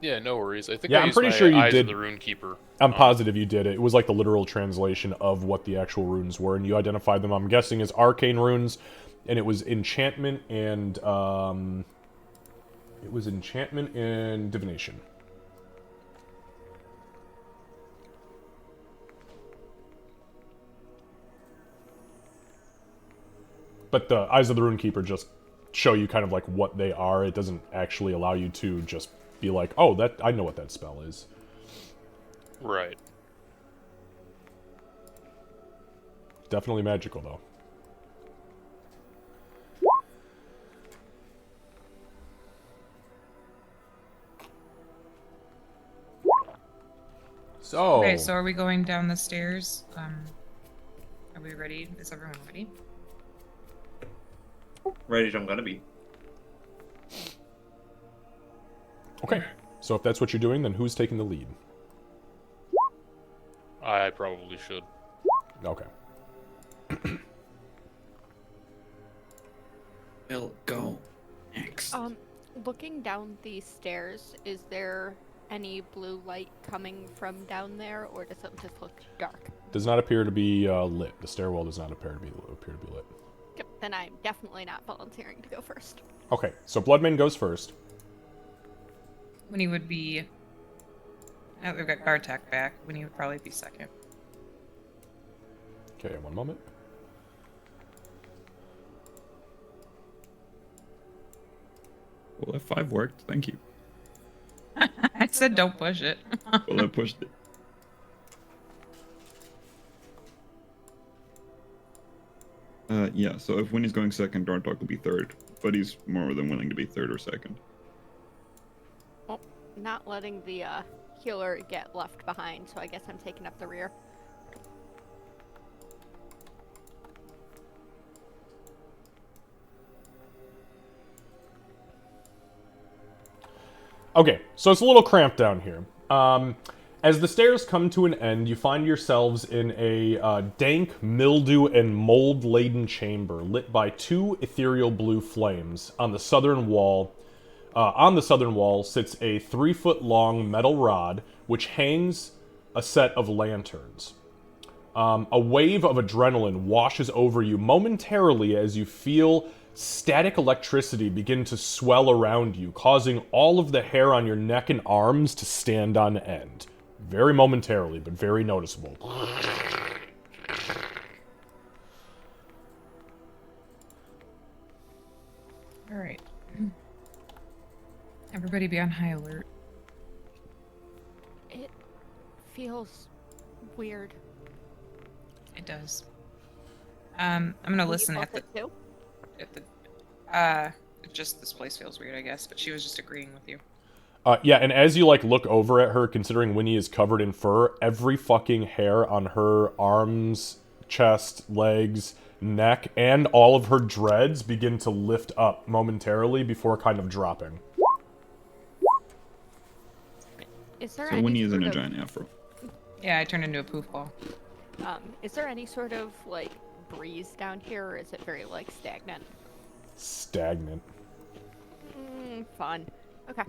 [SPEAKER 6] Yeah, no worries. I think
[SPEAKER 1] Yeah,
[SPEAKER 6] I
[SPEAKER 1] I'm
[SPEAKER 6] used
[SPEAKER 1] pretty
[SPEAKER 6] my
[SPEAKER 1] sure you
[SPEAKER 6] Eyes
[SPEAKER 1] did.
[SPEAKER 6] Of the Runekeeper.
[SPEAKER 1] I'm positive you did it. It was like the literal translation of what the actual runes were, and you identified them, I'm guessing, as arcane runes, and it was enchantment and... It was enchantment and divination. But the Eyes of the Runekeeper just show you kind of like what they are. It doesn't actually allow you to just be like, oh, that I know what that spell is.
[SPEAKER 6] Right.
[SPEAKER 1] Definitely magical, though. So...
[SPEAKER 3] Okay, so are we going down the stairs? Are we ready? Is everyone ready?
[SPEAKER 5] Ready as I'm gonna be.
[SPEAKER 1] Okay, so if that's what you're doing, then who's taking the lead?
[SPEAKER 6] I probably should.
[SPEAKER 1] Okay.
[SPEAKER 7] We'll go next.
[SPEAKER 2] Looking down these stairs, is there any blue light coming from down there, or does it just look dark?
[SPEAKER 1] Does not appear to be lit. The stairwell does not appear to be lit.
[SPEAKER 2] Yep, then I'm definitely not volunteering to go first.
[SPEAKER 1] Okay, so Bloodmane goes first.
[SPEAKER 3] Winnie would be... Oh, we've got Gartek back. Winnie would probably be second.
[SPEAKER 1] Okay, one moment.
[SPEAKER 4] Well, F5 worked. Thank you.
[SPEAKER 3] I said don't push it.
[SPEAKER 4] Well, I pushed it. Yeah, so if Winnie's going second, Dartok will be third. But he's more than willing to be third or second.
[SPEAKER 2] Well, not letting the healer get left behind, so I guess I'm taking up the rear.
[SPEAKER 1] Okay, so it's a little cramped down here. As the stairs come to an end, you find yourselves in a dank, mildew, and mold-laden chamber lit by two ethereal blue flames. On the southern wall sits a 3-foot-long metal rod, which hangs a set of lanterns. A wave of adrenaline washes over you momentarily as you feel static electricity begin to swell around you, causing all of the hair on your neck and arms to stand on end. Very momentarily, but very noticeable.
[SPEAKER 3] Alright. Everybody be on high alert.
[SPEAKER 2] It feels weird.
[SPEAKER 3] It does. I'm gonna listen at the... Just this place feels weird, I guess, but she was just agreeing with you.
[SPEAKER 1] Yeah, and as you, like, look over at her, considering Winnie is covered in fur, every fucking hair on her arms, chest, legs, neck, and all of her dreads begin to lift up momentarily before kind of dropping.
[SPEAKER 2] Is there
[SPEAKER 4] So
[SPEAKER 2] any
[SPEAKER 4] Winnie is in
[SPEAKER 2] sort
[SPEAKER 4] a
[SPEAKER 2] of,
[SPEAKER 4] giant afro.
[SPEAKER 3] Yeah, I turned into a poof ball.
[SPEAKER 2] is there any sort of, like, breeze down here, or is it very, like, stagnant?
[SPEAKER 1] Stagnant.
[SPEAKER 2] Fun. Okay.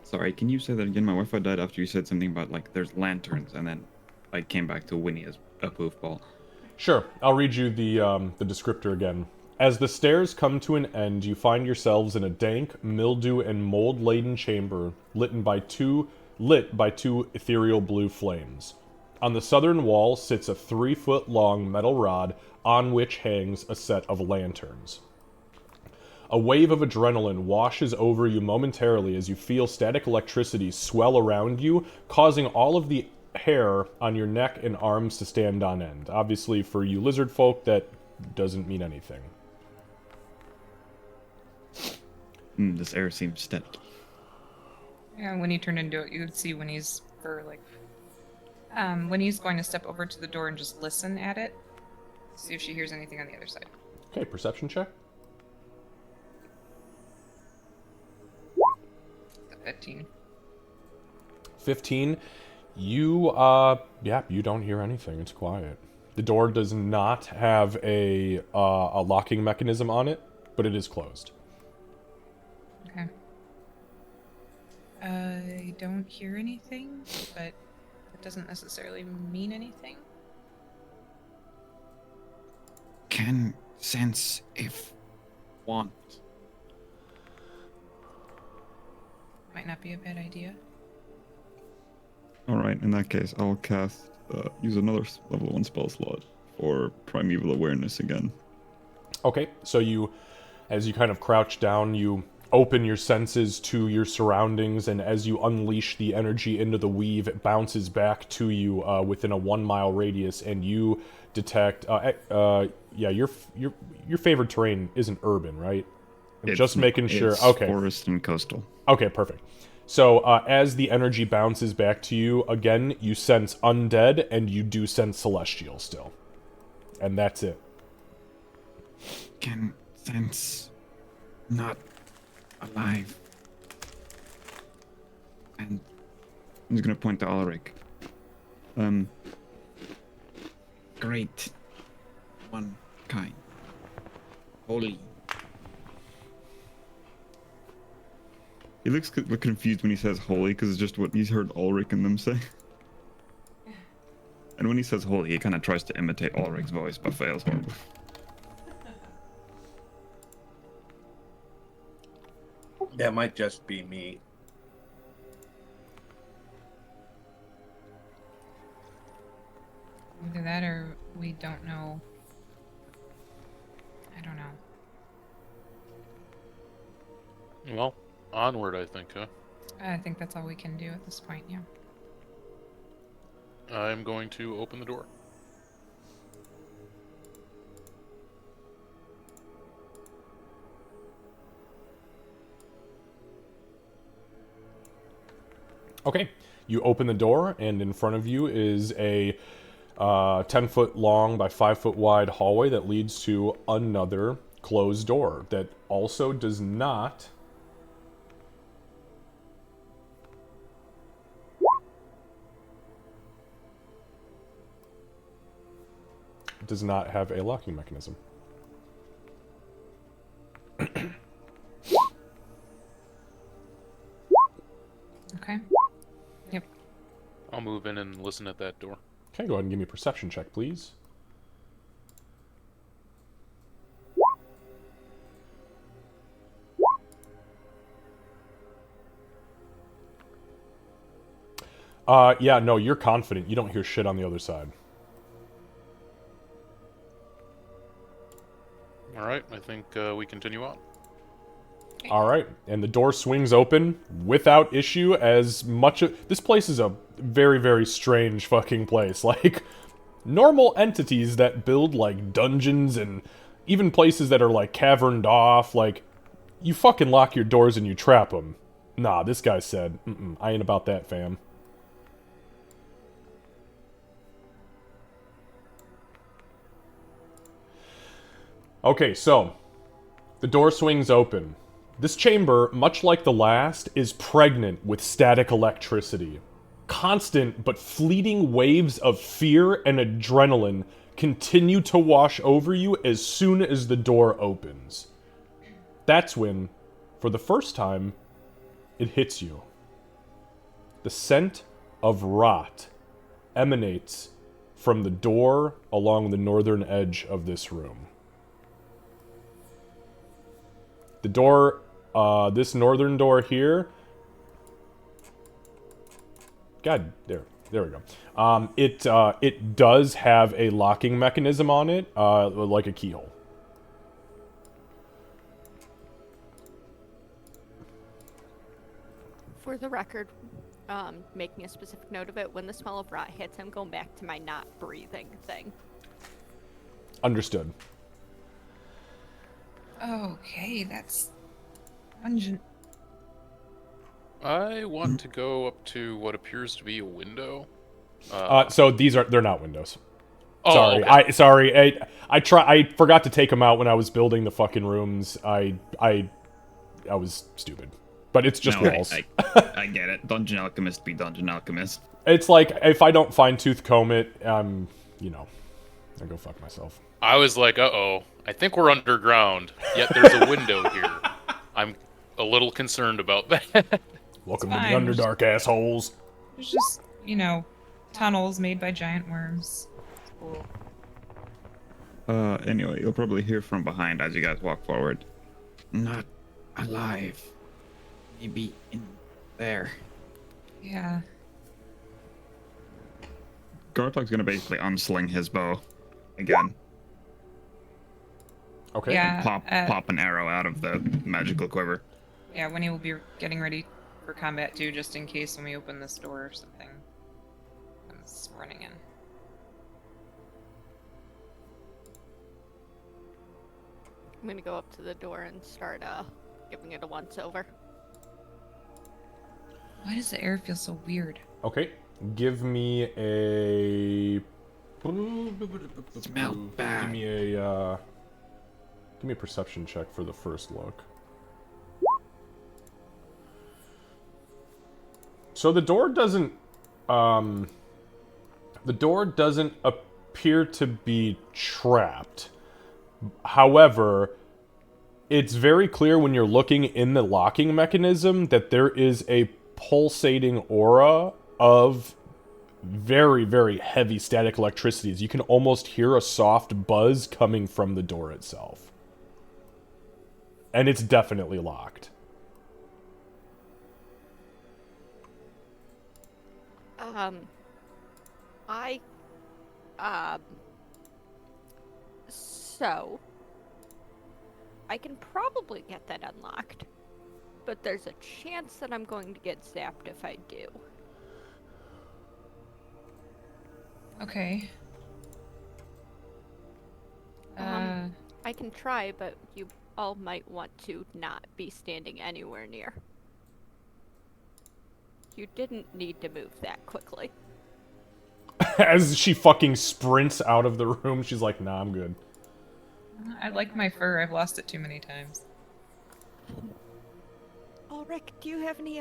[SPEAKER 10] Sorry, can you say that again? My Wi-Fi died after you said something about like there's lanterns, and then I came back to Winnie as a poof ball.
[SPEAKER 1] Sure, I'll read you the descriptor again. As the stairs come to an end, you find yourselves in a dank, mildew and mold-laden chamber lit by two ethereal blue flames. On the southern wall sits a 3-foot-long metal rod on which hangs a set of lanterns. A wave of adrenaline washes over you momentarily as you feel static electricity swell around you, causing all of the hair on your neck and arms to stand on end. Obviously, for you lizard folk, that doesn't mean anything.
[SPEAKER 10] This air seems static.
[SPEAKER 3] Yeah, when he turned into it, you would see when he's for like, when he's going to step over to the door and just listen at it, see if she hears anything on the other side.
[SPEAKER 1] Okay, perception check.
[SPEAKER 3] 15.
[SPEAKER 1] 15. You, you don't hear anything. It's quiet. The door does not have a locking mechanism on it, but it is closed.
[SPEAKER 3] Okay. I don't hear anything, but it doesn't necessarily mean anything.
[SPEAKER 7] Can sense if want.
[SPEAKER 3] Might not be a bad idea.
[SPEAKER 4] Alright, in that case, I'll cast, use another level 1 spell slot for Primeval Awareness again.
[SPEAKER 1] Okay, so you, as you kind of crouch down, you open your senses to your surroundings, and as you unleash the energy into the weave, it bounces back to you within a 1-mile radius, and you detect, your favorite terrain isn't urban, right? Just making sure. Okay.
[SPEAKER 10] Forest and coastal.
[SPEAKER 1] Okay, perfect. So as the energy bounces back to you, again, you sense undead, and you do sense celestial still. And that's it.
[SPEAKER 7] Can sense not alive.
[SPEAKER 10] And I'm just gonna point to Ulrich.
[SPEAKER 7] Great. One kind. Holy.
[SPEAKER 4] He looks confused when he says holy, because it's just what he's heard Ulrich and them say. And when he says holy, he kind of tries to imitate Ulrich's voice, but fails horribly.
[SPEAKER 5] That might just be me.
[SPEAKER 3] Either that or we don't know. I don't know.
[SPEAKER 6] Well, onward, I think, huh?
[SPEAKER 3] I think that's all we can do at this point, yeah.
[SPEAKER 6] I'm going to open the door.
[SPEAKER 1] Okay, you open the door, and in front of you is a 10-foot long by 5-foot wide hallway that leads to another closed door that also does not have a locking mechanism.
[SPEAKER 3] Okay. Yep.
[SPEAKER 6] I'll move in and listen at that door.
[SPEAKER 1] Okay, go ahead and give me a perception check, please. Yeah, no, you're confident. You don't hear shit on the other side.
[SPEAKER 6] Alright, I think we continue on.
[SPEAKER 1] Alright, and the door swings open without issue as much of... This place is a very, very strange fucking place. Like, normal entities that build, like, dungeons and even places that are, like, caverned off, like, You fucking lock your doors and you trap them. Nah, this guy said, I ain't about that, fam. Okay, so the door swings open. This chamber, much like the last, is pregnant with static electricity. Constant but fleeting waves of fear and adrenaline continue to wash over you as soon as the door opens. That's when, for the first time, it hits you. The scent of rot emanates from the door along the northern edge of this room. The door, this northern door here. God, there we go. It does have a locking mechanism on it, like a keyhole.
[SPEAKER 2] For the record, making a specific note of it, when the smell of rot hits, I'm going back to my not breathing thing.
[SPEAKER 1] Understood.
[SPEAKER 3] Okay, that's pungent.
[SPEAKER 6] I want to go up to what appears to be a window.
[SPEAKER 1] So they're not windows.
[SPEAKER 6] Oh,
[SPEAKER 1] Sorry,
[SPEAKER 6] okay.
[SPEAKER 1] I forgot to take them out when I was building the fucking rooms. I was stupid. But it's just walls.
[SPEAKER 10] I get it. Dungeon Alchemist be Dungeon Alchemist.
[SPEAKER 1] It's like, if I don't fine tooth comb it, I go fuck myself.
[SPEAKER 6] I was like, uh-oh, I think we're underground, yet there's a window here. I'm a little concerned about that.
[SPEAKER 1] Welcome to the
[SPEAKER 3] fine.
[SPEAKER 1] Underdark, assholes.
[SPEAKER 3] There's just, tunnels made by giant worms. It's cool.
[SPEAKER 10] Anyway, you'll probably hear from behind as you guys walk forward.
[SPEAKER 7] Not alive. Maybe in there.
[SPEAKER 3] Yeah.
[SPEAKER 10] Gartok's gonna basically unsling his bow again.
[SPEAKER 1] Okay.
[SPEAKER 3] Yeah.
[SPEAKER 10] Pop an arrow out of the magical quiver.
[SPEAKER 3] Yeah, Winnie will be getting ready for combat too, just in case when we open this door or something comes running in.
[SPEAKER 2] I'm gonna go up to the door and start giving it a once over.
[SPEAKER 3] Why does the air feel so weird?
[SPEAKER 1] Okay. Give me a...
[SPEAKER 7] Smell bad.
[SPEAKER 1] Give me a perception check for the first look. So the door doesn't appear to be trapped. However, it's very clear when you're looking in the locking mechanism that there is a pulsating aura of very, very heavy static electricities. You can almost hear a soft buzz coming from the door itself. And it's definitely locked.
[SPEAKER 2] So I can probably get that unlocked, but there's a chance that I'm going to get zapped if I do.
[SPEAKER 3] Okay.
[SPEAKER 2] I can try, but you all might want to not be standing anywhere near. You didn't need to move that quickly.
[SPEAKER 1] As she fucking sprints out of the room, she's like, nah, I'm good.
[SPEAKER 3] I like my fur. I've lost it too many times.
[SPEAKER 2] Ulrich, do you have any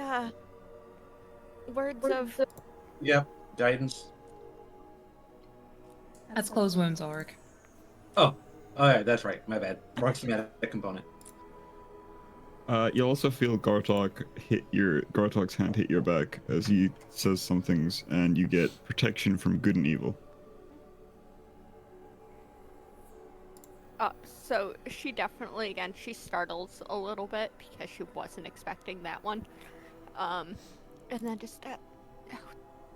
[SPEAKER 2] words of...
[SPEAKER 5] Yeah, guidance.
[SPEAKER 3] That's close wounds, Ulrich.
[SPEAKER 5] Oh, yeah, that's right. My bad. Wrong schematic component.
[SPEAKER 10] You'll also feel Gartok's hand hit your back as he says some things, and you get protection from good and evil.
[SPEAKER 2] So she definitely, again, she startles a little bit because she wasn't expecting that one. And then just,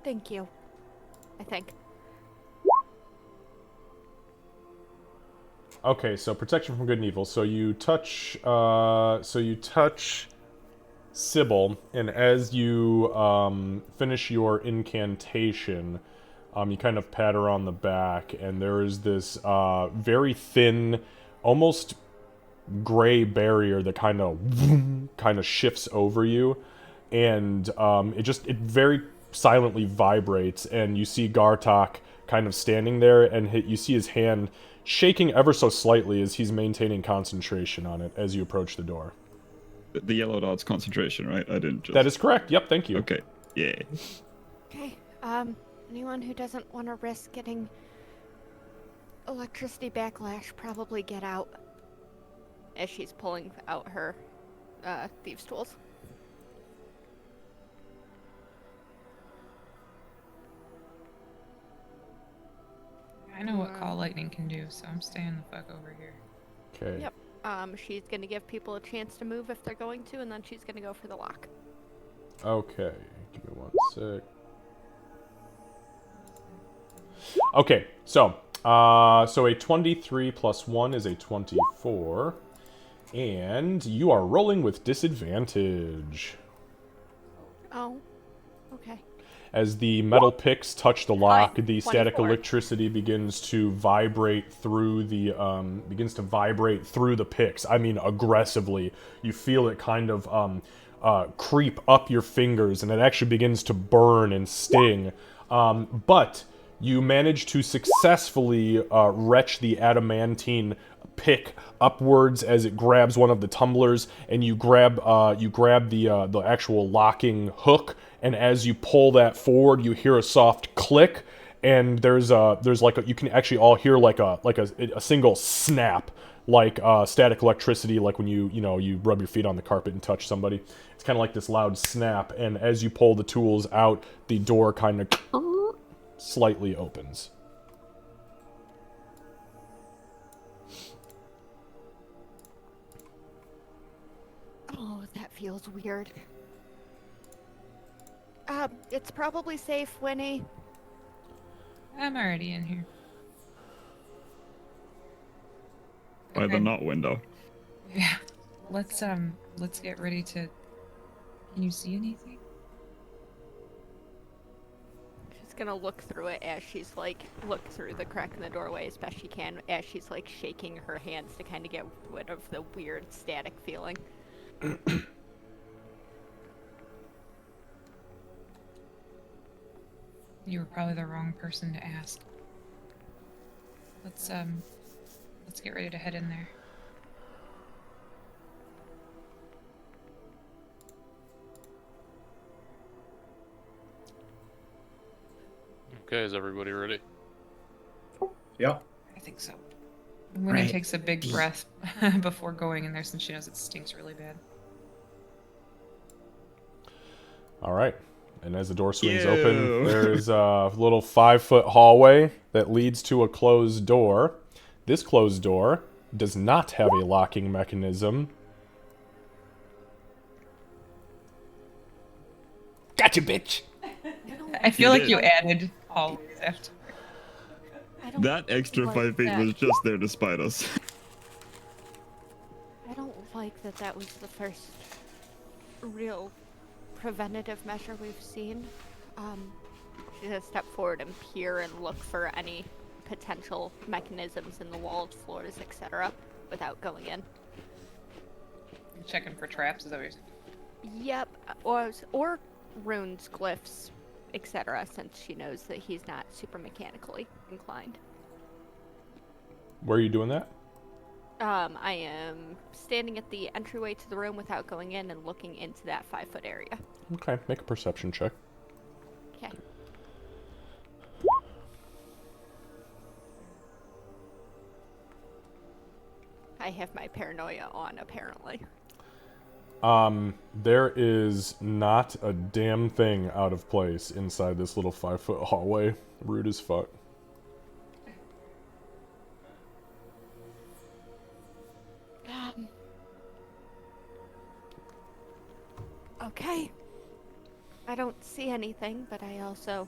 [SPEAKER 2] thank you, I think.
[SPEAKER 1] Okay, so protection from good and evil. So you touch Sybil, and as you finish your incantation, you kind of pat her on the back, and there is this very thin, almost gray barrier that kind of shifts over you, and it very silently vibrates, and you see Gartok kind of standing there, and you see his hand shaking ever so slightly as he's maintaining concentration on it as you approach the door.
[SPEAKER 10] The yellow dot's concentration, right? I didn't just...
[SPEAKER 1] That is correct. Yep, thank you.
[SPEAKER 10] Okay, yeah.
[SPEAKER 2] Okay, anyone who doesn't want to risk getting electricity backlash, probably get out. As she's pulling out her, thieves' tools.
[SPEAKER 3] I know what call lightning can do, so I'm staying the fuck over here.
[SPEAKER 1] Okay.
[SPEAKER 2] Yep. She's gonna give people a chance to move if they're going to, and then she's gonna go for the lock.
[SPEAKER 1] Okay, give me 1 sec. Okay, so a 23 plus 1 is a 24, and you are rolling with disadvantage.
[SPEAKER 2] Oh, okay.
[SPEAKER 1] As the metal picks touch the lock, the static
[SPEAKER 2] 24.
[SPEAKER 1] electricity begins to vibrate through the picks. I mean, aggressively. You feel it kind of creep up your fingers, and it actually begins to burn and sting. But you manage to successfully retch the adamantine pick upwards as it grabs one of the tumblers, and you grab the actual locking hook. And as you pull that forward, you hear a soft click, and there's like you can actually all hear like a single snap, like static electricity, like when you rub your feet on the carpet and touch somebody. It's kind of like this loud snap, and as you pull the tools out, the door kind of slightly opens.
[SPEAKER 2] Oh, that feels weird. It's probably safe, Winnie.
[SPEAKER 3] I'm already in here.
[SPEAKER 10] By the not window.
[SPEAKER 3] Yeah. Let's get ready to... Can you see anything?
[SPEAKER 2] She's gonna look through it as she's look through the crack in the doorway as best she can, as she's shaking her hands to kind of get rid of the weird static feeling.
[SPEAKER 3] You were probably the wrong person to ask. Let's get ready to head in there.
[SPEAKER 6] Okay, is everybody ready?
[SPEAKER 5] Yep.
[SPEAKER 3] I think so. Winnie takes a big breath before going in there since she knows it stinks really bad.
[SPEAKER 1] All right. And as the door swings open, there's a little 5-foot hallway that leads to a closed door. This closed door does not have a locking mechanism. Gotcha, bitch!
[SPEAKER 3] I feel like you added hallways after.
[SPEAKER 10] That extra 5 feet was just there to spite us.
[SPEAKER 2] I don't like that was the first real preventative measure we've seen. She's gonna step forward and peer and look for any potential mechanisms in the walls, floors, etc. without going in.
[SPEAKER 3] Checking for traps, is that what you're saying?
[SPEAKER 2] Yep, or runes, glyphs, etc. since she knows that he's not super mechanically inclined.
[SPEAKER 1] Where are you doing that?
[SPEAKER 2] I am standing at the entryway to the room without going in and looking into that 5-foot area.
[SPEAKER 1] Okay, make a perception check.
[SPEAKER 2] Okay. I have my paranoia on, apparently.
[SPEAKER 1] There is not a damn thing out of place inside this little 5-foot hallway. Rude as fuck.
[SPEAKER 2] Okay. I don't see anything, but I also...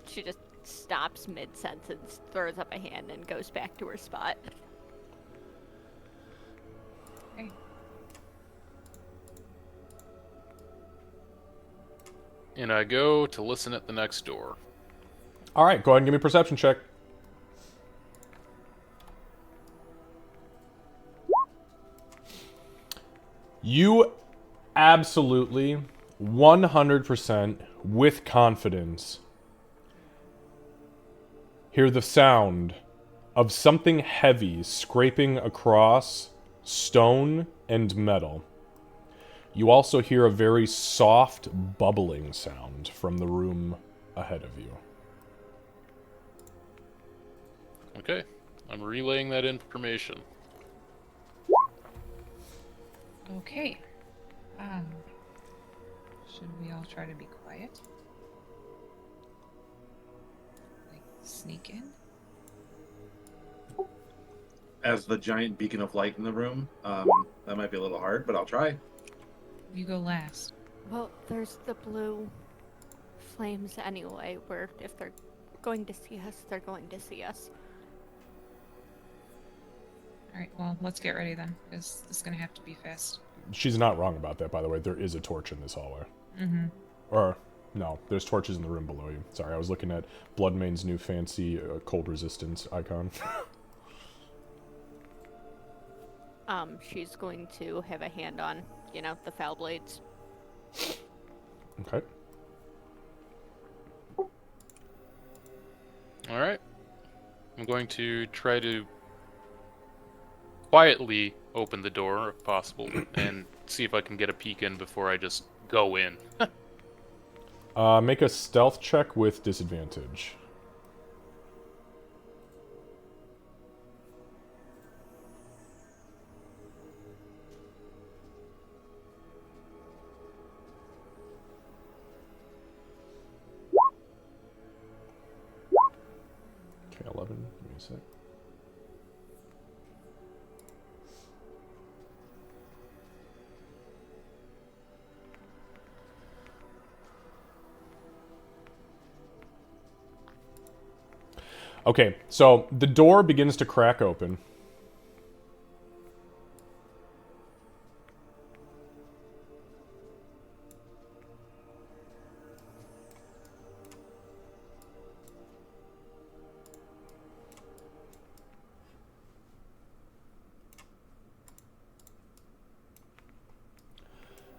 [SPEAKER 2] She just stops mid-sentence, throws up a hand, and goes back to her spot.
[SPEAKER 3] Okay.
[SPEAKER 6] And I go to listen at the next door.
[SPEAKER 1] Alright, go ahead and give me a perception check. You absolutely, 100%, with confidence, hear the sound of something heavy scraping across stone and metal. You also hear a very soft bubbling sound from the room ahead of you.
[SPEAKER 6] Okay, I'm relaying that information.
[SPEAKER 3] Okay. Should we all try to be quiet? Like, sneak in?
[SPEAKER 5] As the giant beacon of light in the room, that might be a little hard, but I'll try.
[SPEAKER 3] You go last.
[SPEAKER 2] Well, there's the blue flames anyway, where if they're going to see us, they're going to see us.
[SPEAKER 3] Alright, well, let's get ready then, because this is gonna have to be fast.
[SPEAKER 1] She's not wrong about that, by the way. There is a torch in this hallway.
[SPEAKER 3] Mm-hmm.
[SPEAKER 1] Or, no, there's torches in the room below you. Sorry, I was looking at Bloodmane's new fancy cold resistance icon.
[SPEAKER 2] She's going to have a hand on, the foul blades.
[SPEAKER 1] Okay.
[SPEAKER 6] Alright. I'm going to try to quietly open the door, if possible, and see if I can get a peek in before I just go in.
[SPEAKER 1] Make a stealth check with disadvantage. Okay, 11. Give me a sec. Okay, so the door begins to crack open.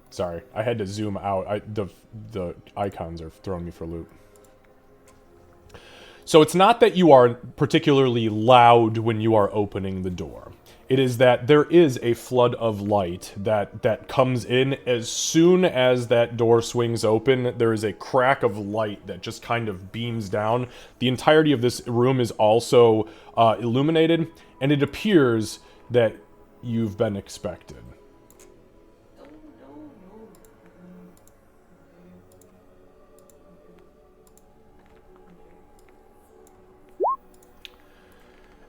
[SPEAKER 1] Sorry, I had to zoom out. The icons are throwing me for a loop. So it's not that you are particularly loud when you are opening the door. It is that there is a flood of light that comes in as soon as that door swings open. There is a crack of light that just kind of beams down. The entirety of this room is also illuminated, and it appears that you've been expected.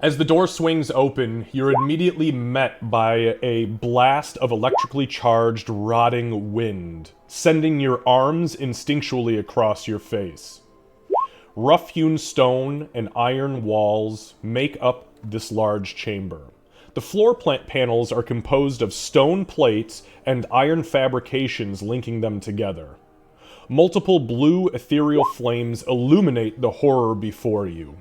[SPEAKER 1] As the door swings open, you're immediately met by a blast of electrically charged, rotting wind, sending your arms instinctually across your face. Rough-hewn stone and iron walls make up this large chamber. The floor panels are composed of stone plates and iron fabrications linking them together. Multiple blue ethereal flames illuminate the horror before you.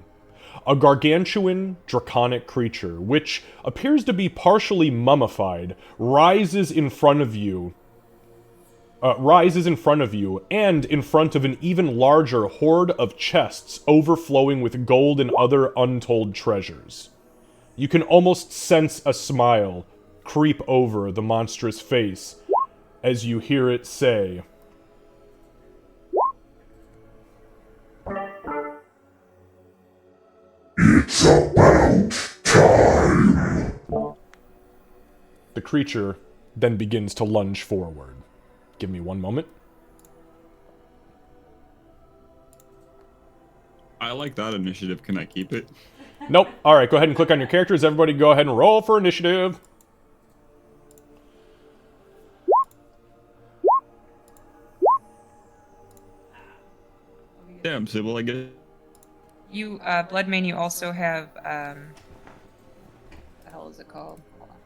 [SPEAKER 1] A gargantuan, draconic creature, which appears to be partially mummified, rises in front of you, and in front of an even larger horde of chests overflowing with gold and other untold treasures. You can almost sense a smile creep over the monstrous face as you hear it say,
[SPEAKER 8] "It's about time."
[SPEAKER 1] The creature then begins to lunge forward. Give me one moment.
[SPEAKER 10] I like that initiative. Can I keep it?
[SPEAKER 1] Nope. Alright, go ahead and click on your characters. Everybody go ahead and roll for initiative.
[SPEAKER 10] Damn, Sybil, I guess.
[SPEAKER 3] You, Bloodmane, you also have, what the hell is it called? Hold on.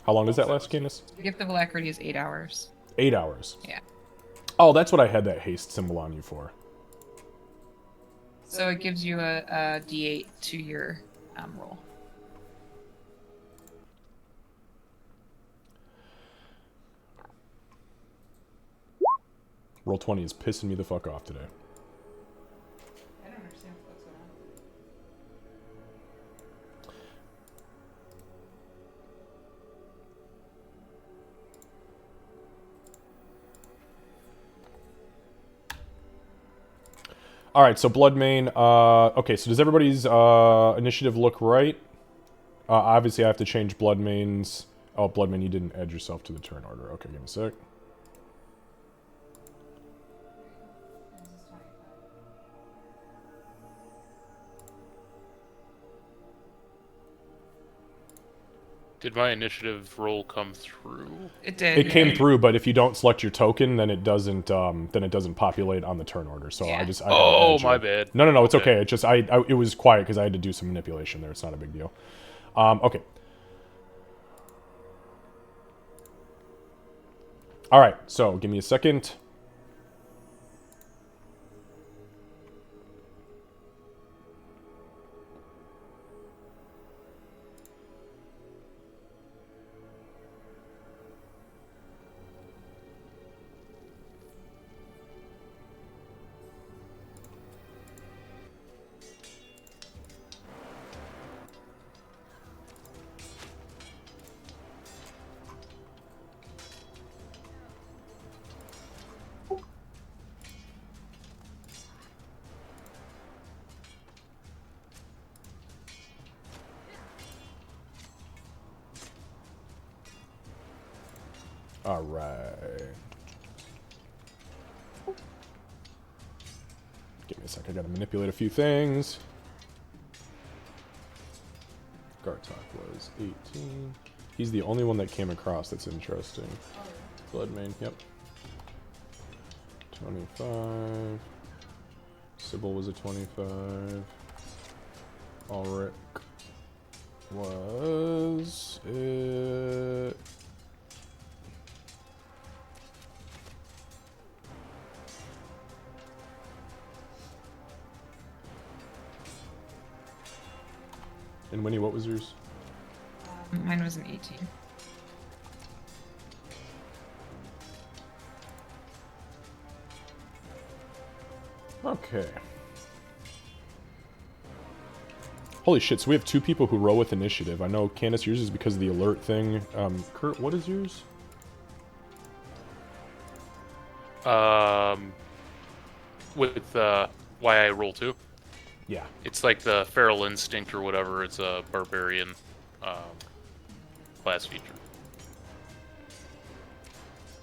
[SPEAKER 1] How long does that last, Candace?
[SPEAKER 3] Gift of Alacrity is 8 hours.
[SPEAKER 1] 8 hours.
[SPEAKER 3] Yeah.
[SPEAKER 1] Oh, that's what I had that haste symbol on you for.
[SPEAKER 3] So it gives you a D8 to your roll.
[SPEAKER 1] Roll 20 is pissing me the fuck off today.
[SPEAKER 3] I don't understand what's going on.
[SPEAKER 1] All right, so Bloodmane. Okay, so does everybody's initiative look right? Obviously, I have to change Bloodmane's. Oh, Bloodmane, you didn't add yourself to the turn order. Okay, give me a sec.
[SPEAKER 6] Did my initiative roll come through?
[SPEAKER 3] It did.
[SPEAKER 1] It came through, but if you don't select your token, then it doesn't populate on the turn order. So
[SPEAKER 3] Yeah.
[SPEAKER 1] I had to
[SPEAKER 6] Oh,
[SPEAKER 1] add
[SPEAKER 6] my
[SPEAKER 1] you.
[SPEAKER 6] bad.
[SPEAKER 1] No, it's
[SPEAKER 6] Okay.
[SPEAKER 1] okay. It just it was quiet because I had to do some manipulation there. It's not a big deal. Okay. All right. So give me a second. All right. Give me a sec. I gotta manipulate a few things. Gartok was 18. He's the only one that came across that's interesting. Bloodmane, yep. 25. Sybil was a 25. Ulrich was it. And Winnie, what was yours?
[SPEAKER 3] Mine was an 18.
[SPEAKER 1] Okay. Holy shit, so we have 2 people who roll with initiative. I know, Candace, yours is because of the alert thing. Kurt, what is yours?
[SPEAKER 6] With why I roll 2?
[SPEAKER 1] Yeah.
[SPEAKER 6] It's like the feral instinct or whatever. It's a barbarian class feature.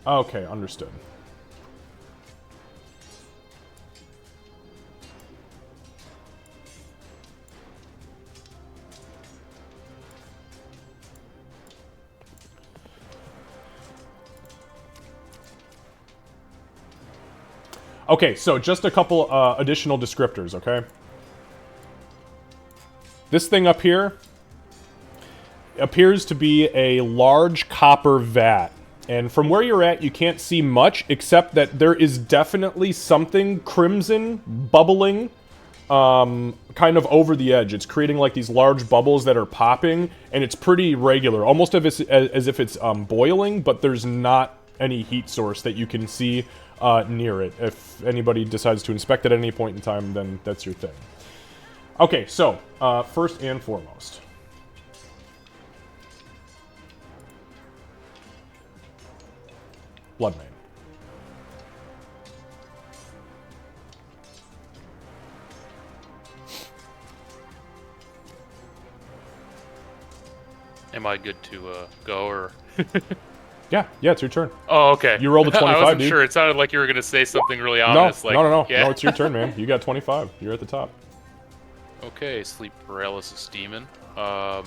[SPEAKER 1] Okay, understood. Okay, so just a couple additional descriptors, okay? This thing up here appears to be a large copper vat. And from where you're at, you can't see much, except that there is definitely something crimson bubbling kind of over the edge. It's creating like these large bubbles that are popping, and it's pretty regular, almost as if it's boiling, but there's not any heat source that you can see near it. If anybody decides to inspect it at any point in time, then that's your thing. Okay, so first and foremost, Bloodmane.
[SPEAKER 6] Am I good to go or?
[SPEAKER 1] Yeah, it's your turn.
[SPEAKER 6] Oh, okay.
[SPEAKER 1] You rolled a 25,
[SPEAKER 6] I wasn't
[SPEAKER 1] dude.
[SPEAKER 6] sure. It sounded like you were gonna say something really
[SPEAKER 1] No,
[SPEAKER 6] ominous. Like,
[SPEAKER 1] no,
[SPEAKER 6] Yeah.
[SPEAKER 1] no, it's your turn, man. You got 25. You're at the top.
[SPEAKER 6] Okay, sleep paralysis demon. I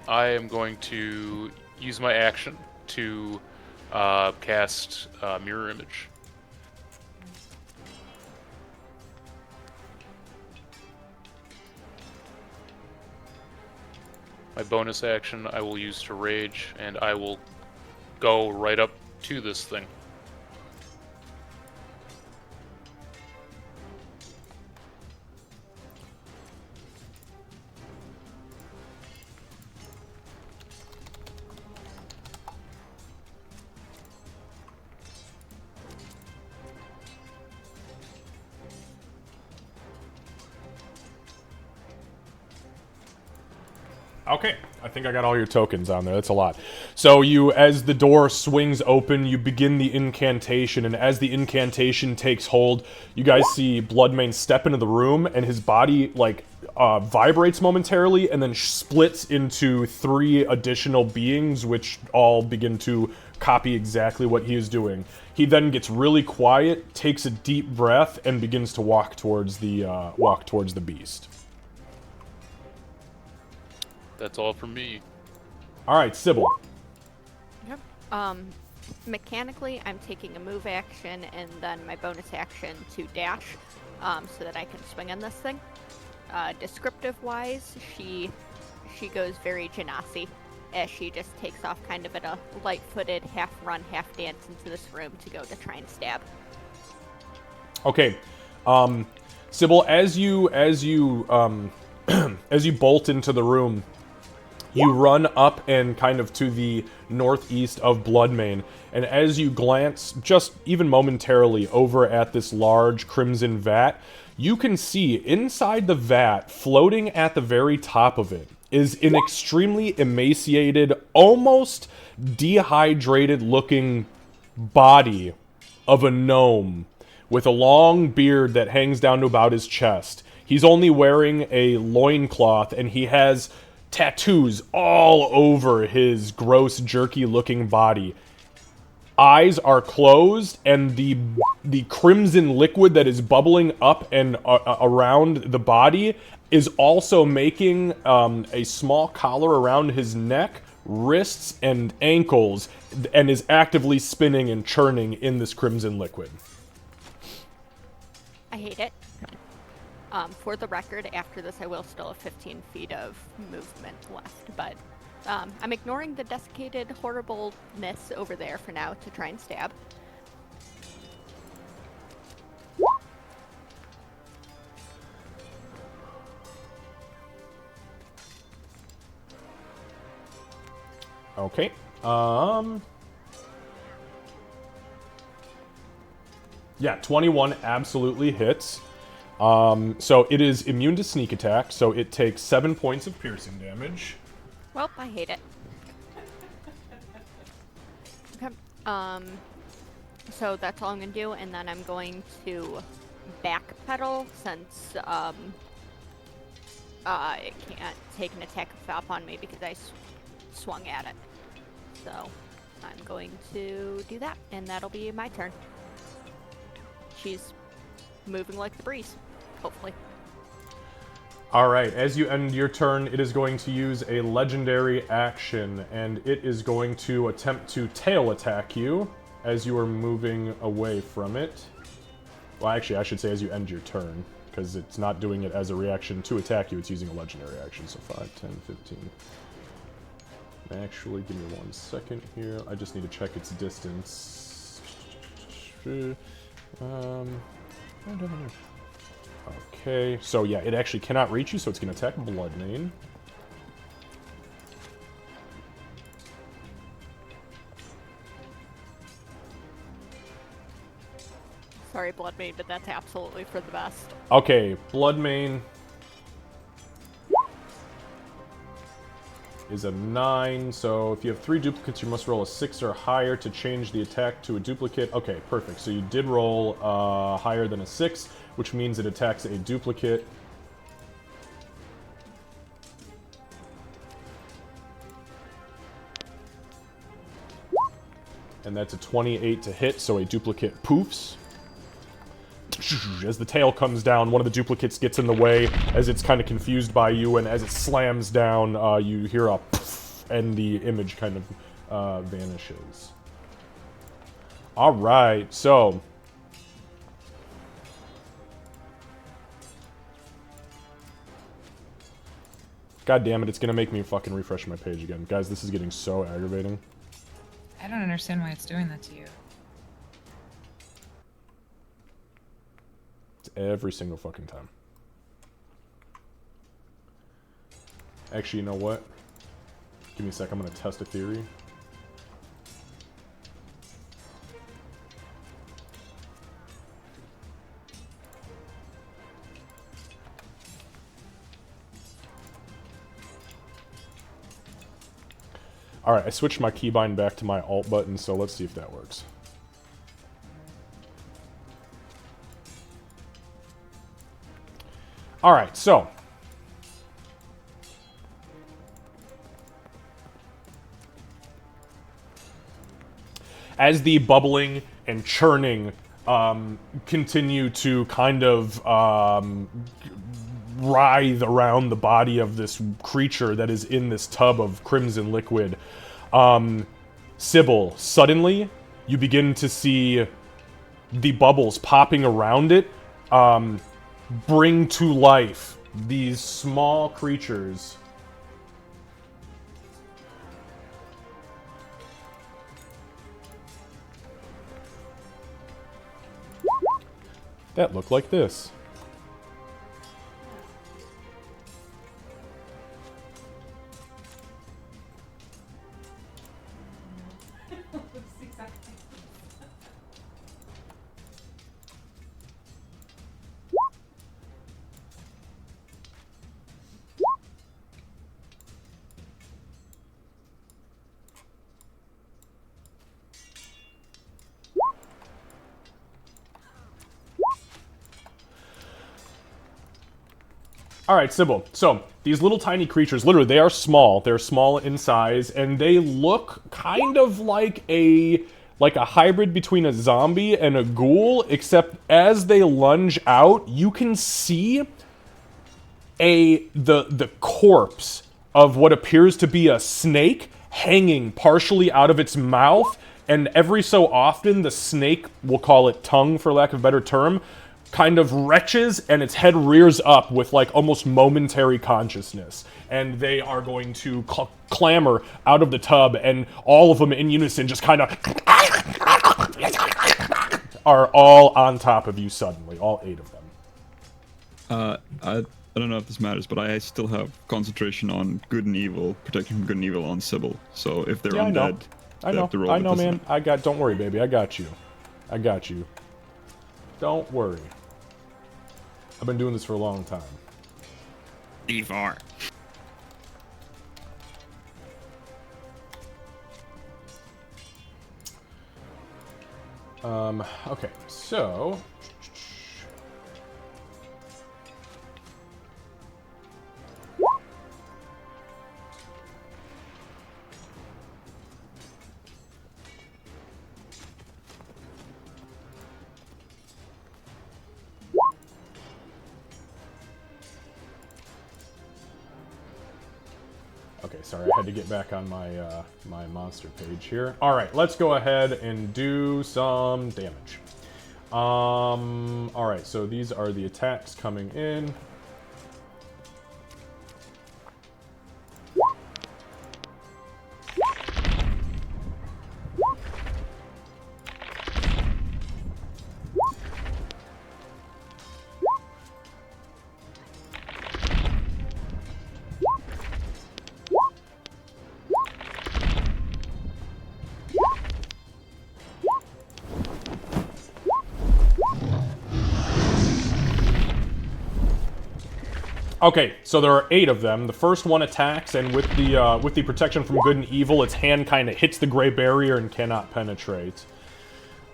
[SPEAKER 6] am going to use my action to cast mirror image. My bonus action I will use to rage, and I will go right up to this thing.
[SPEAKER 1] Okay, I think I got all your tokens on there. That's a lot. So you, as the door swings open, you begin the incantation, and as the incantation takes hold, you guys see Bloodmane step into the room, and his body, like, vibrates momentarily, and then splits into 3 additional beings, which all begin to copy exactly what he is doing. He then gets really quiet, takes a deep breath, and begins to walk towards the beast.
[SPEAKER 6] That's all from me.
[SPEAKER 1] All right, Sybil.
[SPEAKER 2] Yep. Mechanically, I'm taking a move action and then my bonus action to dash, so that I can swing on this thing. Descriptive-wise, she goes very Genasi, as she just takes off kind of at a light-footed, half-run, half-dance into this room to go to try and stab.
[SPEAKER 1] Okay, Sybil, as you as you bolt into the room, you run up and kind of to the northeast of Bloodmane, and as you glance, just even momentarily, over at this large crimson vat, you can see inside the vat, floating at the very top of it, is an extremely emaciated, almost dehydrated-looking body of a gnome with a long beard that hangs down to about his chest. He's only wearing a loincloth, and he has tattoos all over his gross, jerky-looking body. Eyes are closed, and the crimson liquid that is bubbling up and around the body is also making a small collar around his neck, wrists, and ankles, and is actively spinning and churning in this crimson liquid.
[SPEAKER 2] I hate it. For the record, after this I will still have 15 feet of movement left, but I'm ignoring the desiccated horribleness over there for now to try and stab.
[SPEAKER 1] Okay. Yeah, 21 absolutely hits. So it is immune to sneak attack, so it takes 7 points of piercing damage.
[SPEAKER 2] Well, I hate it. Okay. So that's all I'm gonna do, and then I'm going to backpedal since it can't take an attack of FAP on me because I swung at it. So I'm going to do that, and that'll be my turn. She's moving like the breeze, hopefully.
[SPEAKER 1] Alright, as you end your turn, it is going to use a legendary action, and it is going to attempt to tail attack you as you are moving away from it. Well, actually, I should say as you end your turn, because it's not doing it as a reaction to attack you, it's using a legendary action, so 5, 10, 15. Actually, give me 1 second here. I just need to check its distance. Okay, so yeah, it actually cannot reach you, so it's going to attack Bloodmane.
[SPEAKER 2] Sorry, Bloodmane, but that's absolutely for the best.
[SPEAKER 1] Okay, Bloodmane is a 9, so if you have 3 duplicates, you must roll a 6 or higher to change the attack to a duplicate. Okay, perfect. So you did roll higher than a 6, which means it attacks a duplicate. And that's a 28 to hit, so a duplicate poofs. As the tail comes down, one of the duplicates gets in the way as it's kind of confused by you, and as it slams down, you hear a poof, and the image kind of vanishes. Alright, so... God damn it, it's gonna make me fucking refresh my page again. Guys, this is getting so aggravating.
[SPEAKER 3] I don't understand why it's doing that to you.
[SPEAKER 1] It's every single fucking time. Actually, you know what? Give me a sec, I'm gonna test a theory. Alright, I switched my keybind back to my alt button, so let's see if that works. Alright, so. As the bubbling and churning continue to kind of writhe around the body of this creature that is in this tub of crimson liquid, Sybil, suddenly you begin to see the bubbles popping around it bring to life these small creatures. That look like this. Alright, Sybil. So, these little tiny creatures, literally, they are small. They're small in size, and they look kind of like a hybrid between a zombie and a ghoul, except as they lunge out, you can see the corpse of what appears to be a snake hanging partially out of its mouth, and every so often the snake, we'll call it tongue for lack of a better term, kind of retches and its head rears up with like almost momentary consciousness, and they are going to clamber out of the tub, and all of them in unison just kind of are all on top of you suddenly, all 8 of them.
[SPEAKER 10] I don't know if this matters, but I still have concentration on good and evil, protection from good and evil on Sybil. So if they're undead, they have to roll
[SPEAKER 1] I
[SPEAKER 10] with
[SPEAKER 1] know,
[SPEAKER 10] this.
[SPEAKER 1] man. Don't worry, baby. I got you. Don't worry. I've been doing this for a long time.
[SPEAKER 7] D4.
[SPEAKER 1] Okay, so... Okay, sorry, I had to get back on my my monster page here. All right, let's go ahead and do some damage. All right, so these are the attacks coming in. Okay, so there are 8 of them. The first one attacks, and with the protection from good and evil, its hand kind of hits the gray barrier and cannot penetrate.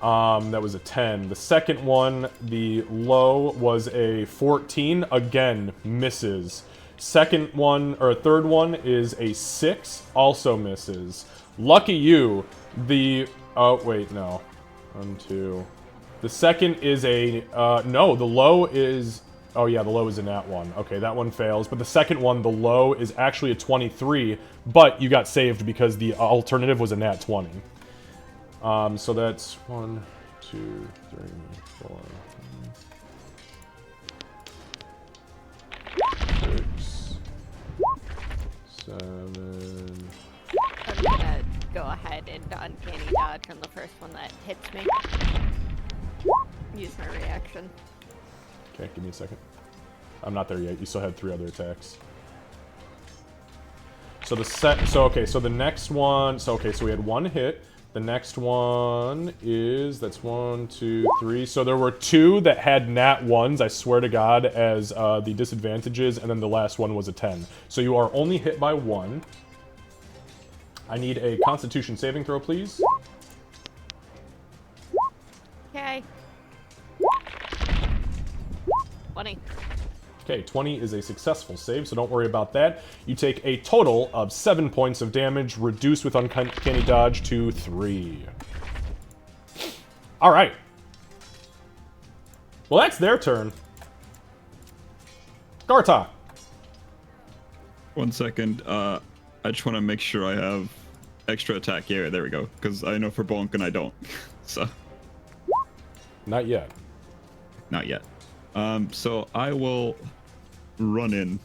[SPEAKER 1] That was a 10. The second one, the low, was a 14. Again, misses. Second one, or third one, is a 6. Also misses. Lucky you, the... Oh, wait, no. 1, 2... The second is a... no, the low is... Oh yeah, the low is a nat 1. Okay, that one fails. But the second one, the low, is actually a 23, but you got saved because the alternative was a nat 20. So that's 1, 2, 3, 4, 6, 7...
[SPEAKER 2] I'm gonna go ahead and uncanny dodge on the first one that hits me. Use my reaction.
[SPEAKER 1] Okay, give me a second. I'm not there yet. You still had 3 other attacks. So the next one. So we had 1 hit. The next one is, that's 1, 2, 3. So there were 2 that had nat 1s, I swear to God, as the disadvantages, and then the last one was a 10. So you are only hit by 1. I need a Constitution saving throw, please.
[SPEAKER 2] Okay. 20.
[SPEAKER 1] Okay, 20 is a successful save, so don't worry about that. You take a total of 7 points of damage, reduced with Uncanny Dodge to 3. Alright. Well, that's their turn. Gartok.
[SPEAKER 10] 1 second. I just want to make sure I have extra attack area. There we go. Because I know for Bonk and I don't. So.
[SPEAKER 1] Not yet.
[SPEAKER 10] Not yet. So I will run in.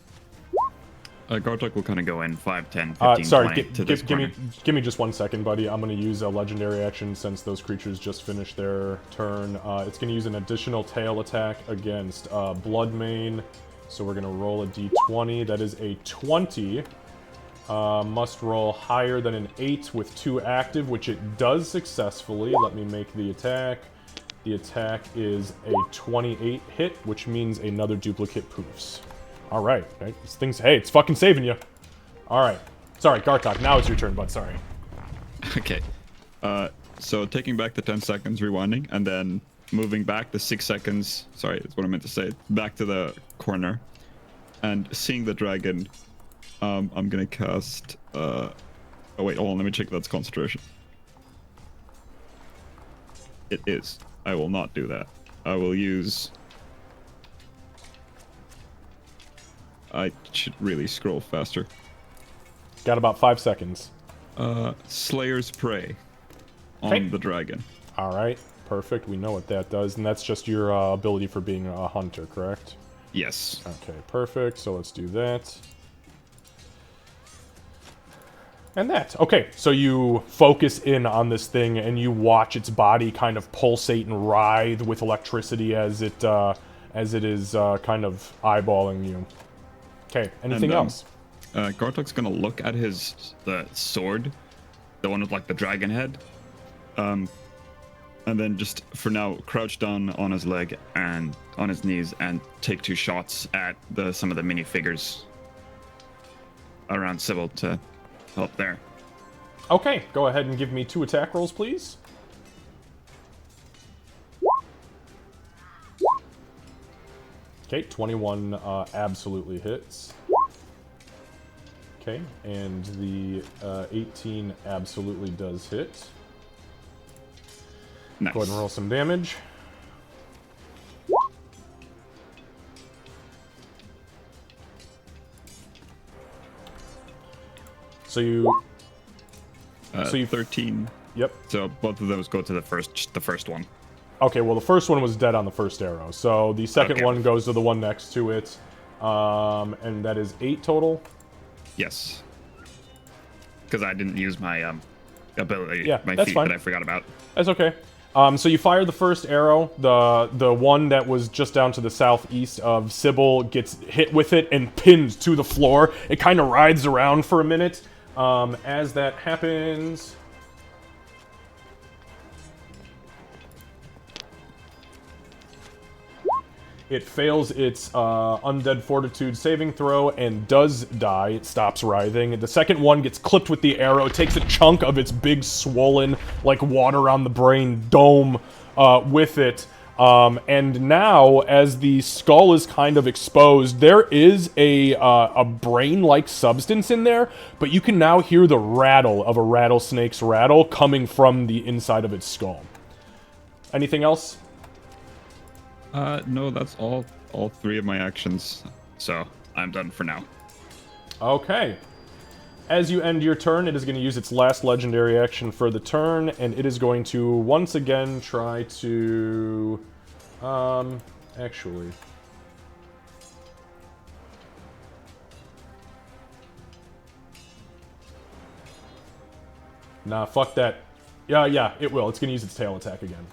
[SPEAKER 10] Gartok will kind of go in 5, 10, 15,
[SPEAKER 1] sorry,
[SPEAKER 10] 20 to this corner.
[SPEAKER 1] give me just 1 second, buddy. I'm going to use a legendary action since those creatures just finished their turn. It's going to use an additional tail attack against Bloodmane. So we're going to roll a d20. That is a 20. Must roll higher than an 8 with 2 active, which it does successfully. Let me make the attack. The attack is a 28 hit, which means another duplicate poofs. Alright, okay. This thing's, hey, it's fucking saving you. Alright. Sorry, Gartok, now it's your turn, bud, sorry.
[SPEAKER 10] Okay. So taking back the 10 seconds, rewinding, and then moving back the 6 seconds, sorry, that's what I meant to say, back to the corner, and seeing the dragon, I'm gonna cast, oh wait, hold on, let me check that's concentration. It is. I will not do that. I will use... I should really scroll faster.
[SPEAKER 1] Got about 5 seconds.
[SPEAKER 10] Slayer's Prey on the dragon.
[SPEAKER 1] Alright, perfect. We know what that does, and that's just your ability for being a hunter, correct?
[SPEAKER 10] Yes.
[SPEAKER 1] Okay, perfect. So let's do that. And that. Okay, so you focus in on this thing, and you watch its body kind of pulsate and writhe with electricity as it is kind of eyeballing you. Okay, anything else?
[SPEAKER 10] Gartok's gonna look at the sword, the one with like the dragon head, and then just for now crouch down on his leg and on his knees and take 2 shots at some of the minifigures around Sybil to help there.
[SPEAKER 1] Okay, go ahead and give me 2 attack rolls, please. Okay, 21 absolutely hits. Okay, and the 18 absolutely does hit.
[SPEAKER 10] Nice.
[SPEAKER 1] Go ahead and roll some damage. So you...
[SPEAKER 10] 13.
[SPEAKER 1] Yep.
[SPEAKER 10] So both of those go to the first one.
[SPEAKER 1] Okay, well, the first one was dead on the first arrow. So the second one goes to the one next to it. And that is 8 total.
[SPEAKER 10] Yes. Because I didn't use my ability,
[SPEAKER 1] Yeah,
[SPEAKER 10] my
[SPEAKER 1] that's
[SPEAKER 10] feat
[SPEAKER 1] fine.
[SPEAKER 10] that I forgot about.
[SPEAKER 1] That's okay. So you fire the first arrow. The one that was just down to the southeast of Sybil gets hit with it and pinned to the floor. It kind of rides around for a minute. As that happens... It fails its Undead Fortitude saving throw and does die. It stops writhing. The second one gets clipped with the arrow. It takes a chunk of its big, swollen, like water on the brain dome with it. And now, as the skull is kind of exposed, there is a brain-like substance in there, but you can now hear the rattle of a rattlesnake's rattle coming from the inside of its skull. Anything else?
[SPEAKER 10] No, that's all 3 of my actions. So I'm done for now.
[SPEAKER 1] Okay. As you end your turn, it is going to use its last legendary action for the turn, and it is going to once again try to... actually... Nah, fuck that. Yeah, it will. It's going to use its tail attack again.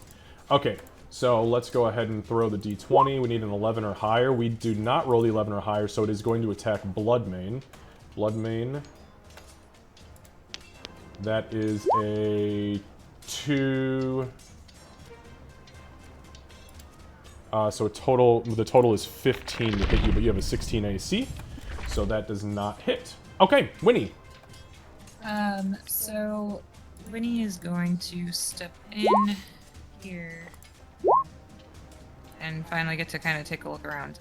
[SPEAKER 1] Okay, so let's go ahead and throw the d20. We need an 11 or higher. We do not roll the 11 or higher, so it is going to attack Bloodmane. Bloodmane. That is a 2... so the total is 15 to hit you, but you have a 16 AC, so that does not hit. Okay, Winnie.
[SPEAKER 3] So Winnie is going to step in here and finally get to kind of take a look around.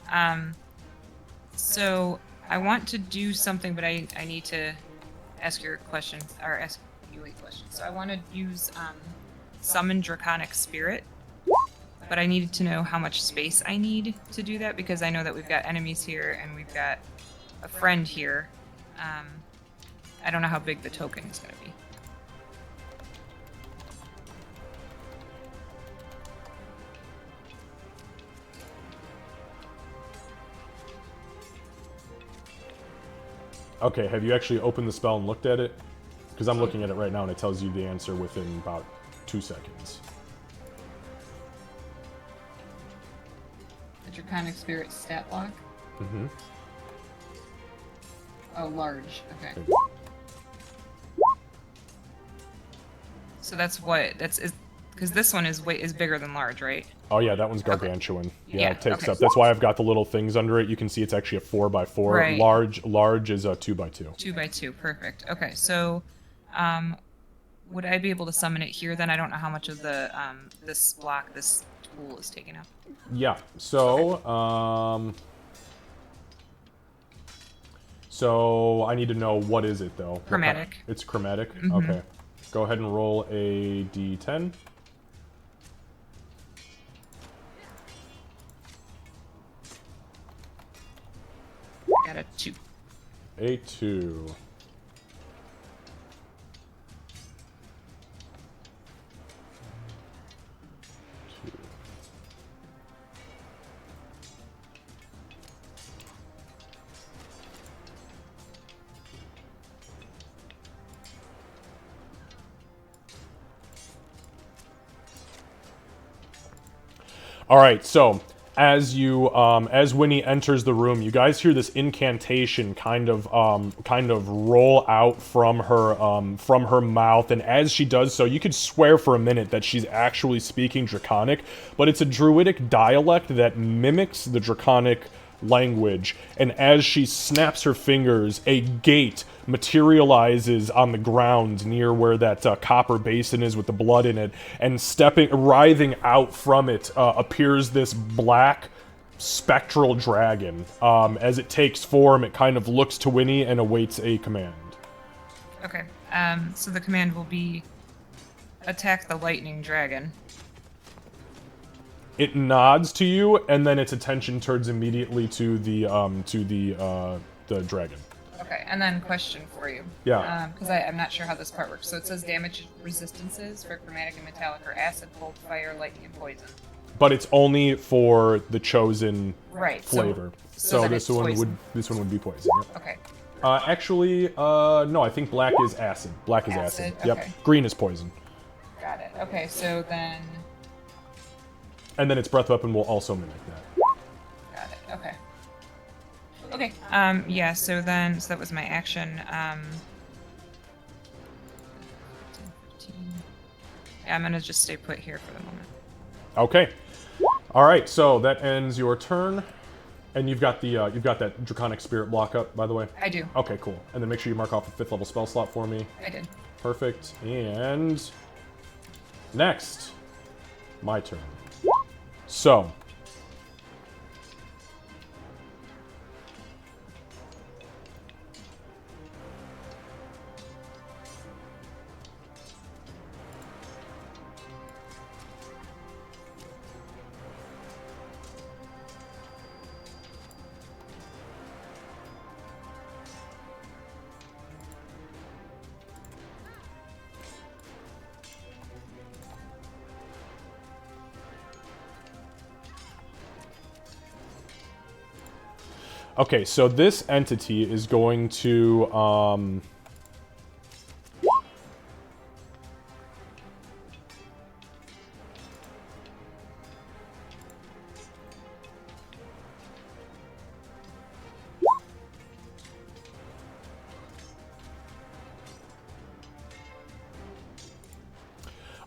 [SPEAKER 3] So I want to do something, but I need to ask your question, or ask you a question. So I want to use summon Draconic Spirit, but I needed to know how much space I need to do that because I know that we've got enemies here and we've got a friend here. I don't know how big the token is going to be.
[SPEAKER 1] Okay, have you actually opened the spell and looked at it? Because I'm looking at it right now and it tells you the answer within about 2 seconds.
[SPEAKER 3] The Draconic Spirit stat block?
[SPEAKER 1] Mm-hmm.
[SPEAKER 3] Oh, large. Okay. So that's what because this one is bigger than large, right?
[SPEAKER 1] Oh yeah, that one's gargantuan.
[SPEAKER 3] Okay.
[SPEAKER 1] Yeah, it takes
[SPEAKER 3] okay.
[SPEAKER 1] up. That's why I've got the little things under it. You can see it's actually a 4x4.
[SPEAKER 3] Right.
[SPEAKER 1] Large is a 2x2.
[SPEAKER 3] 2x2, perfect. Okay, so would I be able to summon it here then? I don't know how much of the this tool is taken up.
[SPEAKER 1] Yeah. So so I need to know what is it though?
[SPEAKER 3] Chromatic.
[SPEAKER 1] It's chromatic.
[SPEAKER 3] Mm-hmm.
[SPEAKER 1] Okay. Go ahead and roll a d10.
[SPEAKER 3] Got a 2.
[SPEAKER 1] A 2. All right, so as Winnie enters the room, you guys hear this incantation kind of roll out from her mouth, and as she does so, you could swear for a minute that she's actually speaking Draconic, but it's a druidic dialect that mimics the Draconic language, and as she snaps her fingers, a gate materializes on the ground near where that copper basin is with the blood in it, and writhing out from it appears this black spectral dragon. As it takes form, it kind of looks to Winnie and awaits a command.
[SPEAKER 3] Okay, so the command will be attack the lightning dragon.
[SPEAKER 1] It nods to you, and then its attention turns immediately to the dragon.
[SPEAKER 3] Okay, and then question for you.
[SPEAKER 1] Yeah.
[SPEAKER 3] Because I'm not sure how this part works. So it says damage resistances for chromatic and metallic or acid, cold, fire, lightning, and poison.
[SPEAKER 1] But it's only for the chosen
[SPEAKER 3] right,
[SPEAKER 1] flavor.
[SPEAKER 3] So
[SPEAKER 1] this one would be poison. Yep.
[SPEAKER 3] Okay.
[SPEAKER 1] Actually, no. I think black is acid. Black is acid.
[SPEAKER 3] Okay.
[SPEAKER 1] Yep. Green is poison.
[SPEAKER 3] Got it. Okay, so then.
[SPEAKER 1] And then its breath weapon will also mimic that.
[SPEAKER 3] Got it. Okay. Okay. Yeah. So that was my action. 15. Yeah, I'm gonna just stay put here for the moment.
[SPEAKER 1] Okay. All right. So that ends your turn, and you've got that Draconic Spirit block up, by the way.
[SPEAKER 3] I do.
[SPEAKER 1] Okay. Cool. And then make sure you mark off a 5th level spell slot for me.
[SPEAKER 3] I did.
[SPEAKER 1] Perfect. And next, my turn. So, okay, so this entity is going to, all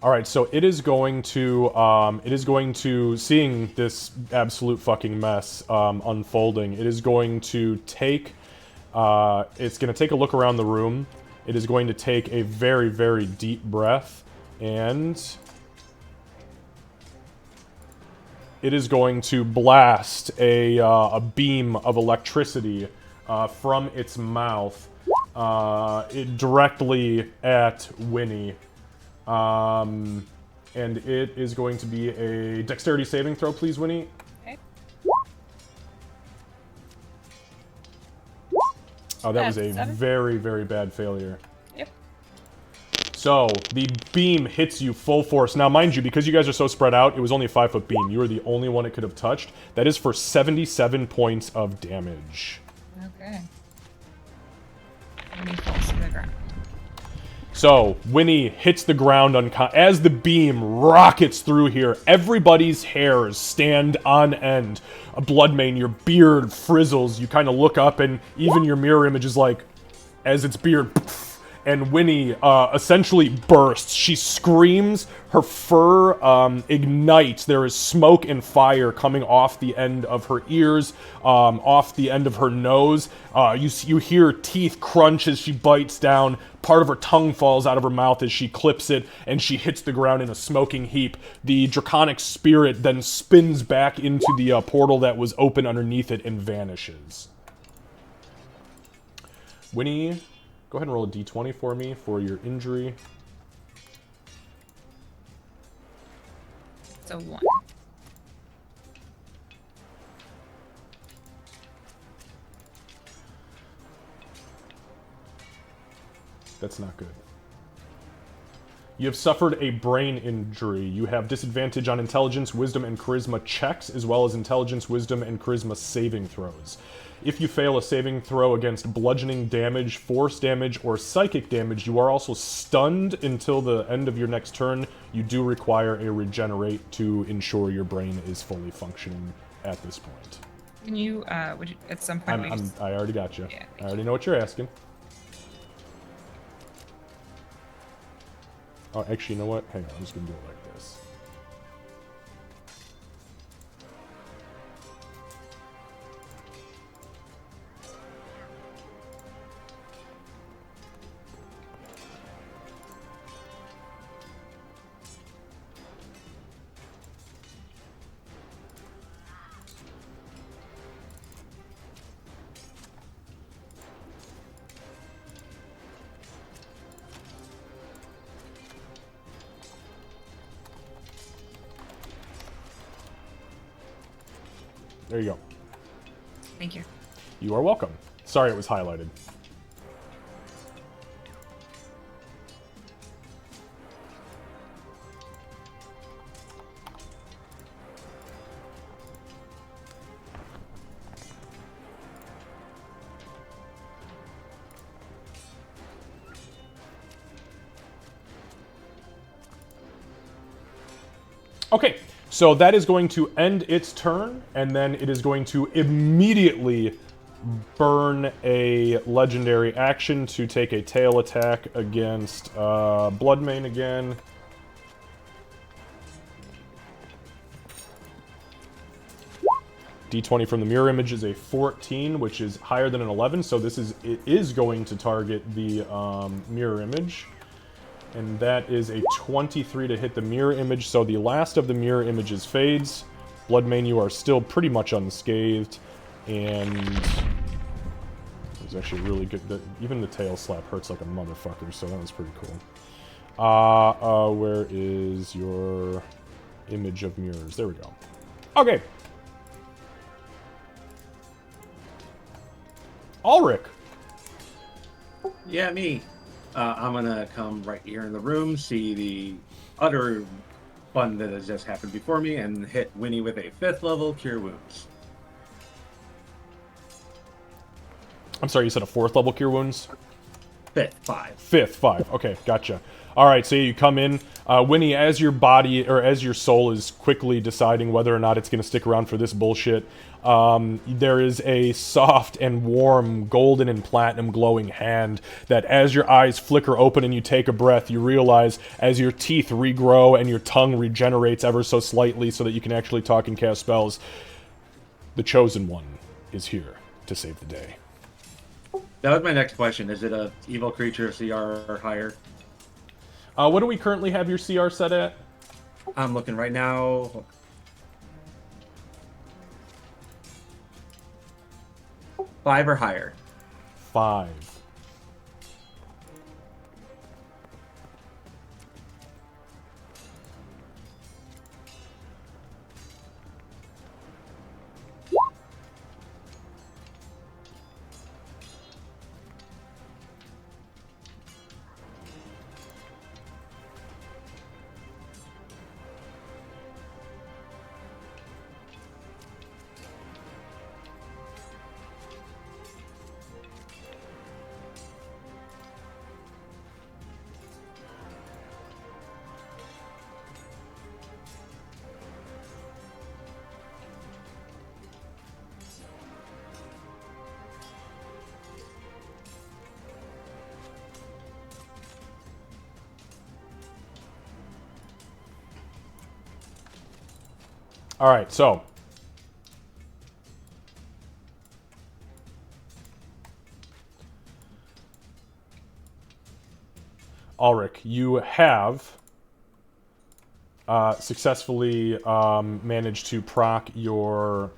[SPEAKER 1] right, so it is going to, seeing this absolute fucking mess unfolding, it is going to take, it's going to take a look around the room, It is going to take a very, very deep breath, and it is going to blast a beam of electricity from its mouth directly at Winnie. And it is going to be a dexterity saving throw, please, Winnie.
[SPEAKER 3] Okay.
[SPEAKER 1] Oh, that was a
[SPEAKER 3] 7.
[SPEAKER 1] very, very bad failure.
[SPEAKER 3] Yep.
[SPEAKER 1] So, the beam hits you full force. Now, mind you, because you guys are so spread out, it was only a 5-foot beam. You were the only one it could have touched. That is for 77 points of damage.
[SPEAKER 3] Okay. Winnie falls to the ground.
[SPEAKER 1] So, Winnie hits the ground as the beam rockets through here. Everybody's hairs stand on end. Bloodmane, your beard frizzles. You kind of look up, and even your mirror image is like, as its beard, and Winnie essentially bursts. She screams. Her fur ignites. There is smoke and fire coming off the end of her ears, off the end of her nose. You hear teeth crunch as she bites down. Part of her tongue falls out of her mouth as she clips it, and she hits the ground in a smoking heap. The draconic spirit then spins back into the portal that was open underneath it and vanishes. Winnie, go ahead and roll a d20 for me for your injury.
[SPEAKER 3] So 1.
[SPEAKER 1] That's not good. You have suffered a brain injury. You have disadvantage on intelligence, wisdom, and charisma checks, as well as intelligence, wisdom, and charisma saving throws. If you fail a saving throw against bludgeoning damage, force damage, or psychic damage, you are also stunned until the end of your next turn. You do require a regenerate to ensure your brain is fully functioning at this point.
[SPEAKER 3] Can you, would you, at some point...
[SPEAKER 1] I already got you.
[SPEAKER 3] Yeah,
[SPEAKER 1] I already know what you're asking. Oh, actually, you know what? Hang on, I'm just gonna do it like this. There you go.
[SPEAKER 3] Thank you.
[SPEAKER 1] You are welcome. Sorry it was highlighted. Okay, so that is going to end its turn, and then it is going to immediately burn a legendary action to take a tail attack against Bloodmane again. D20 from the mirror image is a 14, which is higher than an 11, so it is going to target the mirror image. And that is a 23 to hit the mirror image, so the last of the mirror images fades. Bloodmane, you are still pretty much unscathed, and it was actually really good. Even the tail slap hurts like a motherfucker, so that was pretty cool. Where is your image of mirrors? There we go. Okay. Ulrich.
[SPEAKER 5] Yeah, me. I'm gonna come right here in the room, see the utter fun that has just happened before me, and hit Winnie with a 5th level Cure Wounds.
[SPEAKER 1] I'm sorry, you said a 4th level Cure Wounds?
[SPEAKER 5] 5th, 5.
[SPEAKER 1] 5th, 5. Okay, gotcha. Alright, so you come in. Winnie, as your body, or as your soul is quickly deciding whether or not it's going to stick around for this bullshit, there is a soft and warm golden and platinum glowing hand that as your eyes flicker open and you take a breath, you realize as your teeth regrow and your tongue regenerates ever so slightly so that you can actually talk and cast spells, the Chosen One is here to save the day.
[SPEAKER 5] That was my next question. Is it a evil creature, CR or higher?
[SPEAKER 1] What do we currently have your CR set at?
[SPEAKER 5] I'm looking right now. Five or higher.
[SPEAKER 1] 5. All right, so Ulrich, you have successfully managed to proc your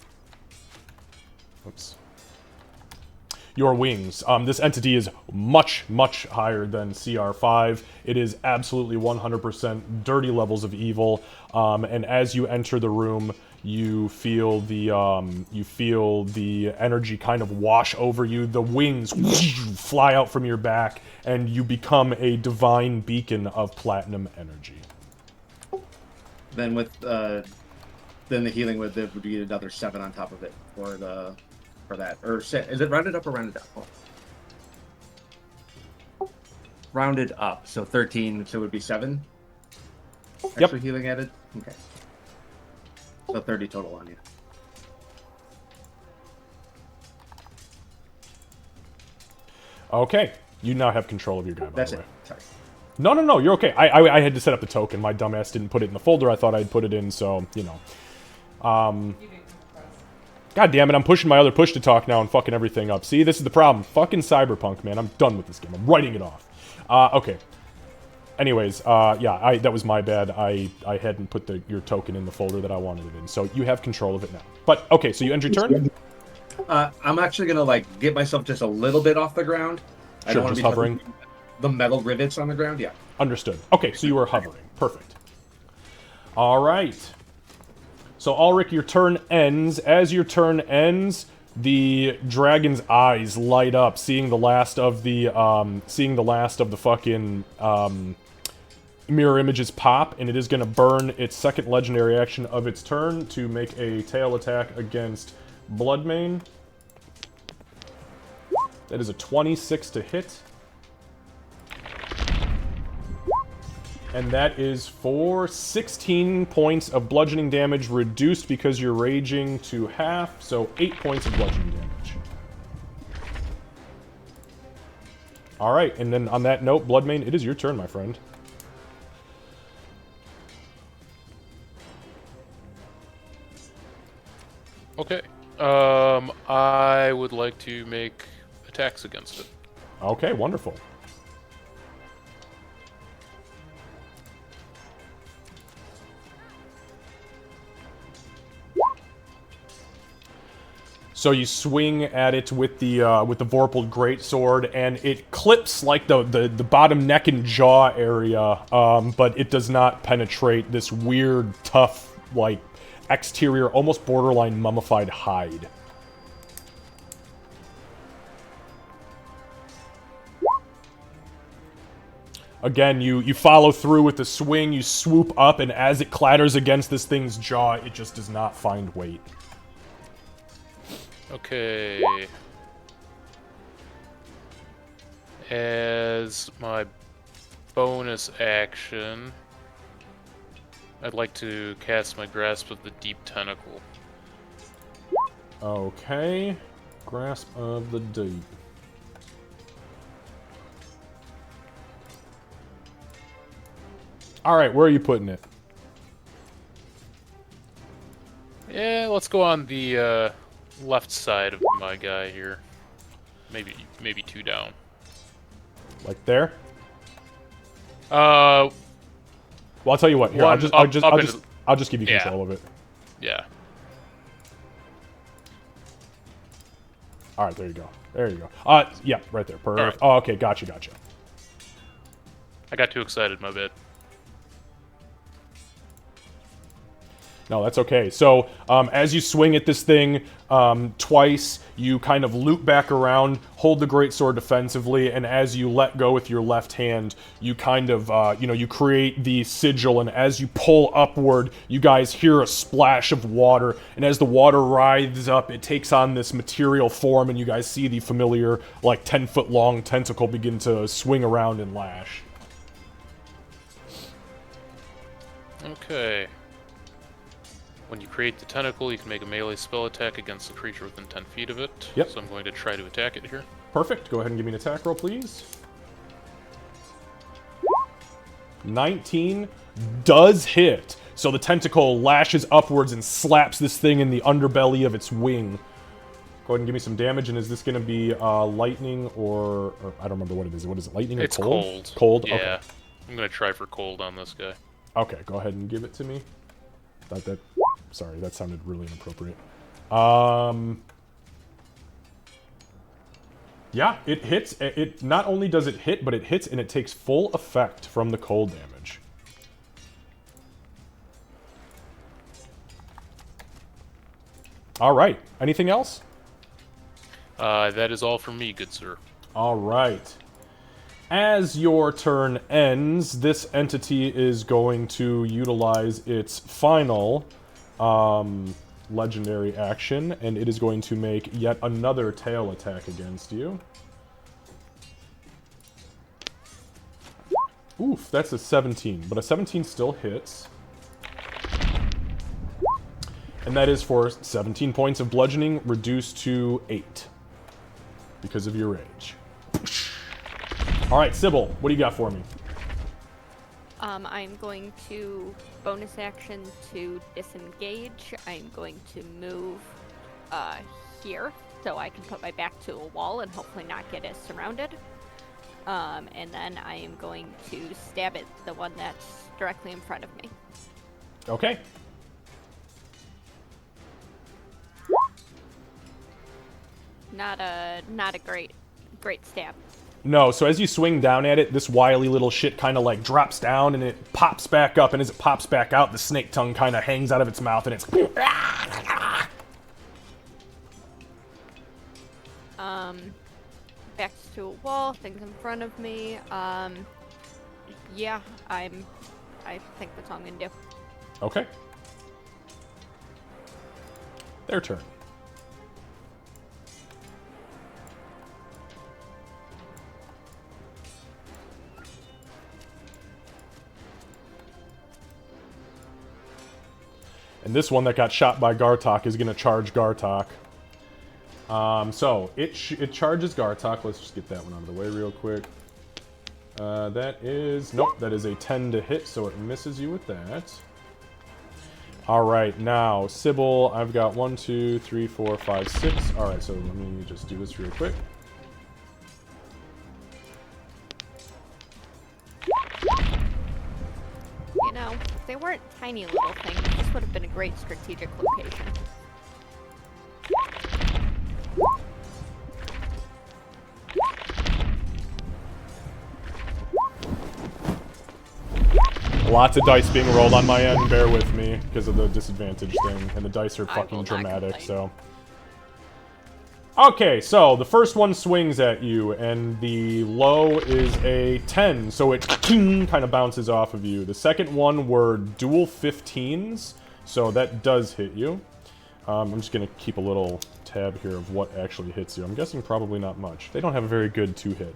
[SPEAKER 1] your wings. This entity is much, much higher than CR5. It is absolutely 100% dirty levels of evil. And as you enter the room, you feel the energy kind of wash over you. The wings fly out from your back, and you become a divine beacon of platinum energy.
[SPEAKER 5] Then with then the healing would be another 7 on top of it for that. Or is it rounded up or rounded down? Oh. Rounded up, so 13, so it would be 7. Extra healing added. Okay. So 30 total on you.
[SPEAKER 1] Okay, you now have control of your guy, by
[SPEAKER 5] That's
[SPEAKER 1] the way.
[SPEAKER 5] it. Sorry.
[SPEAKER 1] No, you're okay. I had to set up the token. My dumbass didn't put it in the folder. I thought I'd put it in, so, you know. God damn it, I'm pushing my other push to talk now and fucking everything up. See, this is the problem. Fucking Cyberpunk, man. I'm done with this game. I'm writing it off. Okay. Anyways, yeah, that was my bad. I hadn't put your token in the folder that I wanted it in. So you have control of it now. But, okay, so you end your turn?
[SPEAKER 5] I'm actually going to, like, get myself just a little bit off the ground. I
[SPEAKER 1] Sure,
[SPEAKER 5] don't want
[SPEAKER 1] just
[SPEAKER 5] to be
[SPEAKER 1] hovering.
[SPEAKER 5] the metal rivets on the ground, yeah.
[SPEAKER 1] Understood. Okay, so you were hovering. Perfect. All right. So, Ulrich, your turn ends. As your turn ends, the dragon's eyes light up, seeing the last of the fucking mirror images pop, and it is going to burn its second legendary action of its turn to make a tail attack against Bloodmane. That is a 26 to hit. And that is for 16 points of bludgeoning damage, reduced because you're raging to half, so 8 points of bludgeoning damage. Alright, and then on that note, Bloodmane, it is your turn, my friend.
[SPEAKER 6] Okay. I would like to make attacks against it.
[SPEAKER 1] Okay, wonderful. So you swing at it with the Vorpal Greatsword, and it clips like the bottom neck and jaw area, but it does not penetrate this weird, tough, like exterior, almost borderline mummified hide. Again, you follow through with the swing, you swoop up, and as it clatters against this thing's jaw, it just does not find weight.
[SPEAKER 6] Okay. As my bonus action, I'd like to cast my Grasp of the Deep Tentacle.
[SPEAKER 1] Okay. Grasp of the Deep. Alright, where are you putting it?
[SPEAKER 6] Yeah, let's go on the left side of my guy here. maybe 2 down.
[SPEAKER 1] Like there?
[SPEAKER 6] Uh,
[SPEAKER 1] Well, I'll tell you what. Here,
[SPEAKER 6] One
[SPEAKER 1] I'll
[SPEAKER 6] up
[SPEAKER 1] just give you
[SPEAKER 6] yeah.
[SPEAKER 1] control of it.
[SPEAKER 6] yeah.
[SPEAKER 1] All right, there you go. There you go. Yeah, right there. Perfect.
[SPEAKER 6] right.
[SPEAKER 1] Oh, okay, gotcha.
[SPEAKER 6] I got too excited, my bad.
[SPEAKER 1] No, that's okay. So, as you swing at this thing twice, you kind of loop back around, hold the greatsword defensively, and as you let go with your left hand, you kind of, you create the sigil, and as you pull upward, you guys hear a splash of water, and as the water writhes up, it takes on this material form, and you guys see the familiar, like, 10-foot-long tentacle begin to swing around and lash.
[SPEAKER 6] Okay. When you create the tentacle, you can make a melee spell attack against the creature within 10 feet of it.
[SPEAKER 1] Yep.
[SPEAKER 6] So I'm going to try to attack it here.
[SPEAKER 1] Perfect. Go ahead and give me an attack roll, please. 19 does hit. So the tentacle lashes upwards and slaps this thing in the underbelly of its wing. Go ahead and give me some damage. And is this going to be lightning or I don't remember what it is. What is it? Lightning or
[SPEAKER 6] It's
[SPEAKER 1] cold?
[SPEAKER 6] cold.
[SPEAKER 1] Cold?
[SPEAKER 6] Yeah.
[SPEAKER 1] Okay.
[SPEAKER 6] I'm going to try for cold on this guy.
[SPEAKER 1] Okay, go ahead and give it to me. Sorry, that sounded really inappropriate. Yeah, it hits. It not only does it hit, but it hits and it takes full effect from the cold damage. All right. Anything else?
[SPEAKER 6] That is all from me, good sir.
[SPEAKER 1] All right. As your turn ends, this entity is going to utilize its final legendary action, and it is going to make yet another tail attack against you. Oof, that's a 17, but a 17 still hits. And that is for 17 points of bludgeoning, reduced to 8. Because of your rage. Alright, Sybil, what do you got for me?
[SPEAKER 2] I'm going to bonus action to disengage. I'm going to move here so I can put my back to a wall and hopefully not get as surrounded. And then I am going to stab at the one that's directly in front of me.
[SPEAKER 1] Okay.
[SPEAKER 2] Not a great stab.
[SPEAKER 1] No, so as you swing down at it, this wily little shit kind of like drops down and it pops back up, and as it pops back out, the snake tongue kind of hangs out of its mouth and it's...
[SPEAKER 2] Back to a wall, things in front of me. Yeah, I think that's all I'm gonna do.
[SPEAKER 1] Okay. Their turn. And this one that got shot by Gartok is going to charge Gartok. So, it charges Gartok. Let's just get that one out of the way real quick. That is... Nope, that is a 10 to hit, so it misses you with that. Alright, now, Sybil, I've got 1, 2, 3, 4, 5, 6. Alright, so let me just do this real quick.
[SPEAKER 2] You know, if they weren't tiny little things, this would have been a great strategic location.
[SPEAKER 1] Lots of dice being rolled on my end, bear with me, because of the disadvantage thing, and the dice are
[SPEAKER 2] I
[SPEAKER 1] fucking
[SPEAKER 2] will not
[SPEAKER 1] dramatic,
[SPEAKER 2] complain.
[SPEAKER 1] so... Okay, so the first one swings at you, and the low is a 10, so it kind of bounces off of you. The second one were dual 15s, so that does hit you. I'm just going to keep a little tab here of what actually hits you. I'm guessing probably not much. They don't have a very good 2-hit.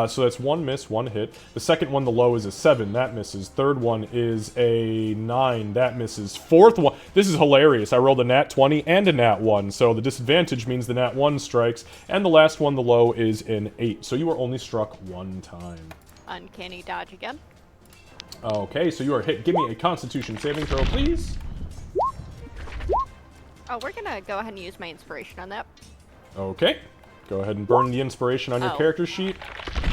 [SPEAKER 1] So that's 1 miss, 1 hit. The second one, the low, is a 7. That misses. Third one is a 9. That misses. Fourth one... This is hilarious. I rolled a nat 20 and a nat 1, so the disadvantage means the nat 1 strikes. And the last one, the low, is an 8. So you are only struck 1 time.
[SPEAKER 2] Uncanny dodge again.
[SPEAKER 1] Okay, so you are hit. Give me a Constitution saving throw, please.
[SPEAKER 2] Oh, we're gonna go ahead and use my inspiration on that.
[SPEAKER 1] Okay. Go ahead and burn the inspiration on your
[SPEAKER 2] Oh.
[SPEAKER 1] character sheet,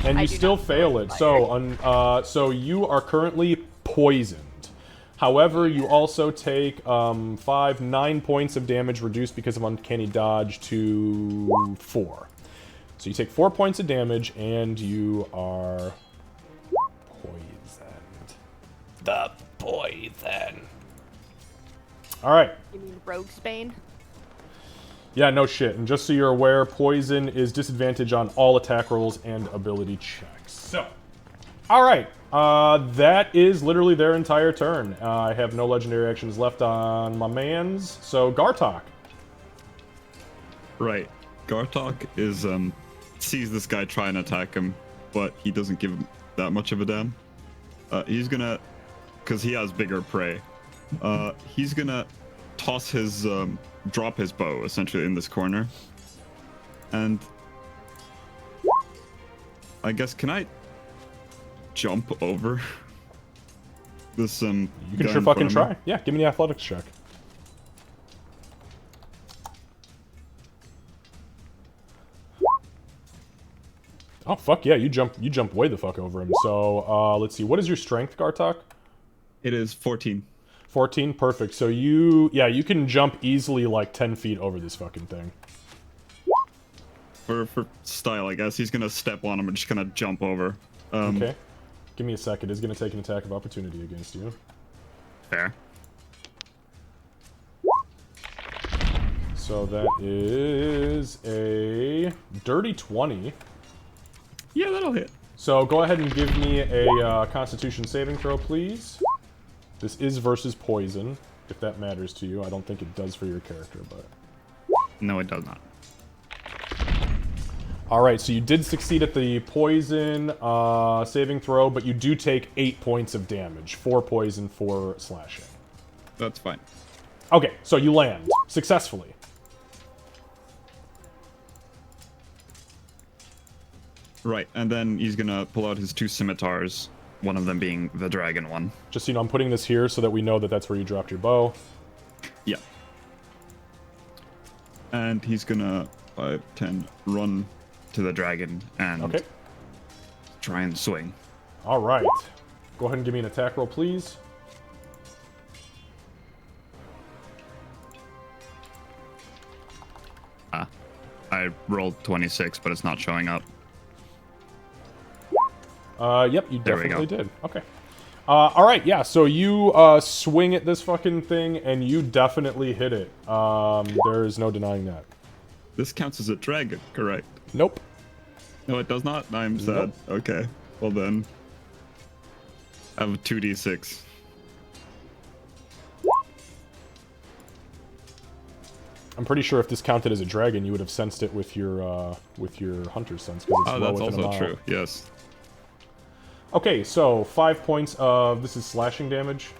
[SPEAKER 1] and
[SPEAKER 2] I
[SPEAKER 1] you
[SPEAKER 2] do
[SPEAKER 1] still
[SPEAKER 2] not
[SPEAKER 1] fail
[SPEAKER 2] feel
[SPEAKER 1] it. So you are currently poisoned. However, you also take 9 points of damage reduced because of uncanny dodge to 4. So you take 4 points of damage, and you are poisoned. The poison. All right.
[SPEAKER 2] You mean Roguesbane?
[SPEAKER 1] Yeah, no shit. And just so you're aware, poison is disadvantage on all attack rolls and ability checks. So, all right. That is literally their entire turn. I have no legendary actions left on my mans. So, Gartok.
[SPEAKER 10] Right. Gartok is sees this guy try and attack him, but he doesn't give him that much of a damn. He's gonna, because he has bigger prey. He's gonna toss his drop his bow essentially in this corner, and I guess can I jump over this
[SPEAKER 1] You can sure fucking try. Yeah, give me the athletics check. Oh fuck yeah, you jump way the fuck over him. So let's see, what is your strength, Gartok?
[SPEAKER 10] It is 14.
[SPEAKER 1] 14, perfect. So you can jump easily like 10 feet over this fucking thing.
[SPEAKER 10] For style, I guess he's gonna step on him and just gonna jump over.
[SPEAKER 1] Okay. Give me a sec. It is going to take an attack of opportunity against you.
[SPEAKER 10] Fair.
[SPEAKER 1] So that is a dirty 20.
[SPEAKER 10] Yeah, that'll hit.
[SPEAKER 1] So go ahead and give me a Constitution saving throw, please. This is versus poison, if that matters to you. I don't think it does for your character, but...
[SPEAKER 10] No, it does not.
[SPEAKER 1] Alright, so you did succeed at the poison saving throw, but you do take 8 points of damage. 4 poison, 4 slashing.
[SPEAKER 10] That's fine.
[SPEAKER 1] Okay, so you land successfully.
[SPEAKER 10] Right, and then he's gonna pull out his 2 scimitars, one of them being the dragon one.
[SPEAKER 1] Just so you know, I'm putting this here so that we know that that's where you dropped your bow.
[SPEAKER 10] Yeah. And he's gonna 5, 10, run to the dragon and try and swing.
[SPEAKER 1] All right. Go ahead and give me an attack roll, please.
[SPEAKER 10] I rolled 26, but it's not showing up.
[SPEAKER 1] Yep, you
[SPEAKER 10] There we
[SPEAKER 1] definitely
[SPEAKER 10] go.
[SPEAKER 1] did. Okay. All right, yeah, so you swing at this fucking thing, and you definitely hit it. There is no denying that.
[SPEAKER 10] This counts as a dragon, correct?
[SPEAKER 1] Nope.
[SPEAKER 10] No, it does not? I'm sad.
[SPEAKER 1] Nope.
[SPEAKER 10] Okay. Well then. I have a 2d6.
[SPEAKER 1] I'm pretty sure if this counted as a dragon, you would have sensed it with your hunter's sense, because it's
[SPEAKER 10] Oh,
[SPEAKER 1] well
[SPEAKER 10] that's
[SPEAKER 1] within a
[SPEAKER 10] also
[SPEAKER 1] mile.
[SPEAKER 10] true. Yes.
[SPEAKER 1] Okay, so 5 points of... This is slashing damage?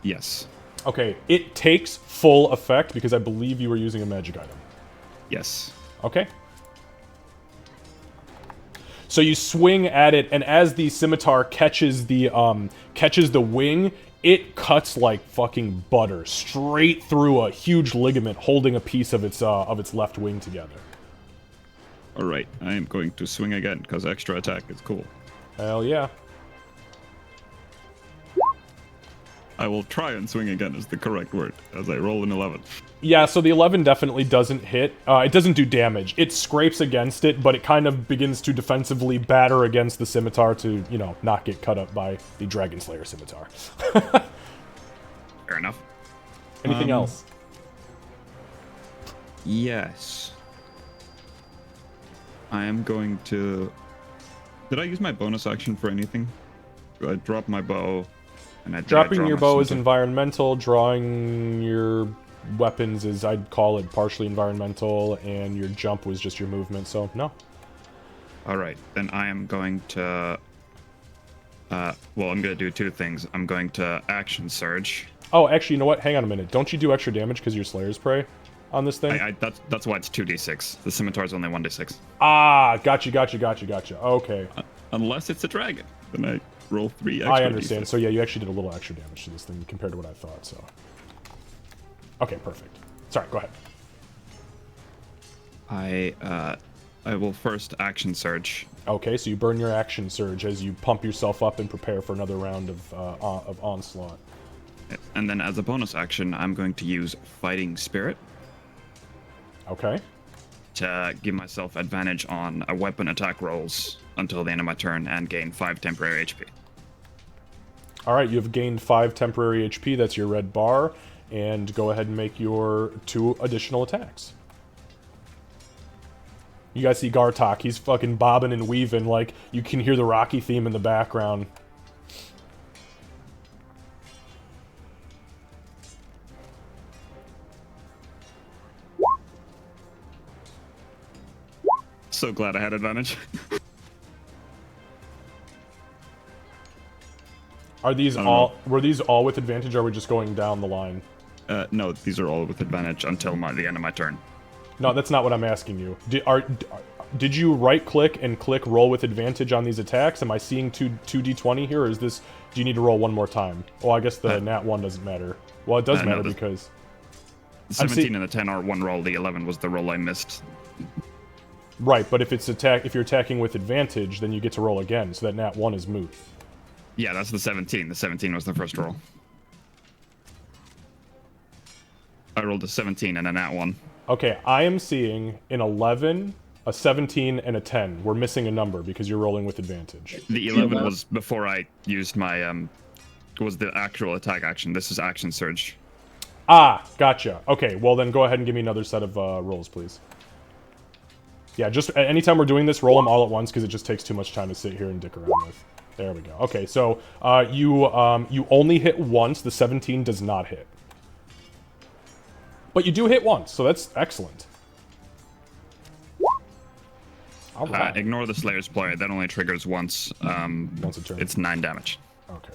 [SPEAKER 10] Yes.
[SPEAKER 1] Okay, it takes full effect, because I believe you were using a magic item.
[SPEAKER 10] Yes.
[SPEAKER 1] Okay. So you swing at it, and as the scimitar catches the wing, it cuts like fucking butter straight through a huge ligament holding a piece of its left wing together.
[SPEAKER 10] All right, I am going to swing again because extra attack is cool.
[SPEAKER 1] Hell yeah.
[SPEAKER 10] I will try and swing again is the correct word, as I roll an 11.
[SPEAKER 1] Yeah, so the 11 definitely doesn't hit. It doesn't do damage. It scrapes against it, but it kind of begins to defensively batter against the scimitar to, you know, not get cut up by the Dragon Slayer scimitar.
[SPEAKER 10] Fair enough.
[SPEAKER 1] Anything else?
[SPEAKER 10] Yes. I am going to... Did I use my bonus action for anything? I dropped my bow, and I
[SPEAKER 1] Dropping
[SPEAKER 10] draw
[SPEAKER 1] your
[SPEAKER 10] my
[SPEAKER 1] bow is
[SPEAKER 10] scimitar.
[SPEAKER 1] environmental. Drawing your weapons is, I'd call it, partially environmental, and your jump was just your movement, so no.
[SPEAKER 10] All right, then I am going to... well, I'm going to do 2 things. I'm going to action surge.
[SPEAKER 1] Oh, actually, you know what? Hang on a minute. Don't you do extra damage because you're Slayer's Prey on this thing?
[SPEAKER 10] That's why it's 2d6. The scimitar's only 1d6.
[SPEAKER 1] Ah, gotcha. Okay.
[SPEAKER 10] Unless it's a dragon, then I roll 3 extra
[SPEAKER 1] I understand.
[SPEAKER 10] d6.
[SPEAKER 1] So yeah, you actually did a little extra damage to this thing compared to what I thought, so. Okay, perfect. Sorry, go ahead.
[SPEAKER 10] I I will first action surge.
[SPEAKER 1] Okay, so you burn your action surge as you pump yourself up and prepare for another round of onslaught.
[SPEAKER 10] And then as a bonus action, I'm going to use Fighting Spirit
[SPEAKER 1] Okay.
[SPEAKER 10] to give myself advantage on weapon attack rolls until the end of my turn and gain 5 temporary HP.
[SPEAKER 1] All right, you have gained 5 temporary HP. That's your red bar. And go ahead and make your 2 additional attacks. You guys see Gartok. He's fucking bobbing and weaving. Like, you can hear the Rocky theme in the background.
[SPEAKER 10] So glad I had advantage.
[SPEAKER 1] Are these all... Were these all with advantage, or are we just going down the line?
[SPEAKER 10] No, these are all with advantage until the end of my turn.
[SPEAKER 1] No, that's not what I'm asking you. Did you right-click and click roll with advantage on these attacks? Am I seeing 2d20 here, or is this... Do you need to roll one more time? Well, I guess the nat 1 doesn't matter. Well, it does matter because...
[SPEAKER 10] The 17 and the 10 are one roll. The 11 was the roll I missed.
[SPEAKER 1] Right, but if you're attacking with advantage, then you get to roll again, so that nat 1 is moot.
[SPEAKER 10] Yeah, that's the 17. The 17 was the first roll. I rolled a 17 and a nat 1.
[SPEAKER 1] Okay, I am seeing an 11, a 17, and a 10. We're missing a number because you're rolling with advantage.
[SPEAKER 10] The 11 was before I used my, was the actual attack action. This is action surge.
[SPEAKER 1] Ah, gotcha. Okay, well then go ahead and give me another set of rolls, please. Yeah, just anytime we're doing this, roll them all at once because it just takes too much time to sit here and dick around with. There we go. Okay, so you only hit once. The 17 does not hit. But you do hit once, so that's excellent. All right.
[SPEAKER 10] Ignore the Slayer's Play. That only triggers once.
[SPEAKER 1] Once a turn.
[SPEAKER 10] It's 9 damage.
[SPEAKER 1] Okay.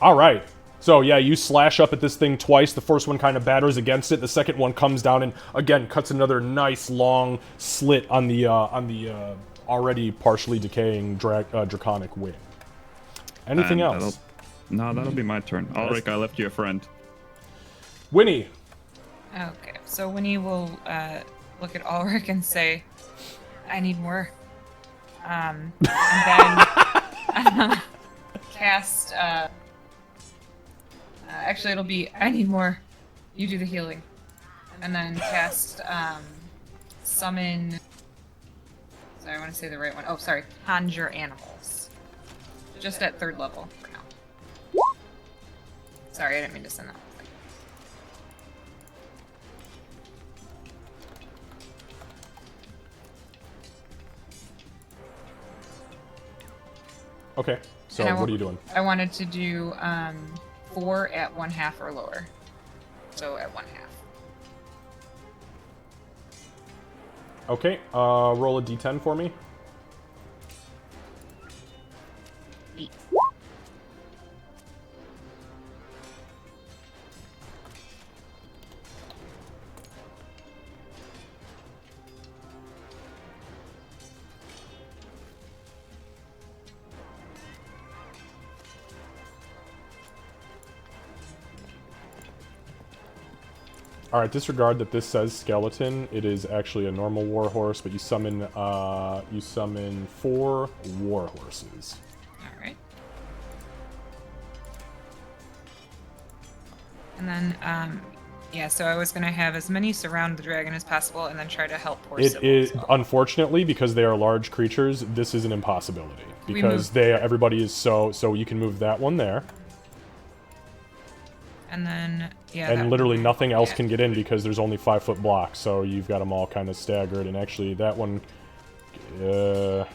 [SPEAKER 1] All right. So yeah, you slash up at this thing twice. The first one kind of batters against it. The second one comes down and again cuts another nice long slit on the already partially decaying draconic wing. Anything else?
[SPEAKER 10] That'll be my turn. Ulrich, I left you a friend.
[SPEAKER 1] Winnie.
[SPEAKER 3] Okay, so Winnie will look at Ulrich and say, "I need more," and then cast. Actually, it'll be, "I need more. You do the healing," and then cast summon. Sorry, I want to say the right one. Oh, sorry, conjure animals. Just at 3rd level for now. Sorry, I didn't mean to send that.
[SPEAKER 1] Okay, so what are you doing?
[SPEAKER 3] I wanted to do 4 at 1/2 or lower. So at 1/2.
[SPEAKER 1] Okay, roll a d10 for me.
[SPEAKER 3] 8.
[SPEAKER 1] Alright, disregard that this says skeleton. It is actually a normal warhorse, but you summon 4 warhorses.
[SPEAKER 3] Alright. And then, yeah, so I was going to have as many surround the dragon as possible and then try to help poor
[SPEAKER 1] It
[SPEAKER 3] Sybil
[SPEAKER 1] is,
[SPEAKER 3] as well.
[SPEAKER 1] unfortunately, because they are large creatures, this is an impossibility. Because everybody is so you can move that one there.
[SPEAKER 3] And then, yeah.
[SPEAKER 1] And literally nothing else can get in because there's only 5-foot blocks, so you've got them all kind of staggered. And actually, that one, there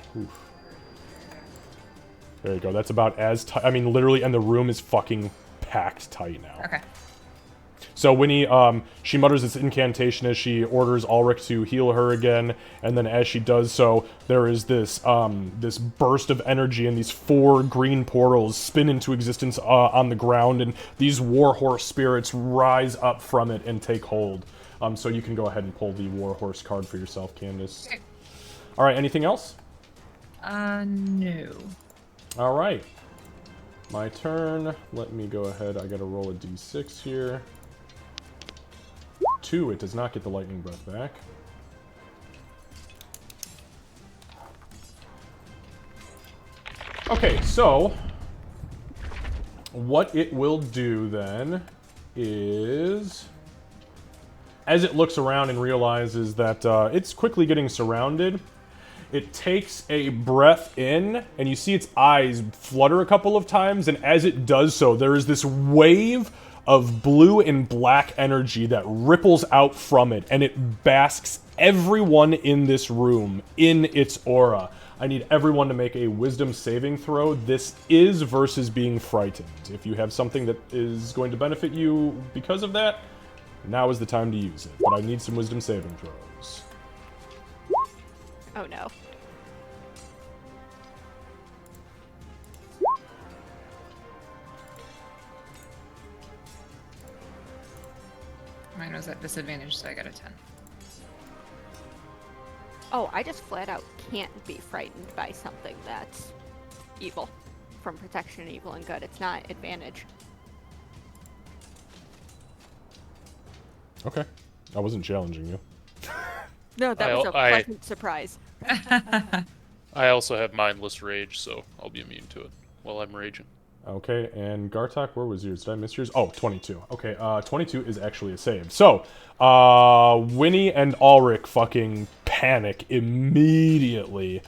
[SPEAKER 1] you go. That's about as tight. I mean, literally, and the room is fucking packed tight now.
[SPEAKER 3] Okay.
[SPEAKER 1] So Winnie, she mutters this incantation as she orders Ulrich to heal her again, and then as she does so, there is this this burst of energy, and these 4 green portals spin into existence on the ground, and these warhorse spirits rise up from it and take hold. So you can go ahead and pull the warhorse card for yourself, Candace.
[SPEAKER 3] Okay.
[SPEAKER 1] All right, anything else?
[SPEAKER 3] No.
[SPEAKER 1] All right. My turn. Let me go ahead. I gotta roll a d6 here. 2, it does not get the lightning breath back. Okay, so what it will do then is, as it looks around and realizes that it's quickly getting surrounded, it takes a breath in, and you see its eyes flutter a couple of times, and as it does so, there is this wave of blue and black energy that ripples out from it, and it basks everyone in this room in its aura. I need everyone to make a wisdom saving throw. This is versus being frightened. If you have something that is going to benefit you because of that, now is the time to use it. But I need some wisdom saving throws.
[SPEAKER 2] Oh no.
[SPEAKER 3] Mine was at disadvantage, so I got a 10.
[SPEAKER 2] Oh, I just flat out can't be frightened by something that's evil. From protection, evil, and good. It's not advantage.
[SPEAKER 1] Okay. I wasn't challenging you.
[SPEAKER 2] No, that was a pleasant surprise.
[SPEAKER 6] I also have mindless rage, so I'll be immune to it while I'm raging.
[SPEAKER 1] Okay, and Gartok, where was yours? Did I miss yours? Oh, 22. Okay, 22 is actually a save. So, Winnie and Ulrich fucking panic immediately.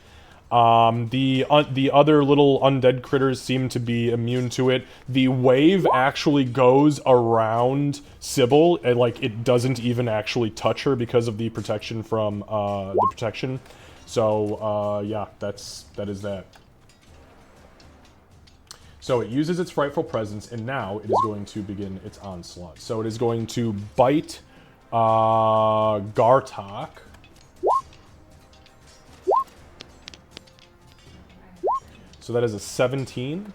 [SPEAKER 1] The other little undead critters seem to be immune to it. The wave actually goes around Sybil, and like it doesn't even actually touch her because of the protection from the protection. So yeah, that is that. So it uses its frightful presence, and now it is going to begin its onslaught. So it is going to bite Gartok. So that is a 17.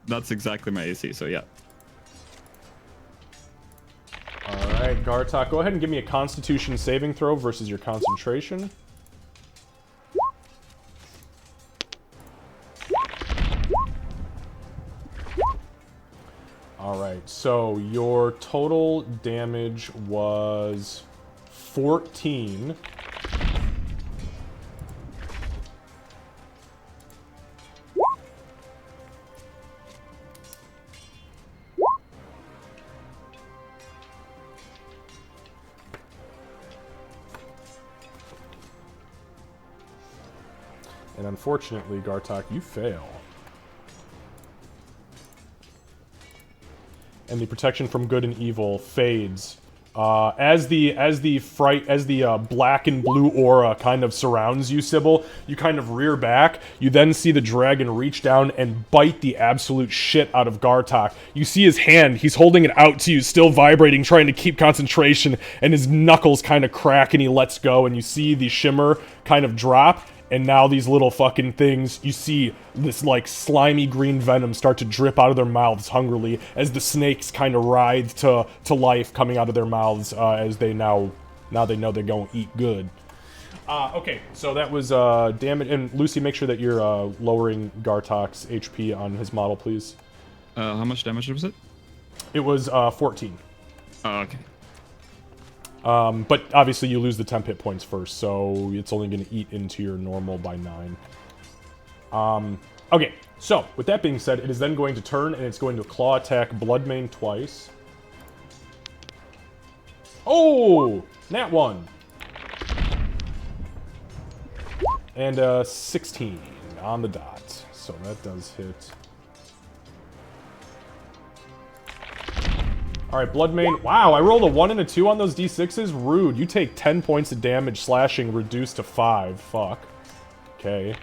[SPEAKER 10] That's exactly my AC, so yeah.
[SPEAKER 1] Alright, Gartok, go ahead and give me a Constitution saving throw versus your concentration. Alright, so your total damage was 14. And unfortunately, Gartok, you fail. And the protection from good and evil fades. As the black and blue aura kind of surrounds you, Sybil, you kind of rear back. You then see the dragon reach down and bite the absolute shit out of Gartok. You see his hand, he's holding it out to you, still vibrating, trying to keep concentration, and his knuckles kind of crack and he lets go, and you see the shimmer kind of drop. And now these little fucking things, you see this like slimy green venom start to drip out of their mouths hungrily as the snakes kind of writhe to life coming out of their mouths as they now they know they're going to eat good. Okay, so that was damage. And Lucy, make sure that you're lowering Gartok's HP on his model, please.
[SPEAKER 10] How much damage was it?
[SPEAKER 1] It was 14.
[SPEAKER 10] Oh, okay.
[SPEAKER 1] But obviously you lose the temp hit points first, so it's only going to eat into your normal by 9. Okay, so with that being said, it is then going to turn and it's going to claw attack Bloodmane twice. Oh! Nat 1. And 16 on the dot. So that does hit. Alright, Bloodmane. Wow, I rolled a 1 and a 2 on those d6s? Rude. You take 10 points of damage, slashing reduced to 5. Fuck. Okay.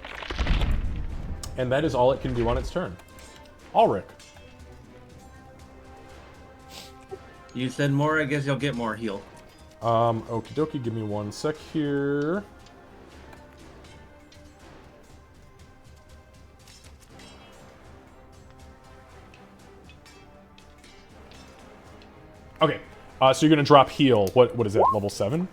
[SPEAKER 1] And that is all it can do on its turn. Ulrich.
[SPEAKER 5] You said more, I guess you'll get more heal.
[SPEAKER 1] Okie dokie, give me 1 sec here. Okay, so you're gonna drop heal. What is that? Level 7?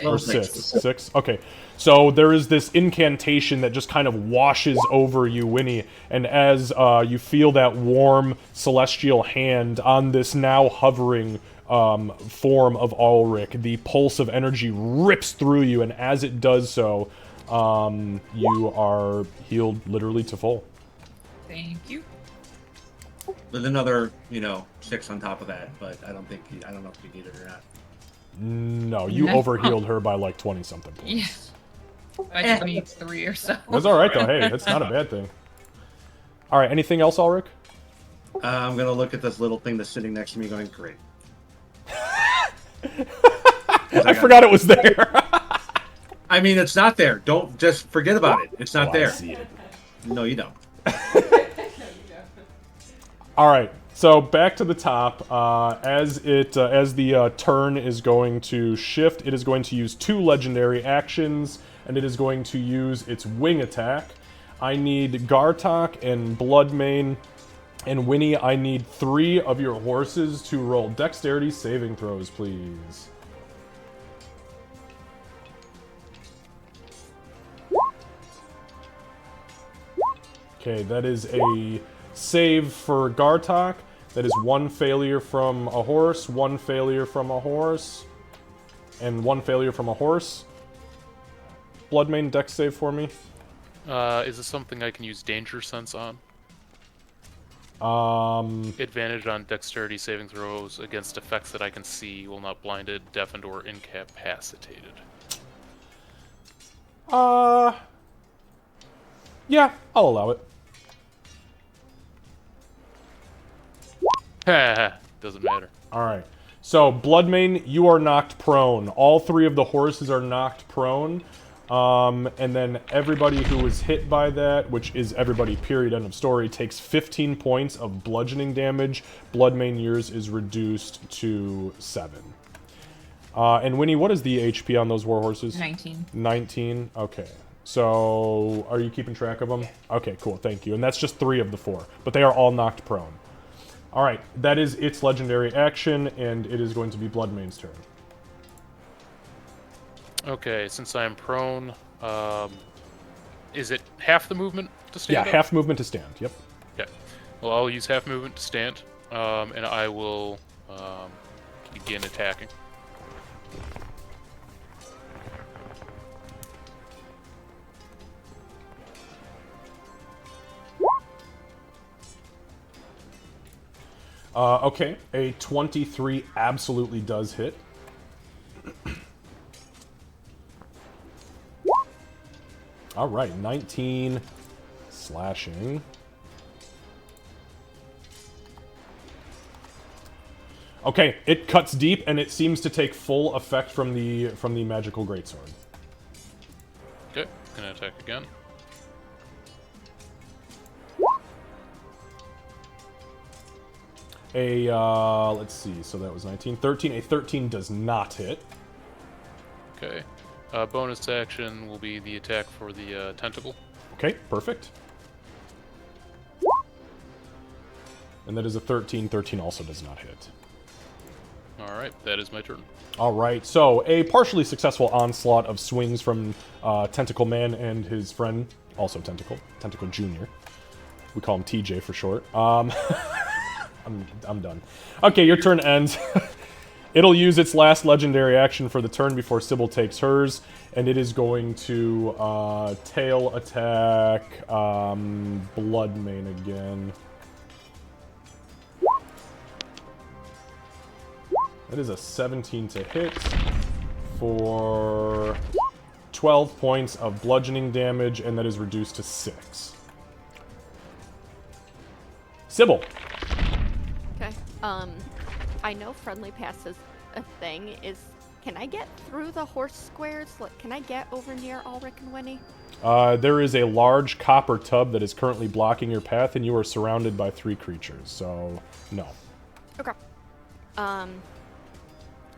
[SPEAKER 1] Or 6? 6? Okay. So there is this incantation that just kind of washes over you, Winnie, and as you feel that warm celestial hand on this now hovering form of Ulrich, the pulse of energy rips through you, and as it does so, You are healed literally to full.
[SPEAKER 3] Thank you.
[SPEAKER 5] There's another, 6 on top of that, but I don't know if you need it or not.
[SPEAKER 1] No, you
[SPEAKER 3] No.
[SPEAKER 1] overhealed her by like 20-something points.
[SPEAKER 3] Yes. I just need 3 or so.
[SPEAKER 1] That's alright though, hey, that's not a bad thing. Alright, anything else, Ulrich?
[SPEAKER 5] I'm gonna look at this little thing that's sitting next to me going, great.
[SPEAKER 1] I forgot it was there.
[SPEAKER 5] I mean, it's not there. Don't just forget about it. It's not there.
[SPEAKER 1] I see it.
[SPEAKER 5] No, you don't.
[SPEAKER 1] Alright, so back to the top. As the turn is going to shift, it is going to use 2 legendary actions, and it is going to use its wing attack. I need Gartok and Bloodmane and Winnie. I need 3 of your horses to roll dexterity saving throws, please. Okay, that is a save for Gartok. That is 1 failure from a horse, 1 failure from a horse, and 1 failure from a horse. Bloodmane, dex save for me.
[SPEAKER 6] Is this something I can use Danger Sense on? Advantage on dexterity saving throws against effects that I can see while not blinded, deafened, or incapacitated.
[SPEAKER 1] Yeah, I'll allow it.
[SPEAKER 6] Doesn't matter.
[SPEAKER 1] Alright. So, Bloodmane, you are knocked prone. All 3 of the horses are knocked prone. And then everybody who was hit by that, which is everybody, period, end of story, takes 15 points of bludgeoning damage. Bloodmane, yours is reduced to 7. And Winnie, what is the HP on those war horses?
[SPEAKER 3] 19.
[SPEAKER 1] 19? Okay. So, are you keeping track of them? Yeah. Okay, cool, thank you. And that's just 3 of the 4. But they are all knocked prone. Alright, that is its legendary action, and it is going to be Bloodmane's turn.
[SPEAKER 6] Okay, since I'm prone, is it half the movement to stand
[SPEAKER 1] Yeah,
[SPEAKER 6] up?
[SPEAKER 1] half movement to stand, yep.
[SPEAKER 6] Okay. Well, I'll use half movement to stand, and I will begin attacking.
[SPEAKER 1] Okay, a 23 absolutely does hit. Alright, 19 slashing. Okay, it cuts deep and it seems to take full effect from the magical greatsword.
[SPEAKER 6] Okay, gonna attack again.
[SPEAKER 1] Let's see, so that was 19. 13, a 13 does not hit.
[SPEAKER 6] Okay. Bonus action will be the attack for the tentacle.
[SPEAKER 1] Okay, perfect. And that is a 13. 13 also does not hit.
[SPEAKER 6] Alright, that is my turn.
[SPEAKER 1] Alright, so a partially successful onslaught of swings from Tentacle Man and his friend, also Tentacle Jr. We call him TJ for short. I'm done. Okay, your turn ends. It'll use its last legendary action for the turn before Sybil takes hers, and it is going to tail attack Bloodmane again. That is a 17 to hit for 12 points of bludgeoning damage, and that is reduced to 6. Sybil.
[SPEAKER 2] Okay. I know friendly pass is a thing. Can I get through the horse squares? Like, can I get over near Ulrich and Winnie?
[SPEAKER 1] There is a large copper tub that is currently blocking your path, and you are surrounded by 3 creatures, so no.
[SPEAKER 2] Okay.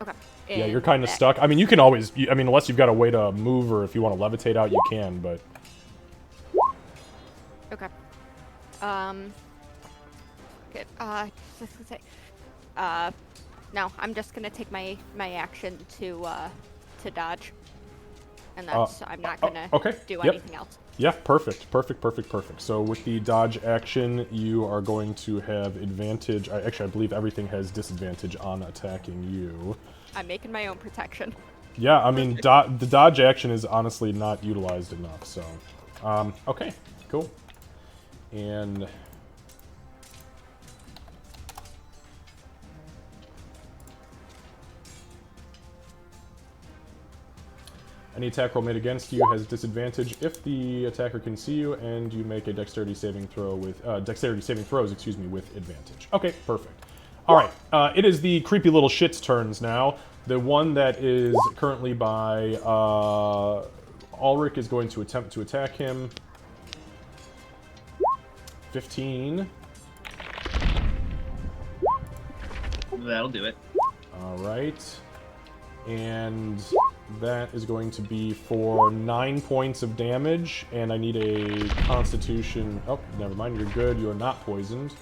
[SPEAKER 2] Okay.
[SPEAKER 1] Yeah, you're kind of stuck. I mean, you can always... I mean, unless you've got a way to move or if you want to levitate out, you can, but...
[SPEAKER 2] Okay. Okay, just gonna say... no, I'm just gonna take my action to dodge. And that's... I'm not gonna do anything else.
[SPEAKER 1] Yeah, perfect. So with the dodge action, you are going to have advantage. Actually, I believe everything has disadvantage on attacking you.
[SPEAKER 2] I'm making my own protection.
[SPEAKER 1] Yeah, I mean, the dodge action is honestly not utilized enough, so... okay, cool. And... any attack roll made against you has disadvantage if the attacker can see you, and you make a dexterity saving throw with dexterity saving throws, excuse me, with advantage. Okay, perfect. All right, it is the creepy little shit's turns now. The one that is currently by Ulrich is going to attempt to attack him. 15.
[SPEAKER 5] That'll do it.
[SPEAKER 1] All right. And that is going to be for 9 points of damage, and I need a constitution... oh, never mind, you're good. You are not poisoned.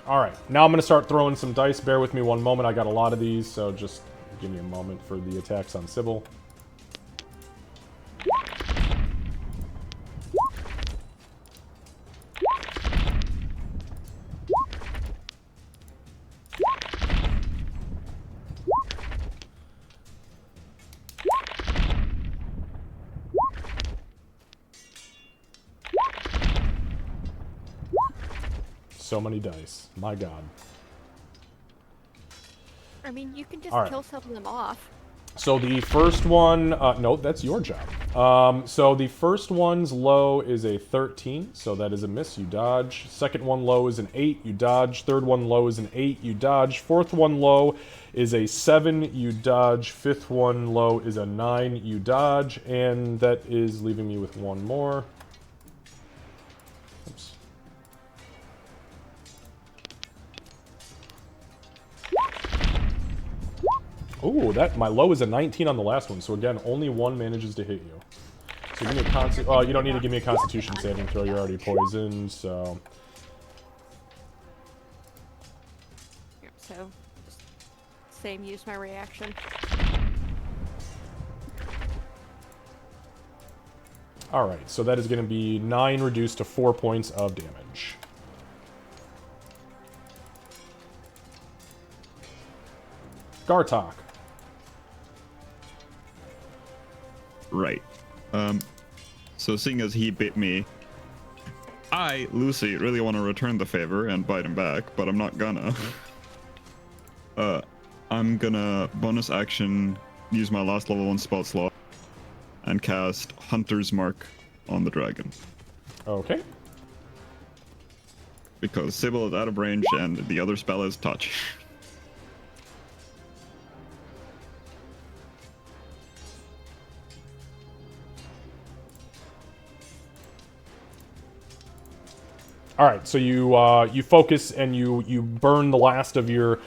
[SPEAKER 1] Alright, now I'm going to start throwing some dice. Bear with me one moment. I got a lot of these, so just give me a moment for the attacks on Sybil. So many dice. My god.
[SPEAKER 2] I mean, you can just
[SPEAKER 1] All right.
[SPEAKER 2] kill some of them off.
[SPEAKER 1] So the first one... no, that's your job. So the first one's low is a 13, so that is a miss. You dodge. Second one low is an 8. You dodge. Third one low is an 8. You dodge. Fourth one low is a 7. You dodge. Fifth one low is a 9. You dodge. And that is leaving me with one more. Oops. Ooh, my low is a 19 on the last one, so again, only one manages to hit you. So give me a oh, you don't need to give me a constitution saving throw, you're already poisoned, so...
[SPEAKER 2] Yep, so, just same, use my reaction.
[SPEAKER 1] Alright, so that is going to be 9 reduced to 4 points of damage. Gartok.
[SPEAKER 10] Right. So seeing as he bit me, I, Lucy, really want to return the favor and bite him back, but I'm not gonna. I'm gonna bonus action, use my last level 1 spell slot, and cast Hunter's Mark on the dragon.
[SPEAKER 1] Okay.
[SPEAKER 10] Because Sybil is out of range and the other spell is Touch.
[SPEAKER 1] All right, so you focus and you burn the last of your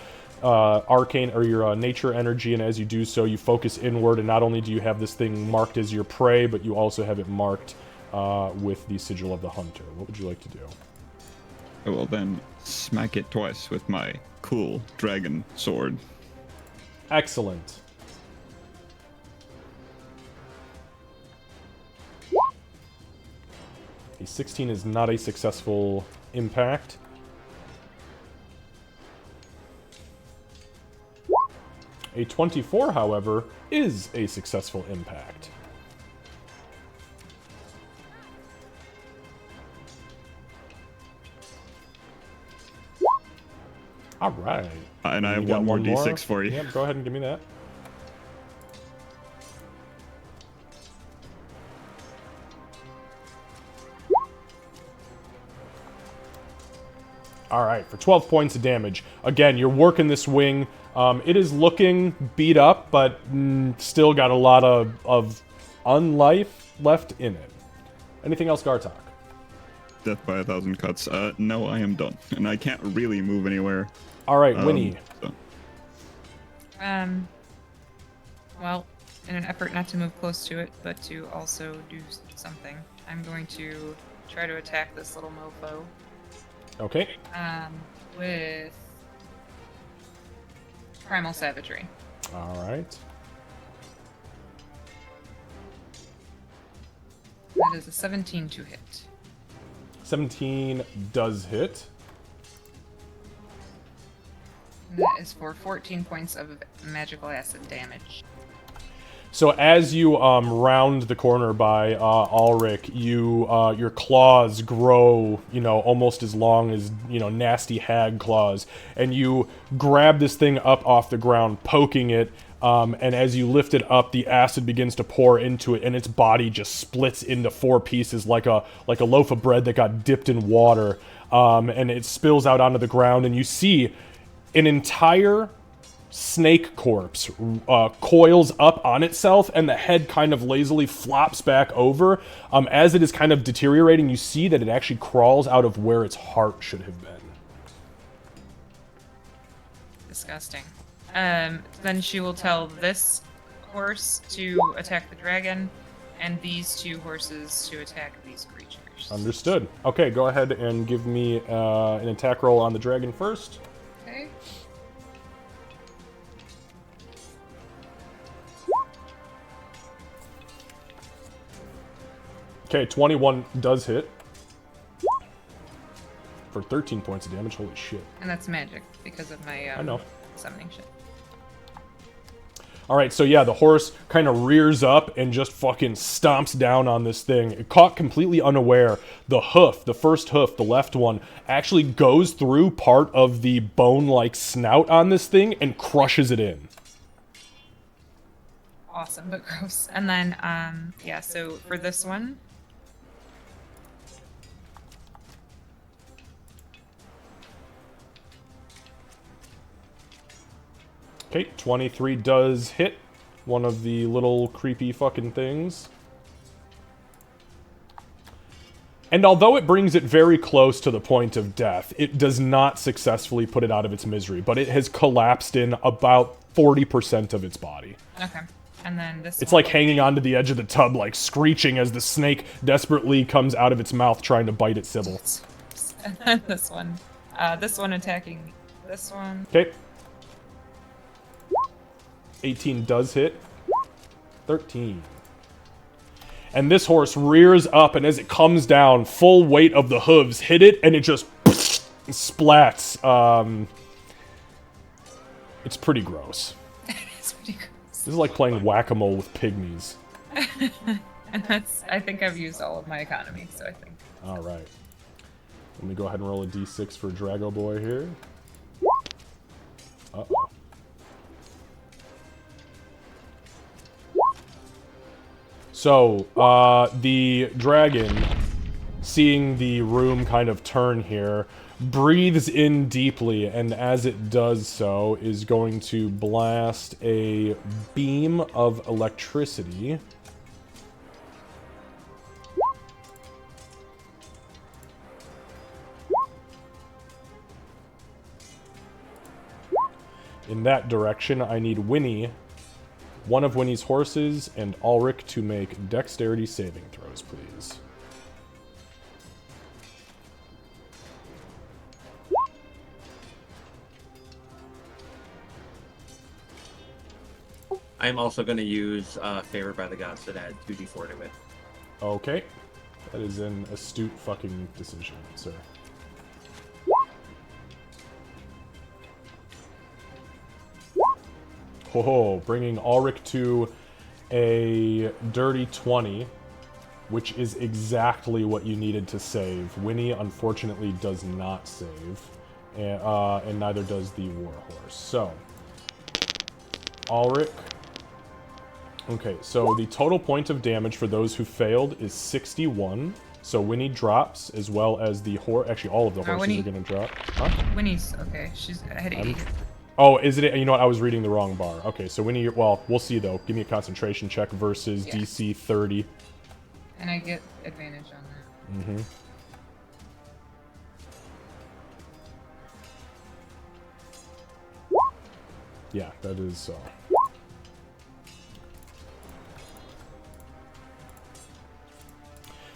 [SPEAKER 1] arcane or your nature energy, and as you do so, you focus inward. And not only do you have this thing marked as your prey, but you also have it marked with the sigil of the hunter. What would you like to do?
[SPEAKER 10] I will then smack it twice with my cool dragon sword.
[SPEAKER 1] Excellent. A 16 is not a successful impact. A 24, however, is a successful impact. All right.
[SPEAKER 10] And I have
[SPEAKER 1] You got
[SPEAKER 10] one more
[SPEAKER 1] more?
[SPEAKER 10] d6 for you.
[SPEAKER 1] Yep, go ahead and give me that. All right, for 12 points of damage. Again, you're working this wing. It is looking beat up, but still got a lot of unlife left in it. Anything else, Gartok?
[SPEAKER 10] Death by 1,000 cuts. No, I am done. And I can't really move anywhere.
[SPEAKER 1] All right, Winnie.
[SPEAKER 10] So.
[SPEAKER 3] Well, in an effort not to move close to it, but to also do something, I'm going to try to attack this little mofo.
[SPEAKER 1] Okay.
[SPEAKER 3] With Primal Savagery.
[SPEAKER 1] All right.
[SPEAKER 3] That is a 17 to hit.
[SPEAKER 1] 17 does hit.
[SPEAKER 3] That is for 14 points of magical acid damage.
[SPEAKER 1] So as you round the corner by Ulrich, your claws grow, almost as long as nasty hag claws, and you grab this thing up off the ground, poking it. And as you lift it up, the acid begins to pour into it, and its body just splits into 4 pieces like a loaf of bread that got dipped in water. And it spills out onto the ground, and you see an entire snake corpse coils up on itself, and the head kind of lazily flops back over. As it is kind of deteriorating, you see that it actually crawls out of where its heart should have been.
[SPEAKER 3] Disgusting. Then she will tell this horse to attack the dragon, and these 2 horses to attack these creatures.
[SPEAKER 1] Understood. Okay, go ahead and give me an attack roll on the dragon first.
[SPEAKER 3] Okay.
[SPEAKER 1] Okay, 21 does hit. For 13 points of damage, holy shit.
[SPEAKER 3] And that's magic, because of my
[SPEAKER 1] I know.
[SPEAKER 3] summoning shit.
[SPEAKER 1] Alright, so yeah, the horse kind of rears up and just fucking stomps down on this thing. It caught completely unaware. The hoof, the first hoof, the left one, actually goes through part of the bone-like snout on this thing and crushes it in.
[SPEAKER 3] Awesome, but gross. And then, yeah, so for this one,
[SPEAKER 1] Okay, 23 does hit one of the little creepy fucking things. And although it brings it very close to the point of death, it does not successfully put it out of its misery, but it has collapsed in about 40% of its body.
[SPEAKER 3] okay. And then this
[SPEAKER 1] It's
[SPEAKER 3] one,
[SPEAKER 1] like hanging onto the edge of the tub, like screeching as the snake desperately comes out of its mouth trying to bite its Sybil.
[SPEAKER 3] and then this one attacking this one.
[SPEAKER 1] Okay. 18 does hit. 13. And this horse rears up, and as it comes down, full weight of the hooves hit it, and it just splats. It's pretty gross.
[SPEAKER 3] It's pretty gross.
[SPEAKER 1] This is like playing whack-a-mole with pygmies.
[SPEAKER 3] And that's, I think I've used all of my economy, so I think.
[SPEAKER 1] Alright. Let me go ahead and roll a d6 for Drago Boy here. Uh-oh. So, the dragon, seeing the room kind of turn here, breathes in deeply, and as it does so, is going to blast a beam of electricity. In that direction, I need Winnie, one of Winnie's horses, and Ulrich to make dexterity saving throws, please.
[SPEAKER 5] I'm also going to use Favor by the Gods to add 2d4 to it.
[SPEAKER 1] Okay. That is an astute fucking decision, sir. Ho, bringing Ulrich to a dirty 20, which is exactly what you needed to save. Winnie, unfortunately, does not save, and neither does the warhorse. So, Ulrich. Okay, so the total point of damage for those who failed is 61. So Winnie drops, as well as the horse. Actually, all of the horses are going to drop. Huh?
[SPEAKER 3] Winnie's okay. She's ahead of 80.
[SPEAKER 1] Oh, is it? You know what? I was reading the wrong bar. Okay, so Winnie, well, we'll see though. Give me a concentration check versus DC 30.
[SPEAKER 3] And I get advantage on that.
[SPEAKER 1] Mm-hmm. Yeah, that is so.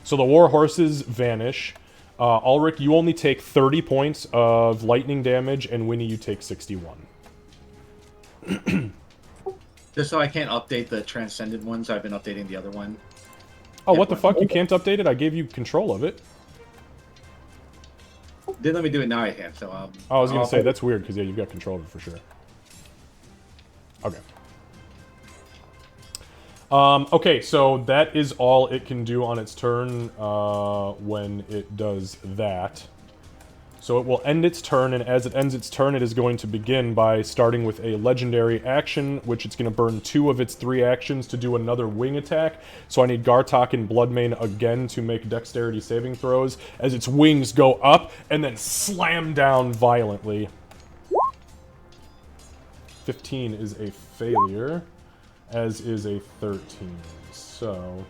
[SPEAKER 1] So the war horses vanish. Ulrich, you only take 30 points of lightning damage, and Winnie, you take 61.
[SPEAKER 5] Just so I can't update the transcendent ones, I've been updating the other one.
[SPEAKER 1] Oh, what the fuck? You can't update it? I gave you control of it.
[SPEAKER 5] didn't let me do it now. I can. So
[SPEAKER 1] I was gonna say that's weird because yeah, you've got control of it for sure. Okay. Okay, so that is all it can do on its turn when it does that. So it will end its turn, and as it ends its turn, it is going to begin by starting with a legendary action, which it's going to burn 2 of its 3 actions to do another wing attack. So I need Gartok and Bloodmane again to make dexterity saving throws as its wings go up and then slam down violently. 15 is a failure, as is a 13. So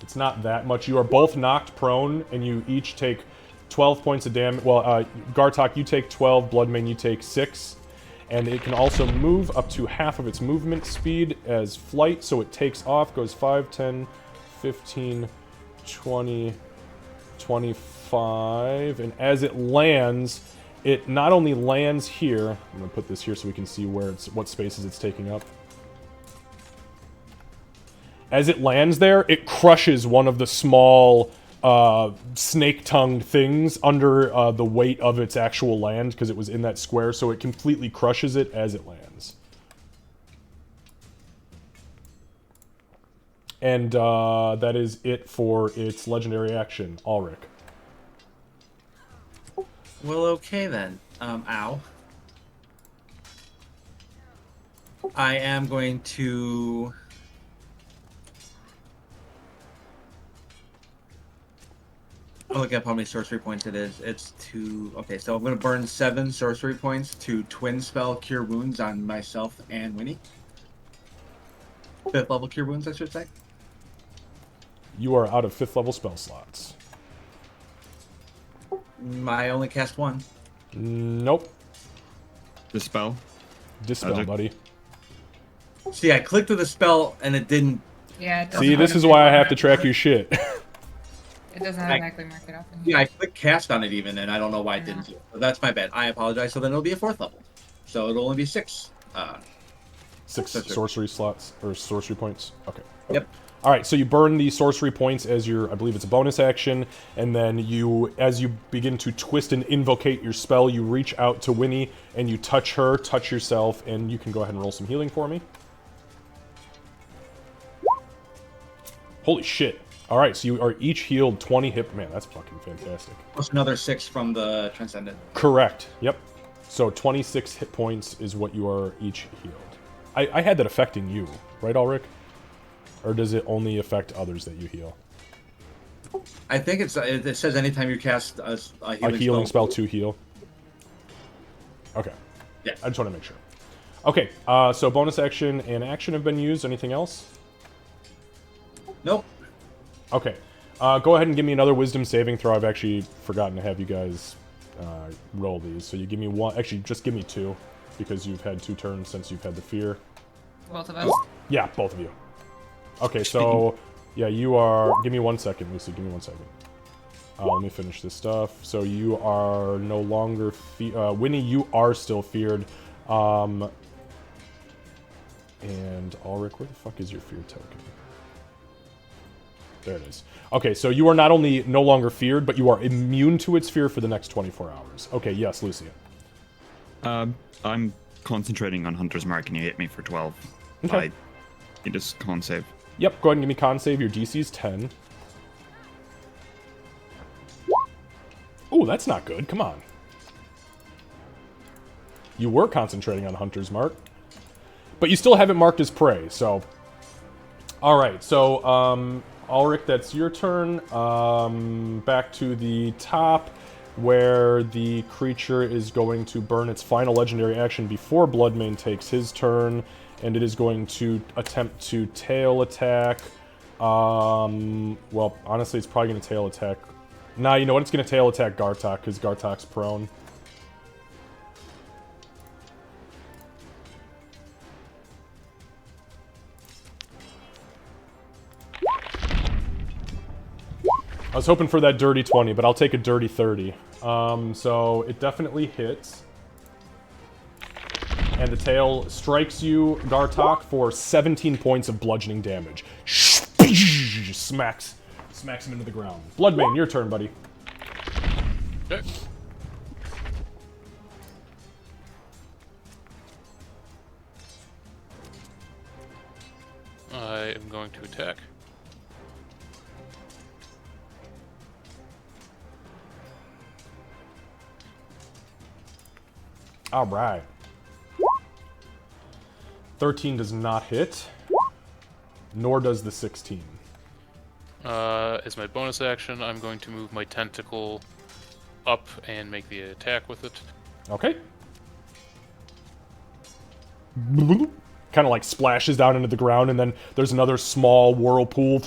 [SPEAKER 1] it's not that much. You are both knocked prone, and you each take 12 points of damage. Well, Gartok, you take 12. Bloodmane, you take 6. And it can also move up to half of its movement speed as flight, so it takes off, goes 5, 10, 15, 20, 25. And as it lands, it not only lands here... I'm going to put this here so we can see where what spaces it's taking up. As it lands there, it crushes one of the small... snake-tongued things under the weight of its actual land because it was in that square, so it completely crushes it as it lands. And that is it for its legendary action. Ulrich.
[SPEAKER 5] Well, okay then. Ow. I am going to... I'll look up how many sorcery points it is. It's 2... Okay, so I'm going to burn 7 sorcery points to twin spell Cure Wounds on myself and Winnie. 5th level Cure Wounds, I should say.
[SPEAKER 1] You are out of 5th level spell slots.
[SPEAKER 5] I only cast 1.
[SPEAKER 1] Nope.
[SPEAKER 10] Dispel.
[SPEAKER 1] Dispel, buddy.
[SPEAKER 5] See, I clicked with a spell and it didn't...
[SPEAKER 3] Yeah, it
[SPEAKER 1] See, this is why I have to track your shit.
[SPEAKER 3] It doesn't automatically mark it off.
[SPEAKER 5] Yeah, I clicked cast on it even, and I don't know why it didn't do it. But that's my bad. I apologize. So then it'll be a 4th level. So it'll only be 6.
[SPEAKER 1] 6 sorcery slots, or sorcery points? Okay.
[SPEAKER 5] Yep.
[SPEAKER 1] Alright, so you burn the sorcery points as your, I believe it's a bonus action, and then you, as you begin to twist and invocate your spell, you reach out to Winnie, and you touch her, touch yourself, and you can go ahead and roll some healing for me. Holy shit. Alright, so you are each healed 20 hit... Man, that's fucking fantastic.
[SPEAKER 5] Plus another 6 from the Transcendent.
[SPEAKER 1] Correct, yep. So 26 hit points is what you are each healed. I had that affecting you, right, Ulrich? Or does it only affect others that you heal?
[SPEAKER 5] I think it says anytime you cast a
[SPEAKER 1] healing spell to heal. Okay.
[SPEAKER 5] Yeah.
[SPEAKER 1] I just want to make sure. Okay, so bonus action and action have been used. Anything else?
[SPEAKER 5] Nope.
[SPEAKER 1] Okay. Go ahead and give me another wisdom saving throw. I've actually forgotten to have you guys roll these. So you give me 1. Actually, just give me 2. Because you've had 2 turns since you've had the fear.
[SPEAKER 3] Both of us?
[SPEAKER 1] Yeah, both of you. Okay, so... Yeah, you are... Give me 1 second, Lucy. Give me 1 second. Let me finish this stuff. So you are no longer... Winnie, you are still feared. And Ulrich, where the fuck is your fear token? There it is. Okay, so you are not only no longer feared, but you are immune to its fear for the next 24 hours. Okay, yes, Lucia.
[SPEAKER 10] I'm concentrating on Hunter's Mark, and you hit me for 12.
[SPEAKER 1] Okay.
[SPEAKER 10] You just con save.
[SPEAKER 1] Yep, go ahead and give me con save. Your DC is 10. Ooh, that's not good. Come on. You were concentrating on Hunter's Mark. But you still have it marked as prey, so... Alright, so, Ulrich, that's your turn. Back to the top, where the creature is going to burn its final legendary action before Bloodmane takes his turn, and it is going to attempt to tail attack. Well, honestly, it's probably going to tail attack. Nah, you know what? It's going to tail attack Gartok, because Gartok's prone. I was hoping for that dirty 20, but I'll take a dirty 30. So it definitely hits. And the tail strikes you, Gartok, for 17 points of bludgeoning damage. Smacks him into the ground. Bloodmane, your turn, buddy.
[SPEAKER 6] Okay. I am going to attack.
[SPEAKER 1] All right. 13 does not hit, nor does the 16.
[SPEAKER 6] As my bonus action, I'm going to move my tentacle up and make the attack with it.
[SPEAKER 1] Okay. Kind of like splashes down into the ground, and then there's another small whirlpool.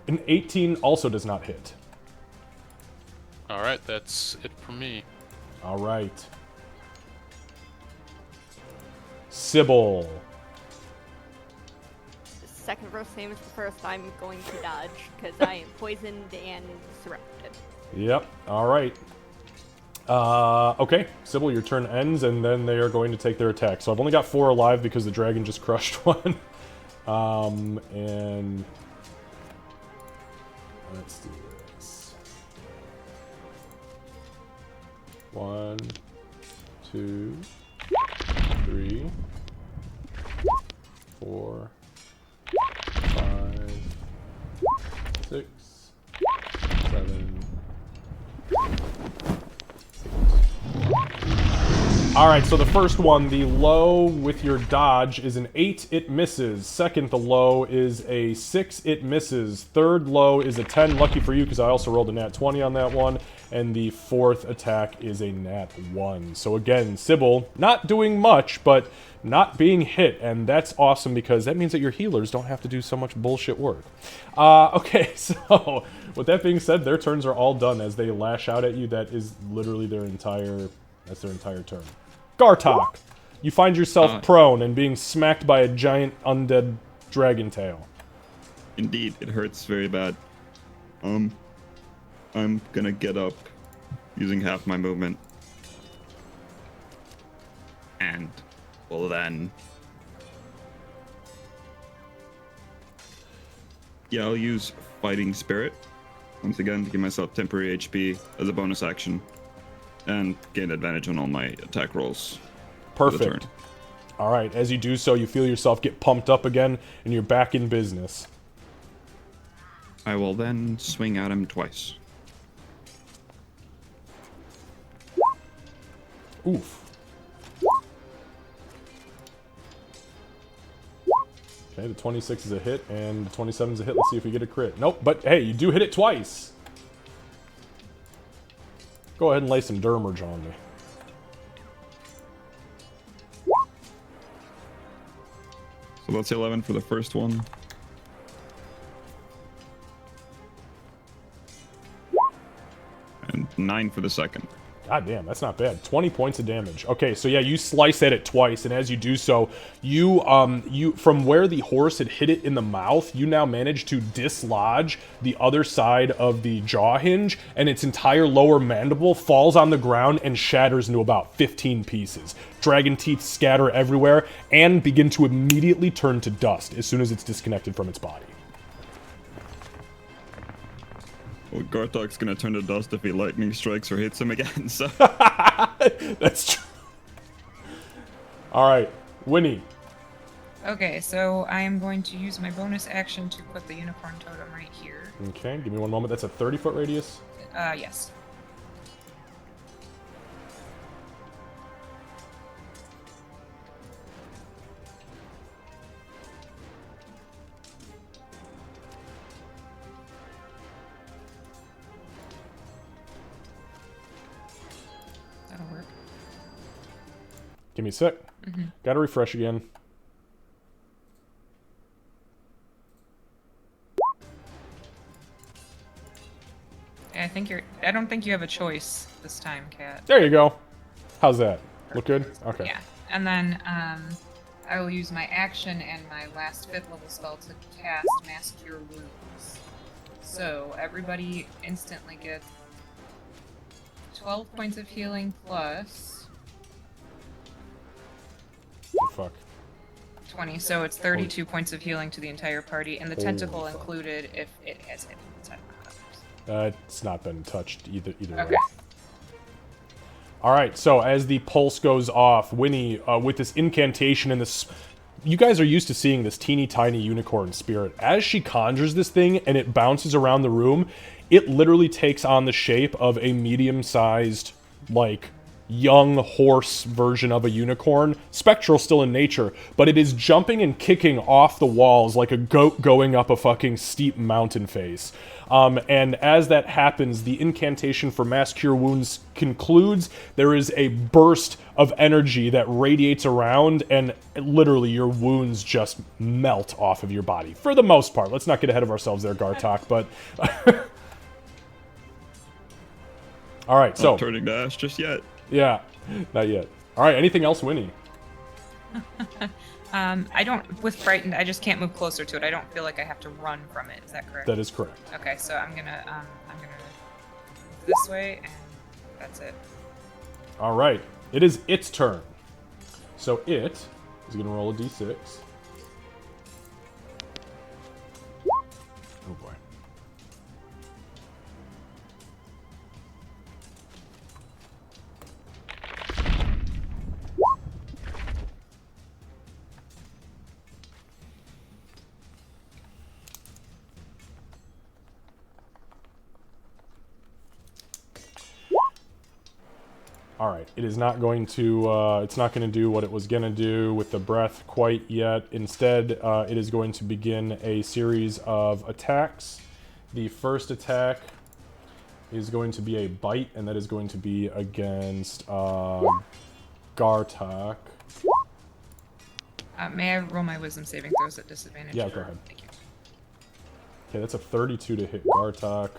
[SPEAKER 1] An 18 also does not hit.
[SPEAKER 6] Alright, that's it for me.
[SPEAKER 1] All right. Sybil.
[SPEAKER 2] Second row, same as the first. I'm going to dodge because I am poisoned and surrounded.
[SPEAKER 1] Yep. All right. Okay. Sybil, your turn ends, and then they are going to take their attack. So I've only got 4 alive because the dragon just crushed one. And let's do this. 1, 2, 3, 4, 5, 6, 7. Alright, so the first one, the low with your dodge is an 8, it misses. Second, the low is a 6, it misses. Third low is a 10, lucky for you because I also rolled a nat 20 on that one. And the fourth attack is a nat 1. So again, Sybil, not doing much, but not being hit. And that's awesome because that means that your healers don't have to do so much bullshit work. Okay, so with that being said, their turns are all done as they lash out at you. That is literally their entire turn. Gartok, you find yourself prone and being smacked by a giant undead dragon tail.
[SPEAKER 10] Indeed, it hurts very bad. I'm gonna get up using half my movement. And will then... Yeah, I'll use Fighting Spirit once again to give myself temporary HP as a bonus action. And gain advantage on all my attack rolls.
[SPEAKER 1] Perfect. Alright, as you do so, you feel yourself get pumped up again, and you're back in business.
[SPEAKER 10] I will then swing at him twice.
[SPEAKER 1] Oof. Okay, the 26 is a hit, and the 27 is a hit. Let's see if we get a crit. Nope, but hey, you do hit it twice. Go ahead and lay some Dermerge on me.
[SPEAKER 10] So that's 11 for the first one. And 9 for the second.
[SPEAKER 1] God damn, that's not bad. 20 points of damage. Okay, so yeah, you slice at it twice, and as you do so, you from where the horse had hit it in the mouth, you now manage to dislodge the other side of the jaw hinge, and its entire lower mandible falls on the ground and shatters into about 15 pieces. Dragon teeth scatter everywhere and begin to immediately turn to dust as soon as it's disconnected from its body.
[SPEAKER 10] Well, Gartok's gonna turn to dust if he lightning strikes or hits him again, so...
[SPEAKER 1] That's true. Alright, Winnie.
[SPEAKER 3] Okay, so I am going to use my bonus action to put the unicorn totem right here.
[SPEAKER 1] Okay, give me one moment. That's a 30-foot radius?
[SPEAKER 3] Yes. That'll work.
[SPEAKER 1] Give me a sec. Gotta refresh again.
[SPEAKER 3] I don't think you have a choice this time, Kat.
[SPEAKER 1] There you go. How's that? Look good? Okay.
[SPEAKER 3] Yeah. And then I will use my action and my last 5th level spell to cast Mass Cure Wounds. So everybody instantly gets 12 points of healing plus
[SPEAKER 1] Fuck.
[SPEAKER 3] 20, so it's 32 points of healing to the entire party, and the
[SPEAKER 1] Holy
[SPEAKER 3] tentacle
[SPEAKER 1] fuck.
[SPEAKER 3] included if it has hit inside of others.
[SPEAKER 1] It's not been touched either
[SPEAKER 3] Okay.
[SPEAKER 1] way. All right, so as the pulse goes off, Winnie, with this incantation and this... You guys are used to seeing this teeny tiny unicorn spirit. As she conjures this thing and it bounces around the room, it literally takes on the shape of a medium-sized, like, young horse version of a unicorn. Spectral still in nature, but it is jumping and kicking off the walls like a goat going up a fucking steep mountain face. And as that happens, the incantation for Mass Cure Wounds concludes. There is a burst of energy that radiates around, and literally your wounds just melt off of your body. For the most part. Let's not get ahead of ourselves there, Gartok, but... Alright, so...
[SPEAKER 10] Not turning to ash just yet.
[SPEAKER 1] Yeah, not yet. Alright, anything else, Winnie?
[SPEAKER 3] I don't, with frightened, I just can't move closer to it. I don't feel like I have to run from it. Is that correct?
[SPEAKER 1] That is correct.
[SPEAKER 3] Okay, so I'm gonna move this way, and that's it.
[SPEAKER 1] Alright, it is its turn. So it is going to roll a d6. Oh boy. Alright, it is not going to, it's not going to do what it was going to do with the breath quite yet. Instead, it is going to begin a series of attacks. The first attack is going to be a bite, and that is going to be against Gartok.
[SPEAKER 3] May I roll my wisdom saving throws at disadvantage?
[SPEAKER 1] Yeah, go ahead.
[SPEAKER 3] Thank you.
[SPEAKER 1] Okay, that's a 32 to hit Gartok.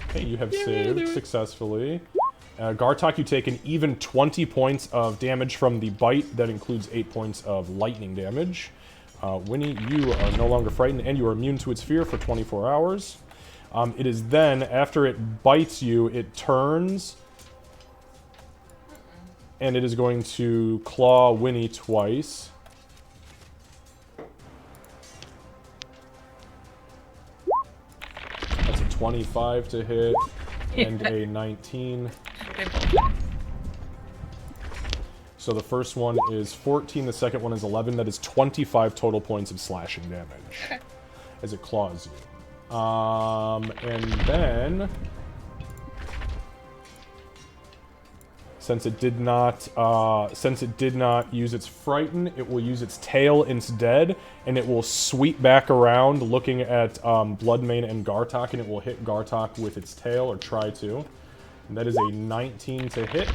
[SPEAKER 1] Okay, you have saved successfully. Gartok, you take an even 20 points of damage from the bite. That includes 8 points of lightning damage. Winnie, you are no longer frightened, and you are immune to its fear for 24 hours. It is then, after it bites you, it turns, and it is going to claw Winnie twice. That's a 25 to hit, and a 19. So the first one is 14, the second one is 11. That is 25 total points of slashing damage as it claws you. And then, since it did not use its frighten, it will use its tail instead, and it will sweep back around, looking at Bloodmane and Gartok, and it will hit Gartok with its tail, or try to. And that is a 19 to hit.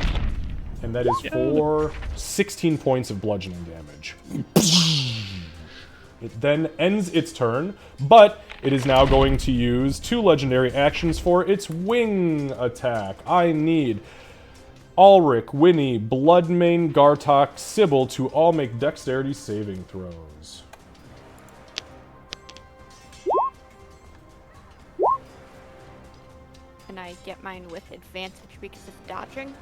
[SPEAKER 1] And that is for 16 points of bludgeoning damage. It then ends its turn, but it is now going to use 2 legendary actions for its wing attack. I need Ulrich, Winnie, Bloodmane, Gartok, Sybil to all make dexterity saving throws.
[SPEAKER 2] And I get mine with advantage because of dodging.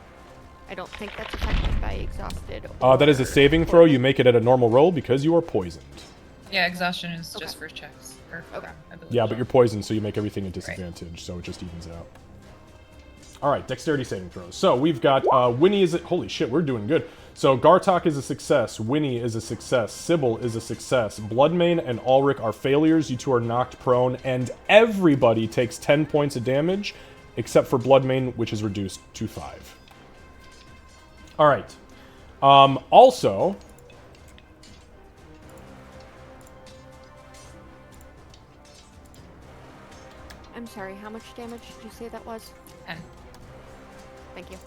[SPEAKER 2] I don't think that's affected by exhausted.
[SPEAKER 1] That is a saving throw. You make it at a normal roll because you are poisoned.
[SPEAKER 3] Yeah, exhaustion is just for checks. Or for ability.
[SPEAKER 1] Yeah, but you're poisoned, so you make everything a disadvantage, so it just evens out. Alright, dexterity saving throws. So we've got Winnie is holy shit, we're doing good. So Gartok is a success, Winnie is a success, Sybil is a success, Bloodmane and Ulrich are failures, you two are knocked prone, and everybody takes 10 points of damage, except for Bloodmane, which is reduced to 5. Alright. Also...
[SPEAKER 2] I'm sorry, how much damage did you say that was?
[SPEAKER 3] 10.
[SPEAKER 2] Thank you.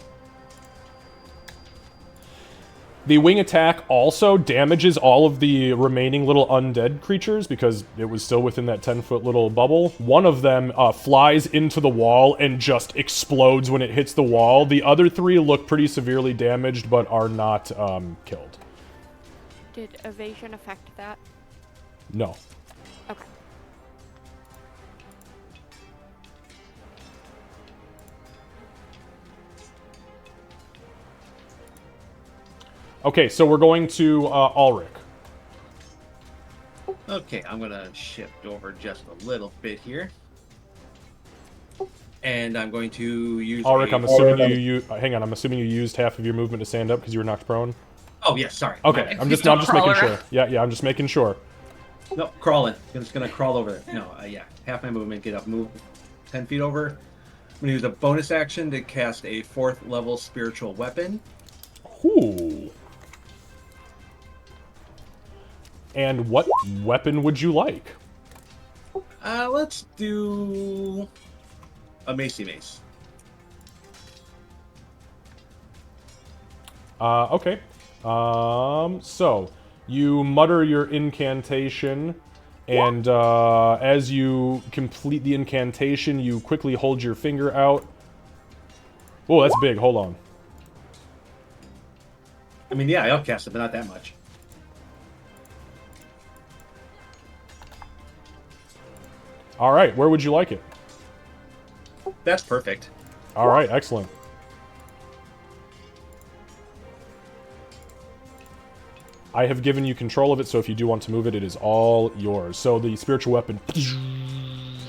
[SPEAKER 1] The wing attack also damages all of the remaining little undead creatures because it was still within that 10-foot little bubble. One of them flies into the wall and just explodes when it hits the wall. The other 3 look pretty severely damaged but are not killed.
[SPEAKER 2] Did evasion affect that?
[SPEAKER 1] No.
[SPEAKER 2] Okay.
[SPEAKER 1] Okay, so we're going to Ulrich.
[SPEAKER 5] Okay, I'm gonna shift over just a little bit here. And I'm going to use
[SPEAKER 1] Ulrich,
[SPEAKER 5] a...
[SPEAKER 1] I'm assuming hang on, I'm assuming you used half of your movement to stand up because you were knocked prone.
[SPEAKER 5] Oh, yes, sorry.
[SPEAKER 1] Okay, I'm just making sure. Yeah, I'm just making sure.
[SPEAKER 5] No, crawling. I'm just gonna crawl over there. No, yeah, half my movement, get up, move 10 feet over. I'm gonna use a bonus action to cast a 4th level spiritual weapon.
[SPEAKER 1] Ooh. And what weapon would you like?
[SPEAKER 5] Let's do a Macy Mace.
[SPEAKER 1] Okay. So you mutter your incantation, and as you complete the incantation, you quickly hold your finger out. Oh, that's big. Hold on.
[SPEAKER 5] I mean, yeah, I upcast it, but not that much.
[SPEAKER 1] All right, where would you like it?
[SPEAKER 5] That's perfect.
[SPEAKER 1] All right, excellent. I have given you control of it, so if you do want to move it, it is all yours. So the spiritual weapon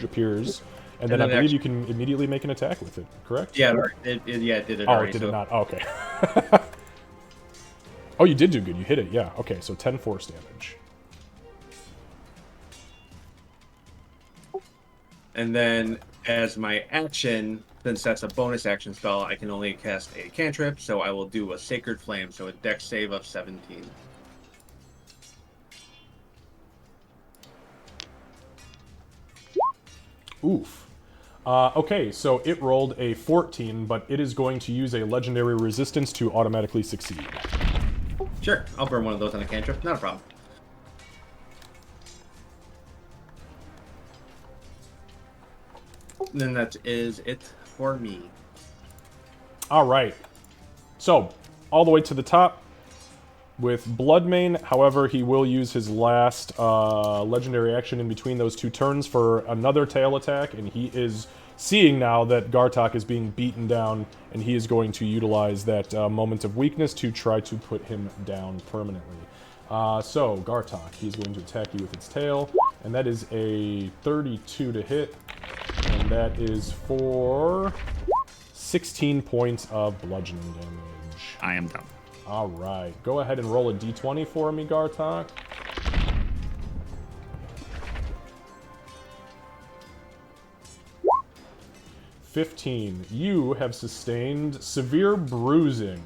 [SPEAKER 1] appears, and then I believe you can immediately make an attack with it, correct?
[SPEAKER 5] Yeah, it did it
[SPEAKER 1] Oh,
[SPEAKER 5] already.
[SPEAKER 1] it did it not? Oh, okay. Oh, you did do good. You hit it, yeah. Okay, so 10 force damage.
[SPEAKER 5] And then, as my action, since that's a bonus action spell, I can only cast a cantrip, so I will do a Sacred Flame, so a dex save of 17.
[SPEAKER 1] Oof. Okay, so it rolled a 14, but it is going to use a legendary resistance to automatically succeed.
[SPEAKER 5] Sure, I'll burn one of those on a cantrip, not a problem. And then that is it for me.
[SPEAKER 1] All right. So, all the way to the top with Bloodmane. However, he will use his last legendary action in between those two turns for another tail attack, and he is seeing now that Gartok is being beaten down, and he is going to utilize that moment of weakness to try to put him down permanently. So, Gartok, he's going to attack you with its tail, and that is a 32 to hit, and that is for 16 points of bludgeoning damage.
[SPEAKER 7] I am done.
[SPEAKER 1] All right, go ahead and roll a d20 for me, Gartok. (15). You have sustained severe bruising.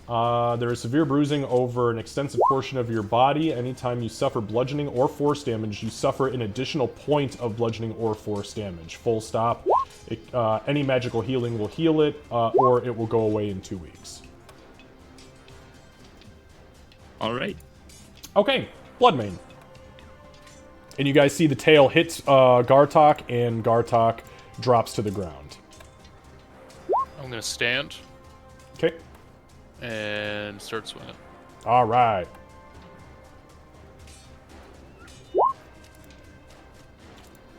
[SPEAKER 1] There is severe bruising over an extensive portion of your body. Anytime you suffer bludgeoning or force damage, you suffer an additional point of bludgeoning or force damage. Full stop. Any magical healing will heal it, or it will go away in 2 weeks.
[SPEAKER 7] All right.
[SPEAKER 1] Okay, Bloodmane. And you guys see the tail hits Gartok, and Gartok drops to the ground.
[SPEAKER 6] I'm gonna stand
[SPEAKER 1] Okay.
[SPEAKER 6] and start swinging.
[SPEAKER 1] All right.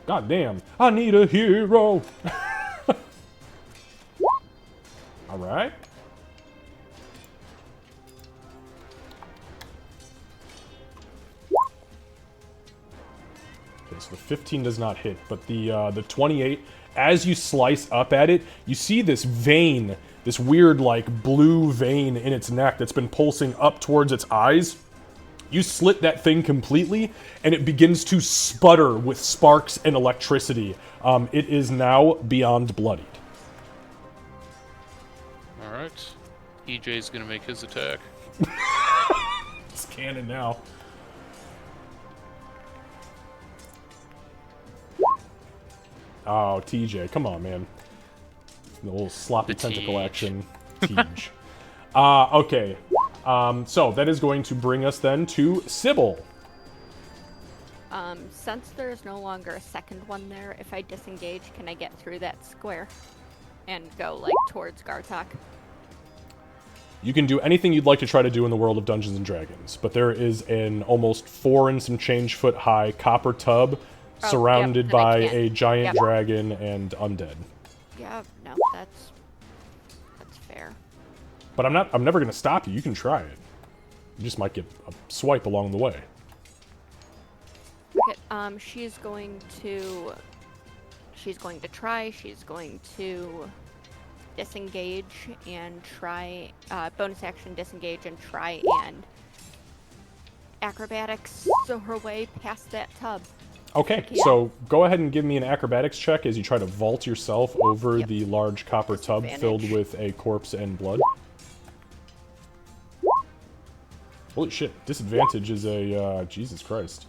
[SPEAKER 1] God damn. I need a hero. All right. Okay, so the 15 does not hit, but the 28, as you slice up at it, you see this vein, this weird, like, blue vein in its neck that's been pulsing up towards its eyes. You slit that thing completely, and it begins to sputter with sparks and electricity. It is now beyond bloodied.
[SPEAKER 6] Alright. EJ's gonna make his attack.
[SPEAKER 1] It's canon now. Oh, TJ, come on, man. The little sloppy
[SPEAKER 6] The
[SPEAKER 1] tentacle
[SPEAKER 6] Tej.
[SPEAKER 1] action. Tej. Okay. So that is going to bring us then to Sybil.
[SPEAKER 2] Since there's no longer a second one there, if I disengage, can I get through that square and go, like, towards Gartok?
[SPEAKER 1] You can do anything you'd like to try to do in the world of Dungeons and Dragons, but there is an almost 4 and some change foot high copper tub surrounded
[SPEAKER 2] then I
[SPEAKER 1] by
[SPEAKER 2] can't.
[SPEAKER 1] a giant
[SPEAKER 2] Yep.
[SPEAKER 1] dragon and undead.
[SPEAKER 2] Yeah, no, that's fair.
[SPEAKER 1] But I'm never going to stop you. You can try it. You just might get a swipe along the way.
[SPEAKER 2] Okay, she's going to try, she's going to disengage and try, bonus action disengage and try and acrobatics so her way past that tub.
[SPEAKER 1] Okay,
[SPEAKER 2] Yeah.
[SPEAKER 1] so go ahead and give me an acrobatics check as you try to vault yourself over
[SPEAKER 2] Yep.
[SPEAKER 1] the large copper tub filled
[SPEAKER 2] Disadvantage.
[SPEAKER 1] with a corpse and blood. Holy shit, disadvantage is a, Jesus Christ.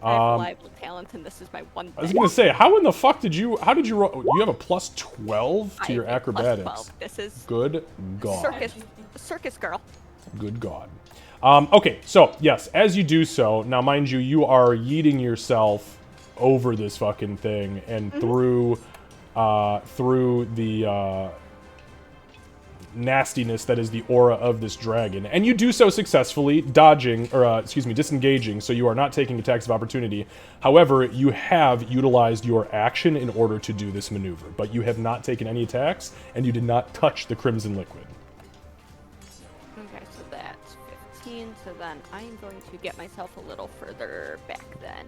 [SPEAKER 2] I have reliable talent, and this is my one thing.
[SPEAKER 1] I was gonna say, how in the fuck did you roll? You have a plus 12 to
[SPEAKER 2] I
[SPEAKER 1] your
[SPEAKER 2] have a plus
[SPEAKER 1] acrobatics.
[SPEAKER 2] 12. This is
[SPEAKER 1] Good God.
[SPEAKER 2] circus girl.
[SPEAKER 1] Good God. Okay, so, yes, as you do so, now mind you, you are yeeting yourself over this fucking thing and through the nastiness that is the aura of this dragon. And you do so successfully, dodging, or disengaging, so you are not taking attacks of opportunity. However, you have utilized your action in order to do this maneuver, but you have not taken any attacks, and you did not touch the crimson liquid.
[SPEAKER 2] Okay, so that's 15, so then I'm going to get myself a little further back then.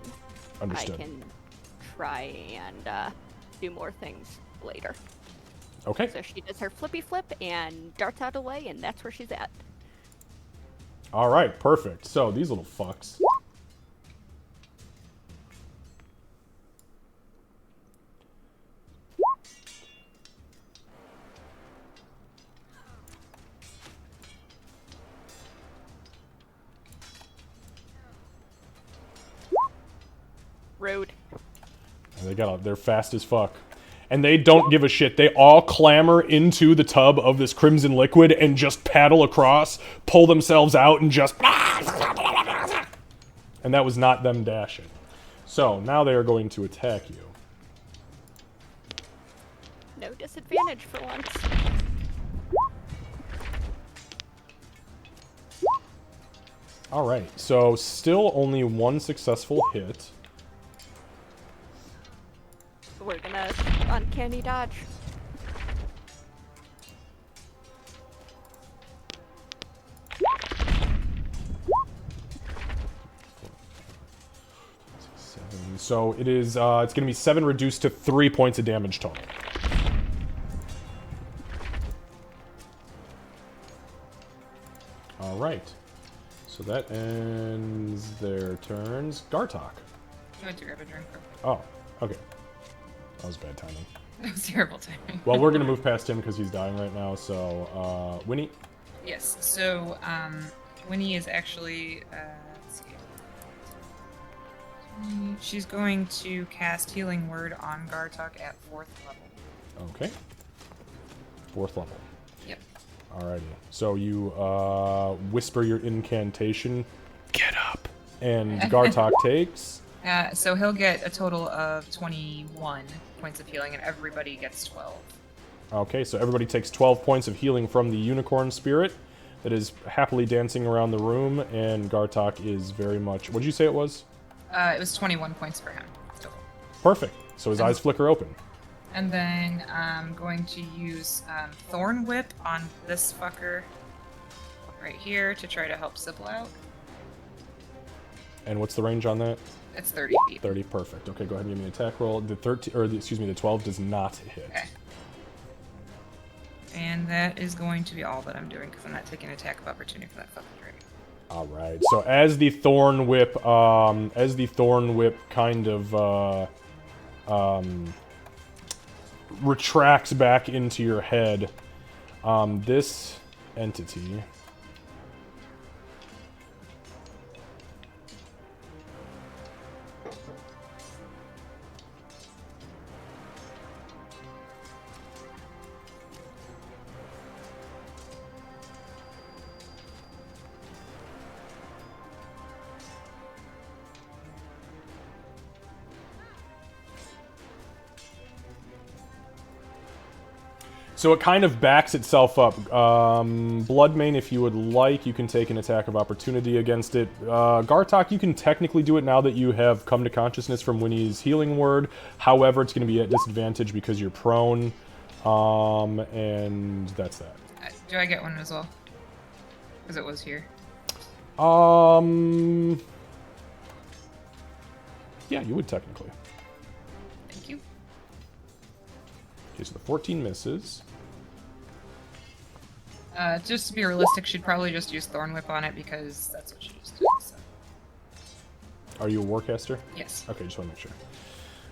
[SPEAKER 1] Understood.
[SPEAKER 2] I can try and do more things later.
[SPEAKER 1] Okay.
[SPEAKER 2] So she does her flippy flip and darts out away, and that's where she's at.
[SPEAKER 1] All right, perfect. So, these little fucks.
[SPEAKER 2] Rude.
[SPEAKER 1] And they're fast as fuck. And they don't give a shit. They all clamber into the tub of this crimson liquid and just paddle across, pull themselves out, and just... And that was not them dashing. So, now they are going to attack you.
[SPEAKER 2] No disadvantage for once.
[SPEAKER 1] Alright, so still only one successful hit.
[SPEAKER 2] We're gonna uncanny dodge.
[SPEAKER 1] So it is, it's going to be 7 reduced to 3 points of damage total. Alright. So that ends their turns. Gartok.
[SPEAKER 3] I went to grab a drink.
[SPEAKER 1] Oh, okay. That was bad timing.
[SPEAKER 3] That was terrible timing.
[SPEAKER 1] Well, we're going to move past him because he's dying right now, so, Winnie?
[SPEAKER 3] Yes, so, Winnie is actually, let's see. She's going to cast Healing Word on Gartok at 4th level.
[SPEAKER 1] Okay. 4th level.
[SPEAKER 3] Yep.
[SPEAKER 1] Alrighty. So you, whisper your incantation. Get up! And Gartok takes...
[SPEAKER 3] So he'll get a total of 21 points of healing, and everybody gets 12.
[SPEAKER 1] Okay, so everybody takes 12 points of healing from the unicorn spirit that is happily dancing around the room, and Gartok is very much... What'd you say it was?
[SPEAKER 3] It was 21 points for him. Total.
[SPEAKER 1] Perfect. So his eyes flicker open.
[SPEAKER 3] And then I'm going to use Thorn Whip on this fucker right here to try to help Sybil out.
[SPEAKER 1] And what's the range on that?
[SPEAKER 3] It's 30 feet.
[SPEAKER 1] 30, perfect. Okay, go ahead and give me an attack roll. The 13, or the 12 does not hit.
[SPEAKER 3] Okay. And that is going to be all that I'm doing because I'm not taking an attack of opportunity for that fucking dragon.
[SPEAKER 1] All right. So as the thorn whip kind of retracts back into your head, this entity. So it kind of backs itself up. Bloodmane, if you would like, you can take an attack of opportunity against it. Gartok, you can technically do it now that you have come to consciousness from Winnie's healing word. However, it's going to be at disadvantage because you're prone. And that's that.
[SPEAKER 3] Do I get one as well? Because it was here.
[SPEAKER 1] Yeah, you would technically.
[SPEAKER 3] Thank you.
[SPEAKER 1] Okay, so the 14 misses.
[SPEAKER 3] Just to be realistic, she'd probably just use Thorn Whip on it because that's what she used to do. So.
[SPEAKER 1] Are you a Warcaster?
[SPEAKER 3] Yes.
[SPEAKER 1] Okay, just want to make sure.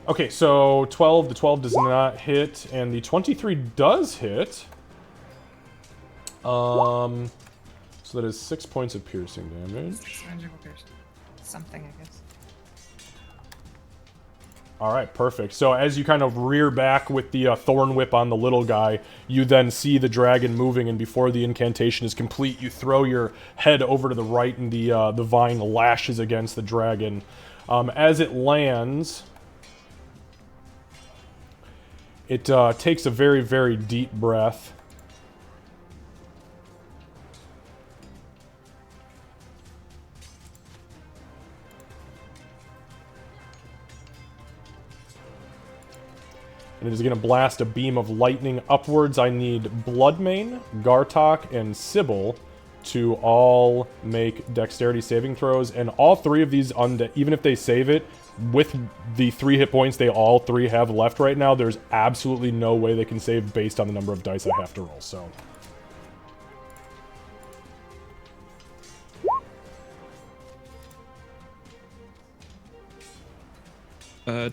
[SPEAKER 1] Okay, so 12. The 12 does not hit, and the 23 does hit. So that is 6 points of piercing damage.
[SPEAKER 3] Magical piercing. Something, I guess.
[SPEAKER 1] All right, perfect. So as you kind of rear back with the Thorn Whip on the little guy, you then see the dragon moving, and before the incantation is complete, you throw your head over to the right, and the vine lashes against the dragon. As it lands, it takes a very, very deep breath. And it is going to blast a beam of lightning upwards. I need Bloodmane, Gartok, and Sybil to all make dexterity saving throws. And all three of these, even if they save it, with the 3 hit points they all three have left right now, there's absolutely no way they can save based on the number of dice I have to roll. So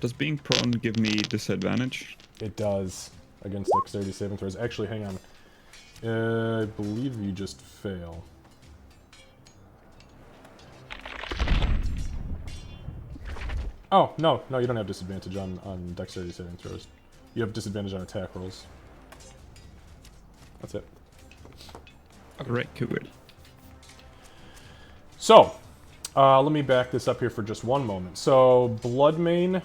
[SPEAKER 10] Does being prone give me disadvantage?
[SPEAKER 1] it does against dexterity saving throws. Actually, hang on. I believe you just fail. Oh, no, you don't have disadvantage on dexterity saving throws. You have disadvantage on attack rolls. That's it.
[SPEAKER 10] Alright, cool.
[SPEAKER 1] So, let me back this up here for just one moment. So, Bloodmane,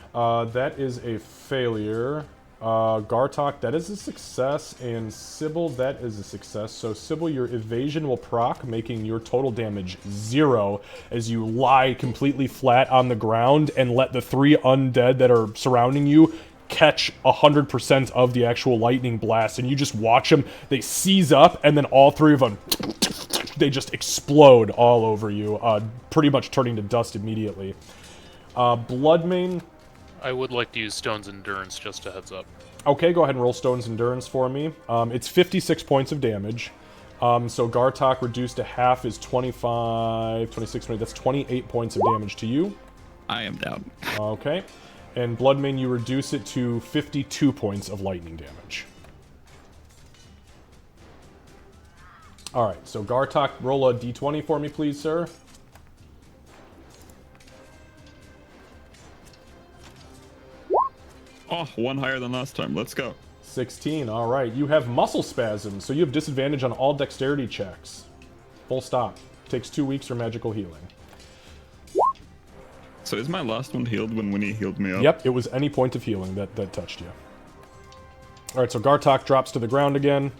[SPEAKER 1] that is a failure. Gartok, that is a success. And Sybil, that is a success. So, Sybil, your evasion will proc, making your total damage 0 as you lie completely flat on the ground and let the 3 undead that are surrounding you catch 100% of the actual lightning blast. And you just watch them. They seize up, and then all 3 of them, they just explode all over you, pretty much turning to dust immediately. Bloodmane.
[SPEAKER 6] I would like to use Stone's Endurance, just a heads up.
[SPEAKER 1] Okay, go ahead and roll Stone's Endurance for me. It's 56 points of damage. So Gartok reduced to half is 25, 26, 20. That's 28 points of damage to you.
[SPEAKER 10] I am down.
[SPEAKER 1] Okay. And Bloodmane, you reduce it to 52 points of lightning damage. Alright, so Gartok, roll a d20 for me, please, sir.
[SPEAKER 10] Oh, one higher than last time. Let's go.
[SPEAKER 1] 16, alright. You have muscle spasms, so you have disadvantage on all dexterity checks. Full stop. Takes 2 weeks for magical healing.
[SPEAKER 10] So is my last one healed when Winnie healed me up?
[SPEAKER 1] Yep, it was any point of healing that touched you. Alright, so Gartok drops to the ground again.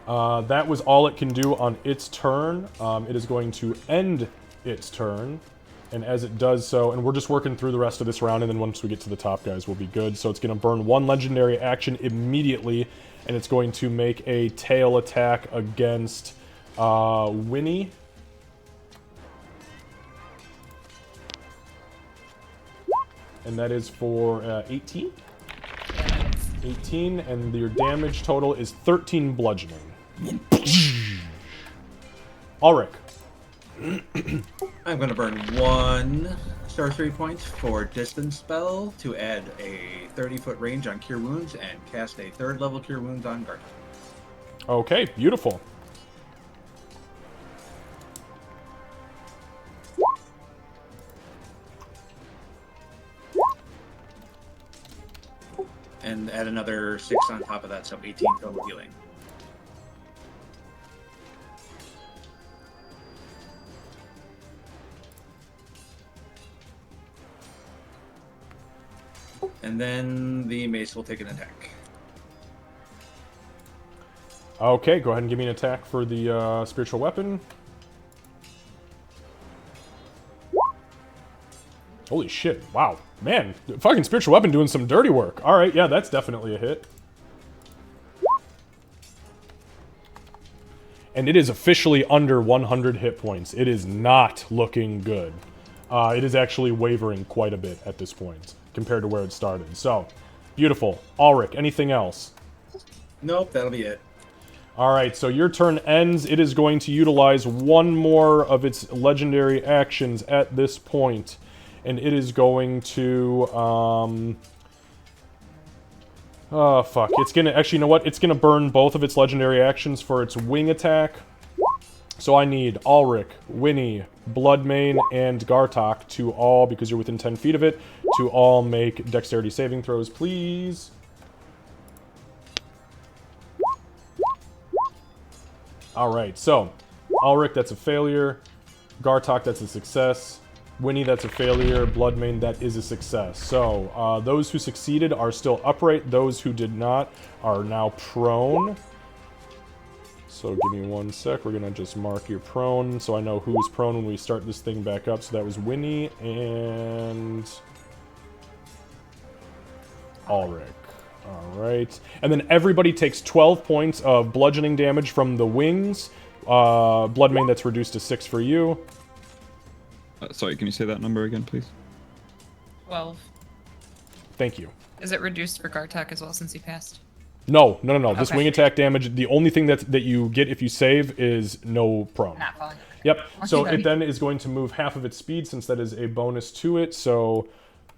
[SPEAKER 1] That was all it can do on its turn. It is going to end its turn. And as it does so, and we're just working through the rest of this round, and then once we get to the top guys, we'll be good. So it's going to burn 1 legendary action immediately, and it's going to make a tail attack against Winnie. And that is for 18? 18, and your damage total is 13 bludgeoning. Ulrich.
[SPEAKER 5] I'm going to burn 1 sorcery point for distance spell to add a 30-foot range on Cure Wounds and cast a 3rd level Cure Wounds on Garth.
[SPEAKER 1] Okay, beautiful.
[SPEAKER 5] And add another 6 on top of that, so 18 total healing. And then the mace will take an attack.
[SPEAKER 1] Okay, go ahead and give me an attack for the spiritual weapon. Holy shit, wow. Man, fucking spiritual weapon doing some dirty work. Alright, yeah, that's definitely a hit. and it is officially under 100 hit points. It is not looking good. It is actually wavering quite a bit at this point compared to where it started. So, beautiful. Ulrich, anything else?
[SPEAKER 5] Nope, that'll be it.
[SPEAKER 1] All right, so your turn ends. It is going to utilize one more of its legendary actions at this point, and it is going to, oh, fuck. It's gonna, actually, you know what? It's gonna burn both of its legendary actions for its wing attack. So I need Ulrich, Winnie, Bloodmane, and Gartok to all, because you're within 10 feet of it, to all make dexterity saving throws, please. Alright, so, Ulrich, that's a failure. Gartok, that's a success. Winnie, that's a failure. Bloodmane, that is a success. So, those who succeeded are still upright. Those who did not are now prone. So, give me 1 sec. We're going to just mark your prone, so I know who is prone when we start this thing back up. So that was Winnie and Ulrich. Alright. And then everybody takes 12 points of bludgeoning damage from the wings. Bloodmane, that's reduced to 6 for you.
[SPEAKER 10] Sorry, can you say that number again, please?
[SPEAKER 3] 12.
[SPEAKER 1] Thank you.
[SPEAKER 3] Is it reduced for Gartok as well since he passed?
[SPEAKER 1] No. This
[SPEAKER 3] Okay.
[SPEAKER 1] wing attack damage, the only thing that you get if you save is no prone.
[SPEAKER 3] Not falling.
[SPEAKER 1] Yep. So
[SPEAKER 3] Okay.
[SPEAKER 1] it then is going to move half of its speed since that is a bonus to it. So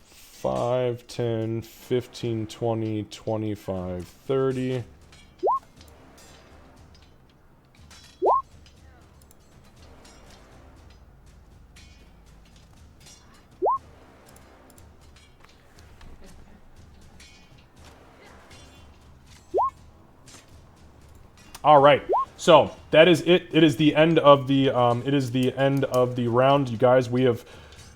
[SPEAKER 1] 5, 10, 15, 20, 25, 30. All right. So that is it. It is the end of the round, you guys. We have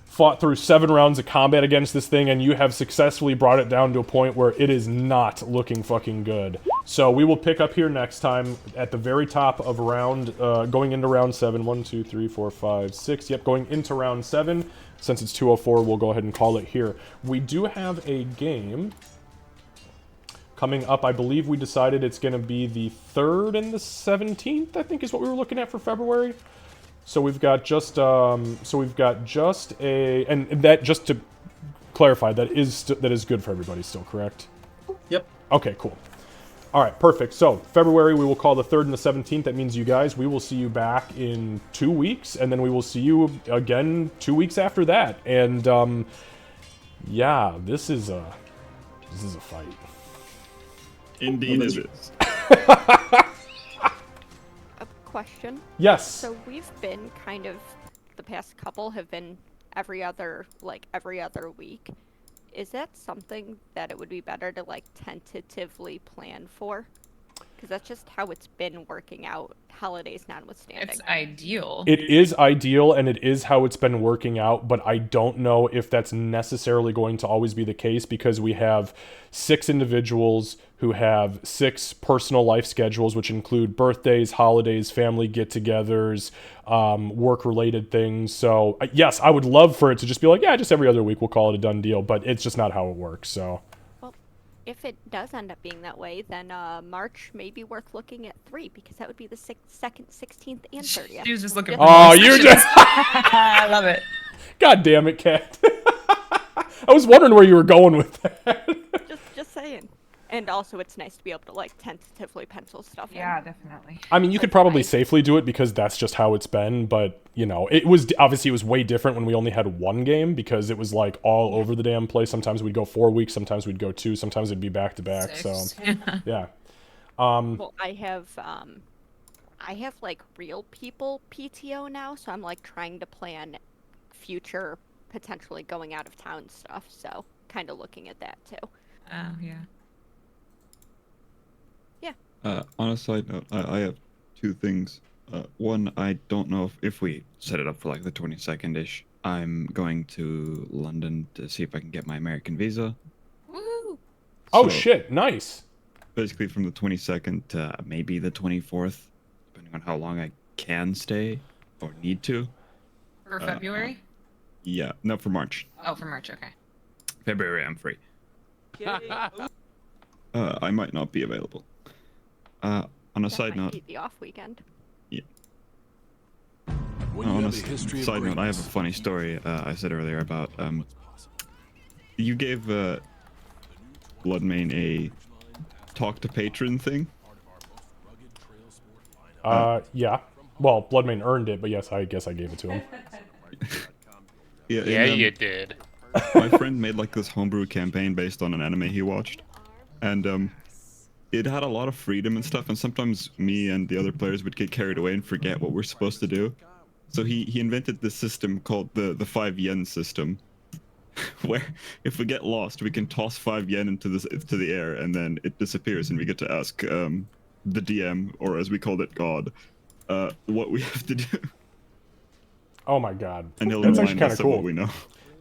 [SPEAKER 1] fought through 7 rounds of combat against this thing, and you have successfully brought it down to a point where it is not looking fucking good. So we will pick up here next time at the very top of round, going into round 7. 1, 2, 3, 4, 5, 6. Yep, going into round 7. Since it's 2:04, we'll go ahead and call it here. We do have a game coming up. I believe we decided it's going to be the 3rd and the 17th, I think is what we were looking at for February. So we've got just and that, just to clarify, that is good for everybody still, correct?
[SPEAKER 5] Yep.
[SPEAKER 1] Okay, cool. All right, perfect. So February we will call the 3rd and the 17th. That means you guys, we will see you back in 2 weeks, and then we will see you again 2 weeks after that. And yeah, this is a fight.
[SPEAKER 10] Indeed it is.
[SPEAKER 2] A question.
[SPEAKER 1] Yes.
[SPEAKER 2] So we've been kind of, the past couple have been every other week. Is that something that it would be better to like tentatively plan for? Because that's just how it's been working out, holidays notwithstanding.
[SPEAKER 3] It's ideal.
[SPEAKER 1] It is ideal, and it is how it's been working out, but I don't know if that's necessarily going to always be the case, because we have 6 individuals who have 6 personal life schedules, which include birthdays, holidays, family get-togethers, work-related things. So, yes, I would love for it to just be like, yeah, just every other week we'll call it a done deal, but it's just not how it works, so...
[SPEAKER 2] If it does end up being that way, then March may be worth looking at 3, because that would be the 2nd, 16th, and 30th.
[SPEAKER 3] She was just looking for
[SPEAKER 1] Oh, you're just...
[SPEAKER 3] I love it.
[SPEAKER 1] God damn it, Kat. I was wondering where you were going with that.
[SPEAKER 2] Just saying. And also, it's nice to be able to, like, tentatively pencil stuff in.
[SPEAKER 3] Yeah, definitely.
[SPEAKER 1] I mean, you could probably safely do it because that's just how it's been, but, you know, it was way different when we only had 1 game, because it was, like, all over the damn place. Sometimes we'd go 4 weeks, sometimes we'd go 2, sometimes it'd be back-to-back, so,
[SPEAKER 3] 6.
[SPEAKER 1] yeah.
[SPEAKER 2] Well, I have, like, real people PTO now, so I'm, like, trying to plan future, potentially going out of town stuff, so kind of looking at that, too.
[SPEAKER 3] Oh, yeah.
[SPEAKER 10] On a side note, I have 2 things. One, I don't know if we set it up for like the 22nd-ish. I'm going to London to see if I can get my American visa.
[SPEAKER 3] Woo!
[SPEAKER 1] Oh, shit, nice.
[SPEAKER 10] Basically from the 22nd to maybe the 24th, depending on how long I can stay or need to.
[SPEAKER 3] For February?
[SPEAKER 10] Yeah, no, for March.
[SPEAKER 3] Oh, for March, okay.
[SPEAKER 10] February, I'm free. I might not be available. On a side
[SPEAKER 2] That might
[SPEAKER 10] note,
[SPEAKER 2] be the off weekend.
[SPEAKER 10] yeah, On a side note, I have a funny story I said earlier about you gave Bloodmane a talk to patron thing.
[SPEAKER 1] Yeah. Well, Bloodmane earned it, but yes, I guess I gave it to him.
[SPEAKER 6] Yeah, you did.
[SPEAKER 10] My friend made like this homebrew campaign based on an anime he watched, and it had a lot of freedom and stuff, and sometimes me and the other players would get carried away and forget what we're supposed to do. So he invented this system called the 5 yen system, where if we get lost, we can toss 5 yen into the air, and then it disappears, and we get to ask the DM, or as we called it, God, what we have to do.
[SPEAKER 1] Oh my god.
[SPEAKER 10] And he'll
[SPEAKER 1] That's
[SPEAKER 10] remind
[SPEAKER 1] actually kind
[SPEAKER 10] us
[SPEAKER 1] of
[SPEAKER 10] of what
[SPEAKER 1] cool.
[SPEAKER 10] we know.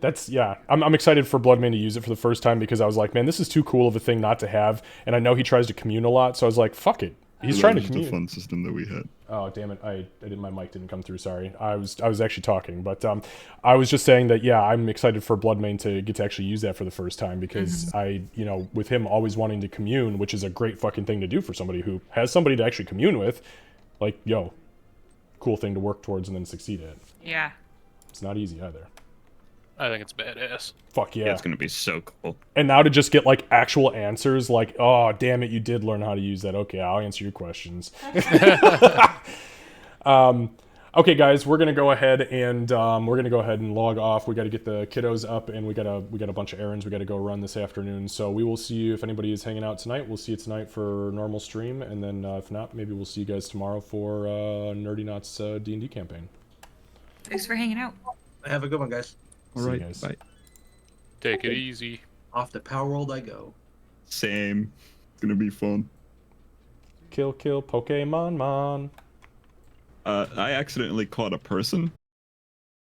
[SPEAKER 1] That's, yeah. I'm excited for Bloodmane to use it for the first time because I was like, man, this is too cool of a thing not to have. And I know he tries to commune a lot, so I was like, fuck it. He's trying to
[SPEAKER 10] That was
[SPEAKER 1] commune.
[SPEAKER 10] just a fun system that we had.
[SPEAKER 1] Oh damn it! I didn't. My mic didn't come through. Sorry. I was actually talking, but I was just saying that yeah, I'm excited for Bloodmane to get to actually use that for the first time because with him always wanting to commune, which is a great fucking thing to do for somebody who has somebody to actually commune with, like cool thing to work towards and then succeed at.
[SPEAKER 3] Yeah.
[SPEAKER 1] It's not easy either.
[SPEAKER 6] I think it's badass.
[SPEAKER 1] Fuck yeah.
[SPEAKER 10] It's gonna be so cool.
[SPEAKER 1] And now to just get like actual answers, like, oh damn it, you did learn how to use that. Okay, I'll answer your questions. Okay, guys, we're gonna go ahead and log off. We got to get the kiddos up, and we got a bunch of errands we got to go run this afternoon. So we will see you if anybody is hanging out tonight. We'll see you tonight for normal stream, and then if not, maybe we'll see you guys tomorrow for Nerdy Knots D&D campaign.
[SPEAKER 3] Thanks for hanging out.
[SPEAKER 5] Have a good one, guys.
[SPEAKER 10] All
[SPEAKER 1] See you
[SPEAKER 10] right,
[SPEAKER 1] guys.
[SPEAKER 10] bye.
[SPEAKER 6] Take it easy.
[SPEAKER 5] Off to Power World I go.
[SPEAKER 10] Same. It's gonna be fun.
[SPEAKER 1] Kill, Pokemon, man.
[SPEAKER 10] I accidentally caught a person.